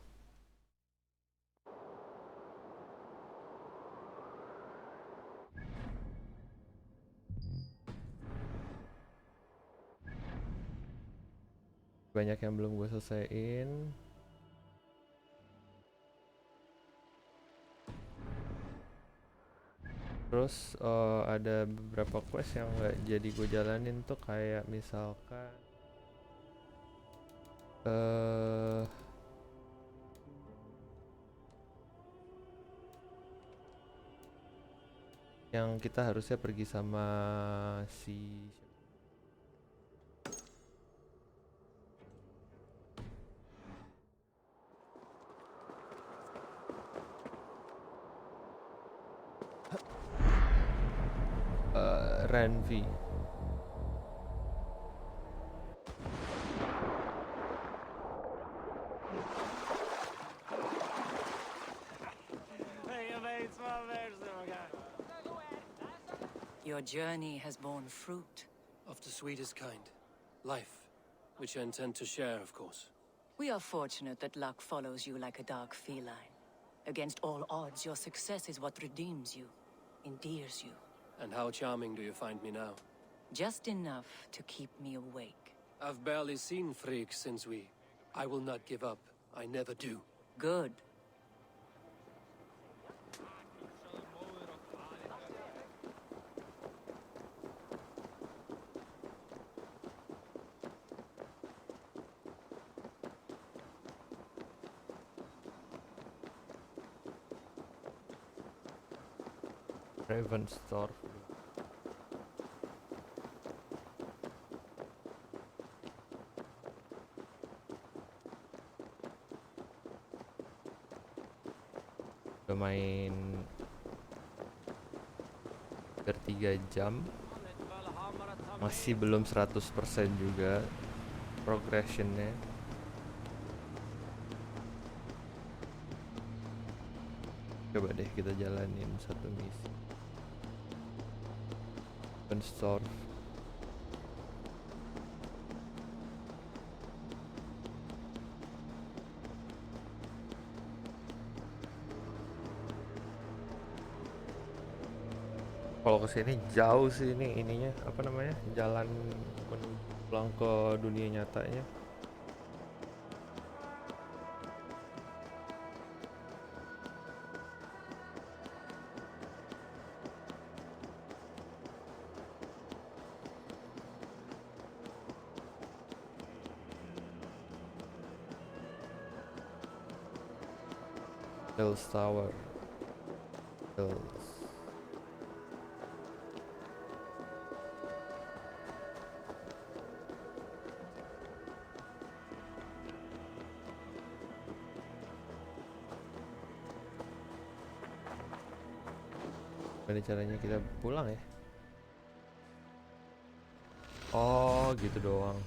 Banyak yang belum gue selesaiin. Terus ada beberapa quest yang nggak jadi gue jalanin tuh, kayak misalkan yang kita harusnya pergi sama si Ranvi. Your journey has borne fruit. Of the sweetest kind. Life, which I intend to share, of course. We are fortunate that luck follows you like a dark feline. Against all odds, your success is what redeems you, endears you. And how charming do you find me now? Just enough to keep me awake. I've barely seen Frigg since we... I will not give up. I never do. Good. Ravenstorf. Udah main hampir 3 jam, masih belum 100% juga progressionnya. Coba deh kita jalanin satu misi. Store. Kalau kesini jauh sih, ini ininya apa namanya, jalan menuju pulang ke dunia nyatanya. Hills Tower. Hills. Gimana caranya kita pulang ya? Oh, gitu doang.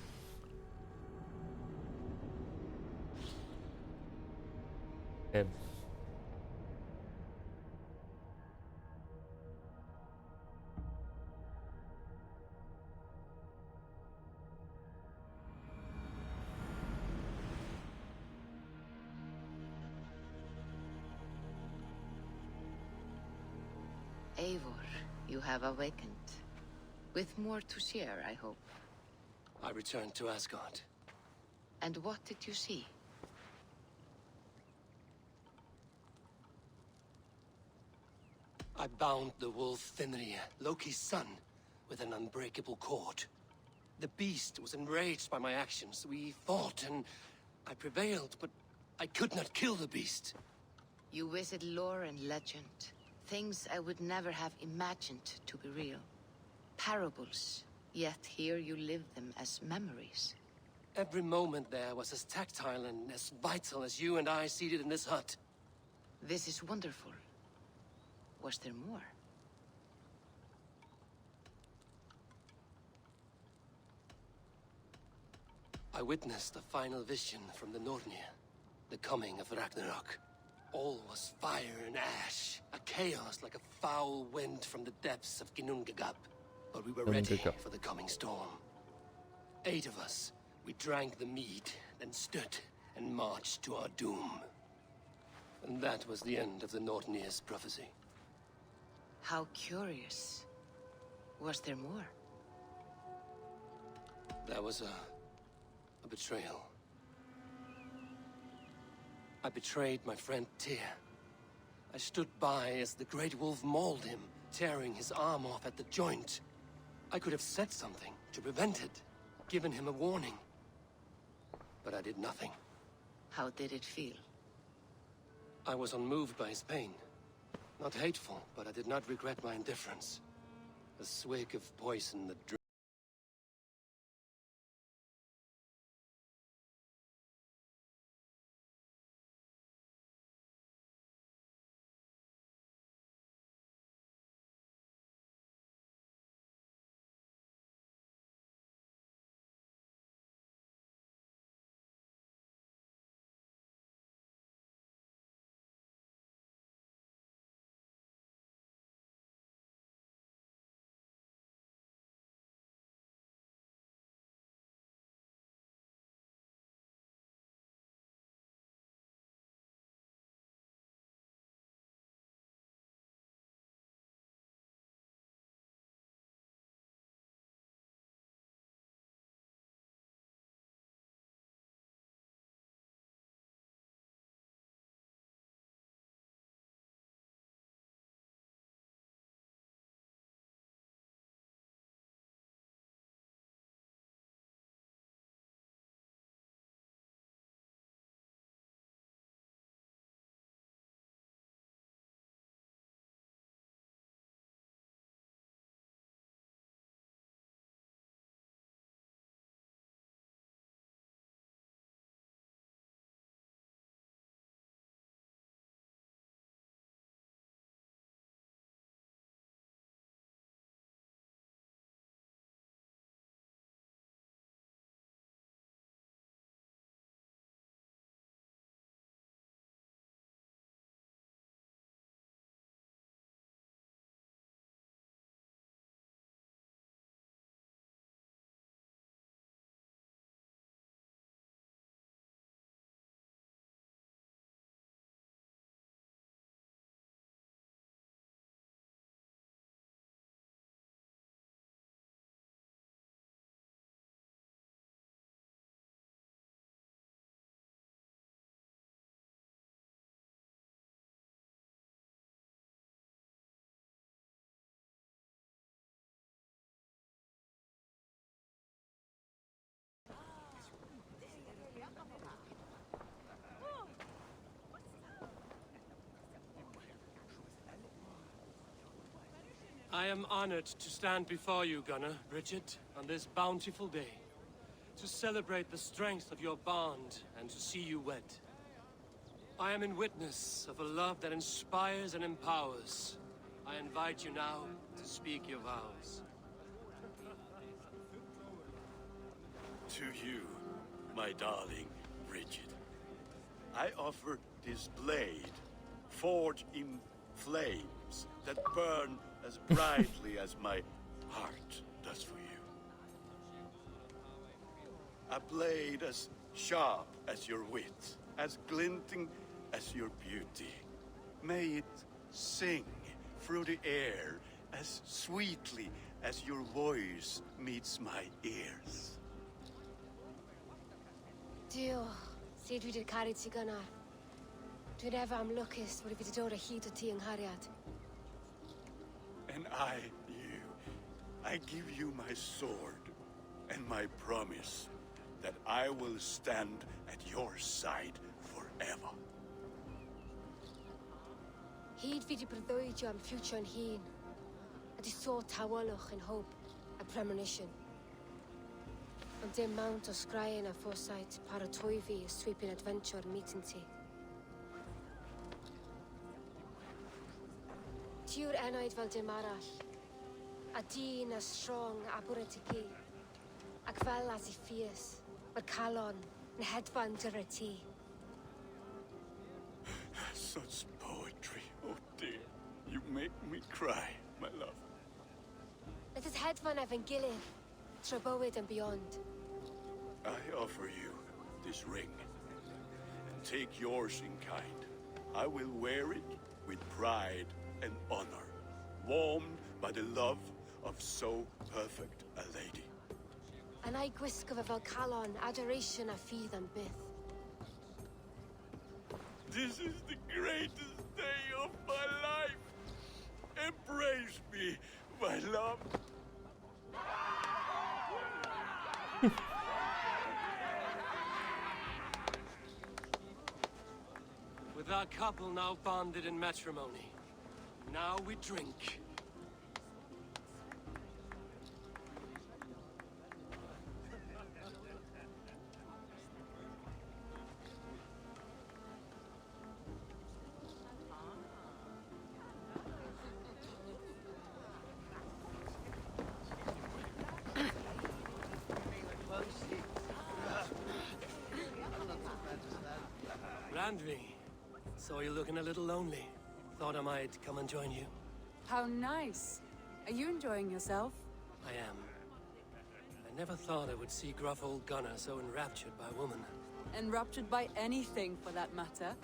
Eivor, you have awakened. With more to share, I hope. I returned to Asgard. And what did you see? I bound the wolf Fenrir, Loki's son, with an unbreakable cord. The beast was enraged by my actions. We fought and I prevailed, but I could not kill the beast. You visit lore and legend. Things I would never have imagined to be real. Parables, yet here you live them as memories. Every moment there was as tactile and as vital as you and I seated in this hut. This is wonderful. Was there more? I witnessed the final vision from the Nornir, the coming of Ragnarok. All was fire and ash, a chaos like a foul wind from the depths of Ginnungagap. But we were ready for the coming storm. 8 of us, we drank the mead, then stood and marched to our doom. And that was the end of the Nornir's prophecy. How curious. Was there more? There was a betrayal. I betrayed my friend Tyr. I stood by as the great wolf mauled him, tearing his arm off at the joint. I could have said something to prevent it, given him a warning. But I did nothing. How did it feel? I was unmoved by his pain. Not hateful, but I did not regret my indifference. A swig of poison that drew. I am honored to stand before you, Gunnar, Bridget, on this bountiful day, to celebrate the strength of your bond and to see you wed. I am in witness of a love that inspires and empowers. I invite you now to speak your vows. To you, my darling Bridget, I offer this blade, forged in flames that burn as brightly as my heart does for you. A blade as sharp as your wit, as glinting as your beauty. May it sing through the air as sweetly as your voice meets my ears. Dio, sed vi det karit sig Gunnar. Dwi'n efa am lwcus fod I fi dod o hyd o ti yng nghariad. And I, you, I give you my sword and my promise that I will stand at your side forever. Hyd fi di breuddwydio am future yn hun, a di so tawalwch yn hope a premonition. Ond dim mount o sgraen a foresight paratoi fi a sweeping adventure meeting ti. Ti yw'r enaid fel dim arall, a dyn as strong a bwr y ti, ac fel as I fierce, mae'r calon yn hedfan dyr y ti. Such poetry, oh dear. You make me cry, my love. Let us hedfan efo'n gilydd, tro bywyd and beyond. I offer you this ring, and take yours in kind. I will wear it with pride and honor, warmed by the love of so perfect a lady. And I gwisgo fe fel calon, adoration a ffydd am byth. This is the greatest day of my life! Embrace me, my love. With our couple now bonded in matrimony, now we drink. Randvi, saw you looking a little lonely. Thought I might come and join you. How nice. Are you enjoying yourself? I am. I never thought I would see gruff old Gunnar so enraptured by a woman. Enraptured by anything, for that matter.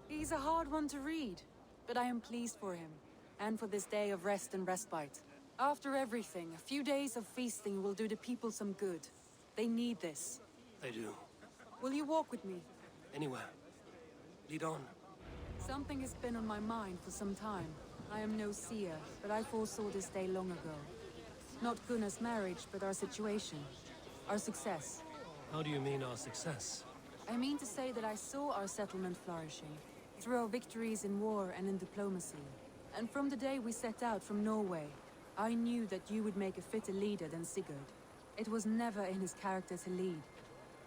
He's a hard one to read, but I am pleased for him, and for this day of rest and respite. After everything, a few days of feasting will do the people some good. They need this. They do. Will you walk with me? Anywhere. Lead on. Something has been on my mind for some time. I am no seer, but I foresaw this day long ago. Not Gunnar's marriage, but our situation. Our success. How do you mean our success? I mean to say that I saw our settlement flourishing, through our victories in war and in diplomacy. And from the day we set out from Norway, I knew that you would make a fitter leader than Sigurd. It was never in his character to lead.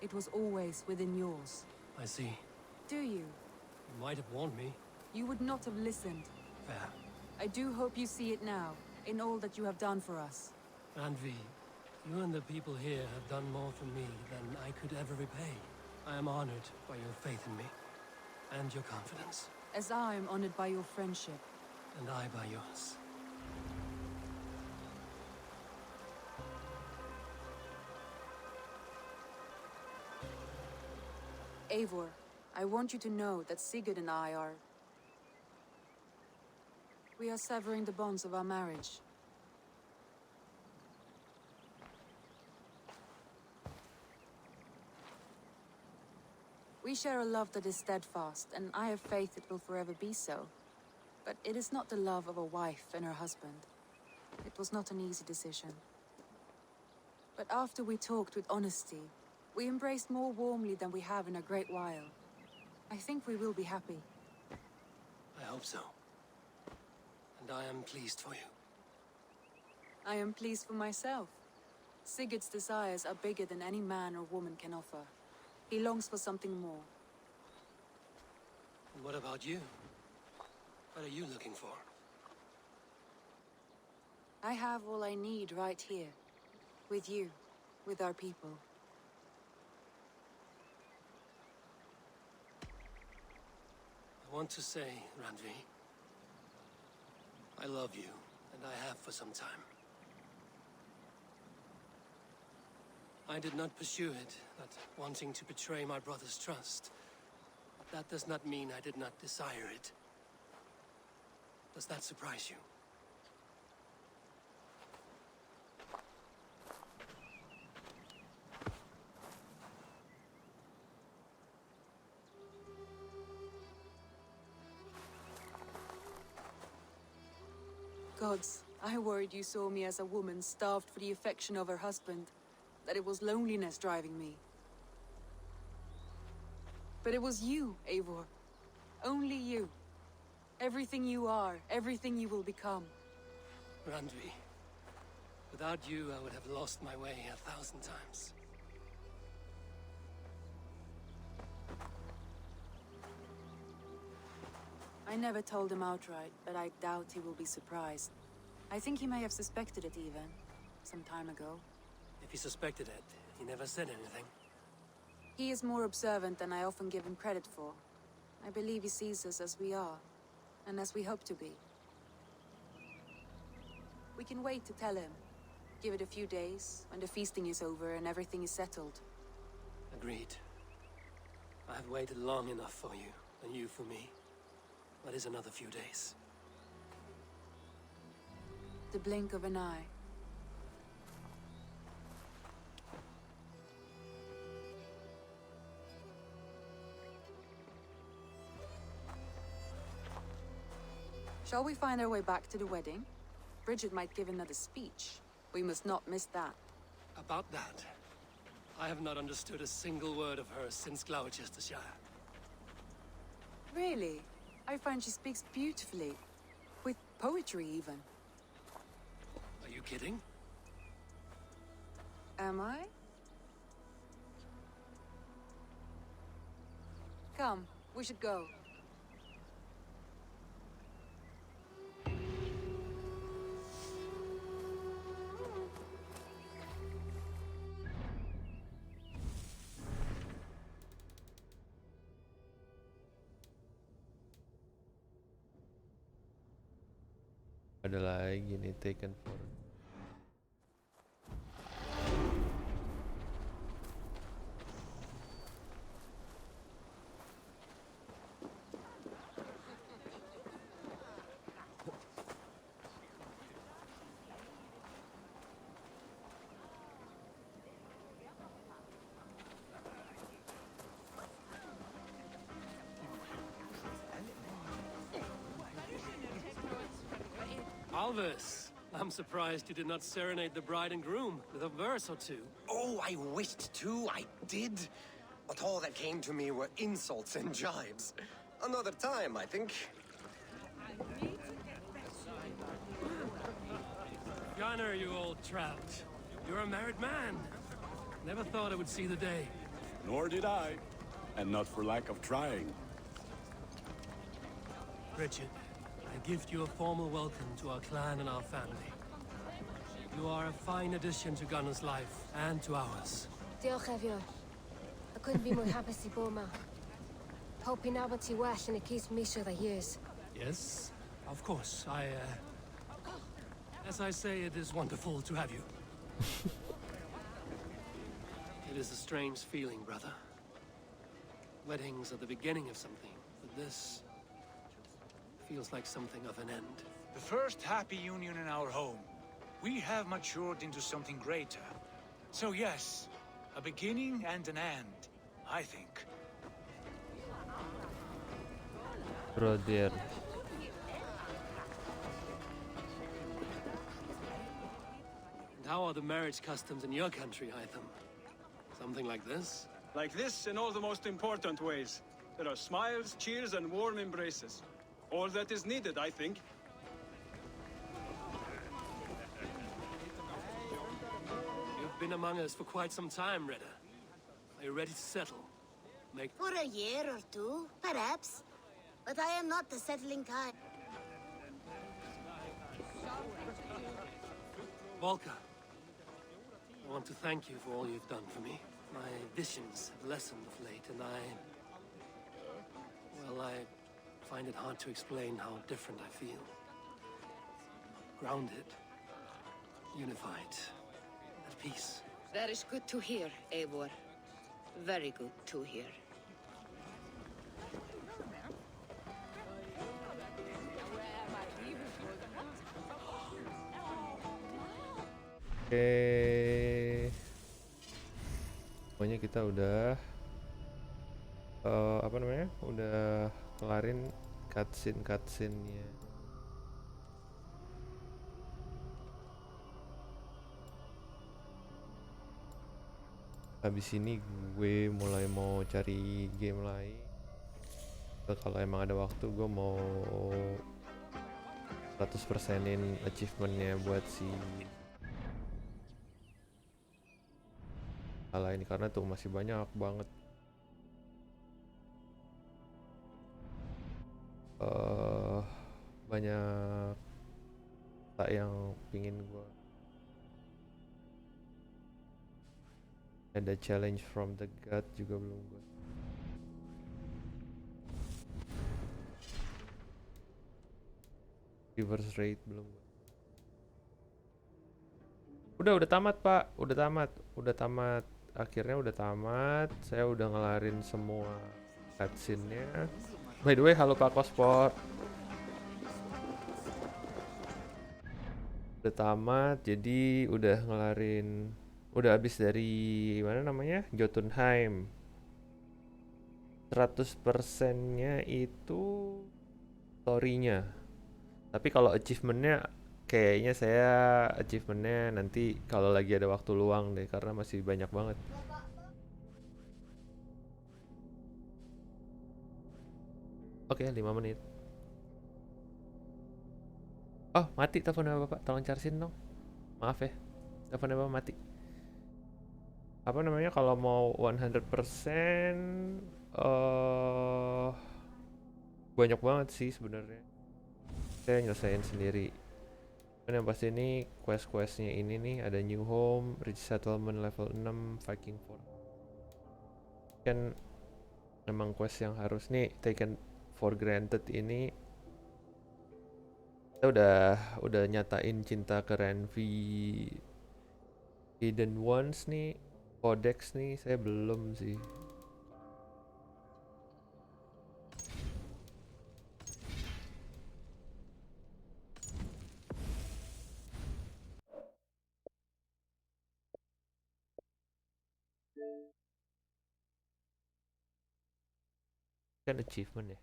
It was always within yours. I see. Do you? You might have warned me. You would not have listened. Fair. I do hope you see it now, in all that you have done for us. Randvi, you and the people here have done more for me than I could ever repay. I am honored by your faith in me, and your confidence. As I am honored by your friendship. And I by yours. Eivor, I want you to know that Sigurd and I are... We are severing the bonds of our marriage. We share a love that is steadfast, and I have faith it will forever be so. But it is not the love of a wife and her husband. It was not an easy decision. But after we talked with honesty, we embraced more warmly than we have in a great while. I think we will be happy. I hope so. And I am pleased for you. I am pleased for myself. Sigurd's desires are bigger than any man or woman can offer. He longs for something more. And what about you? What are you looking for? I have all I need right here. With you. With our people. I want to say, Randvi, I love you, and I have for some time. I did not pursue it, not wanting to betray my brother's trust. But that does not mean I did not desire it. Does that surprise you? Gods, I worried you saw me as a woman starved for the affection of her husband. That it was loneliness driving me. But it was you, Eivor. Only you. Everything you are, everything you will become. Randvi, without you I would have lost my way 1,000 times. I never told him outright, but I doubt he will be surprised. I think he may have suspected it even, some time ago. If he suspected it, he never said anything. He is more observant than I often give him credit for. I believe he sees us as we are, and as we hope to be. We can wait to tell him. Give it a few days, when the feasting is over and everything is settled. Agreed. I have waited long enough for you, and you for me. What is another few days? The blink of an eye. Shall we find our way back to the wedding? Bridget might give another speech. We must not miss that. About that, I have not understood a single word of hers since Gloucestershire. Really? I find she speaks beautifully. With poetry, even. Are you kidding? Am I? Come, we should go. Ada lagi nih taken for. Alvis, I'm surprised you did not serenade the bride and groom with a verse or two. Oh, I wished to, I did. But all that came to me were insults and jibes. Another time, I think. Gunnar, you old trout. You're a married man. Never thought I would see the day. Nor did I. And not for lack of trying. Richard, I gift you a formal welcome to our clan and our family. You are a fine addition to Gunnar's life and to ours. Diolch, Eivor. I couldn't be more happy to Boma. Hoping now to wash and it keeps me sure that years. Yes, of course. As I say, it is wonderful to have you. It is a strange feeling, brother. Weddings are the beginning of something, but this feels like something of an end. The first happy union in our home. We have matured into something greater. So yes, a beginning and an end, I think. Brother. And how are the marriage customs in your country, Hytham? Something like this? Like this in all the most important ways. There are smiles, cheers, and warm embraces. All that is needed, I think. You've been among us for quite some time, Redda. Are you ready to settle? For a year or two, perhaps. But I am not the settling kind. Volka, I want to thank you for all you've done for me. My visions have lessened of late, and I find it hard to explain how different I feel. Grounded, unified, at peace. That is good to hear, Eivor. Very good to hear. Oke. Pokoknya kita udah apa namanya? Udah kelarin cutscene-nya. Habis ini gue mulai mau cari game lain. Kalau emang ada waktu gue mau 100%-in achievement-nya buat si ini karena tuh masih banyak banget banyak tak yang pingin gua. Ada challenge from the god juga belum gua. Reverse rate belum gua. Udah tamat pak, udah tamat, akhirnya udah tamat. Saya udah ngelarin semua cutscene-nya. By the way, halo Pak Kospor. Udah tamat, jadi udah ngelarin, udah habis dari mana namanya, Jotunheim. 100%-nya itu story-nya. Tapi kalau achievementnya kayaknya saya achievementnya nanti kalau lagi ada waktu luang deh, karena masih banyak banget. Oke, 5 menit. Oh, mati teleponnya Bapak. Tolong chargein dong. Maaf ya. Teleponnya Bapak mati. Apa namanya, kalau mau 100% banyak banget sih sebenarnya. Saya nyelesain sendiri. Dan yang pasti ini quest-questnya ini nih, ada New Home, Rich Settlement level 6, Viking Fort. Kan memang quest yang harus nih taken for granted ini. Kita udah nyatain cinta ke Renvi. Hidden Ones nih, Codex nih, saya belum sih. Kan achievement ya.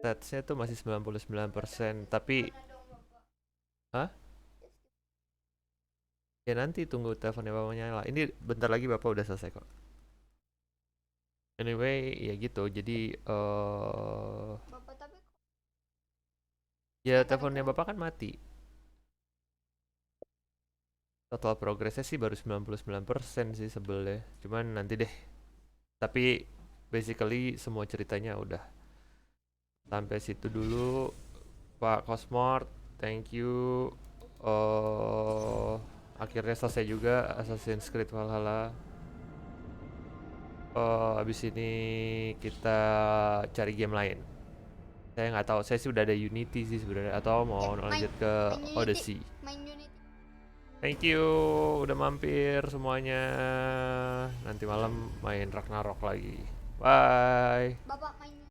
Statsnya tuh masih 99%, tapi hah? Ya nanti tunggu teleponnya Bapak nyala. Ini bentar lagi Bapak udah selesai kok. Anyway, ya gitu. Jadi ya teleponnya Bapak kan mati. Total progresnya sih baru 99% sih sebelnya. Cuman nanti deh. Tapi basically semua ceritanya udah sampai situ dulu. Pak Cosmort, thank you. Akhirnya selesai juga Assassin's Creed Valhalla. Abis ini kita cari game lain. Saya nggak tahu, saya sih udah ada Unity sih sebenarnya, atau mau lanjut ke Odyssey. Thank you udah mampir semuanya. Nanti malam main Ragnarok lagi. Bye.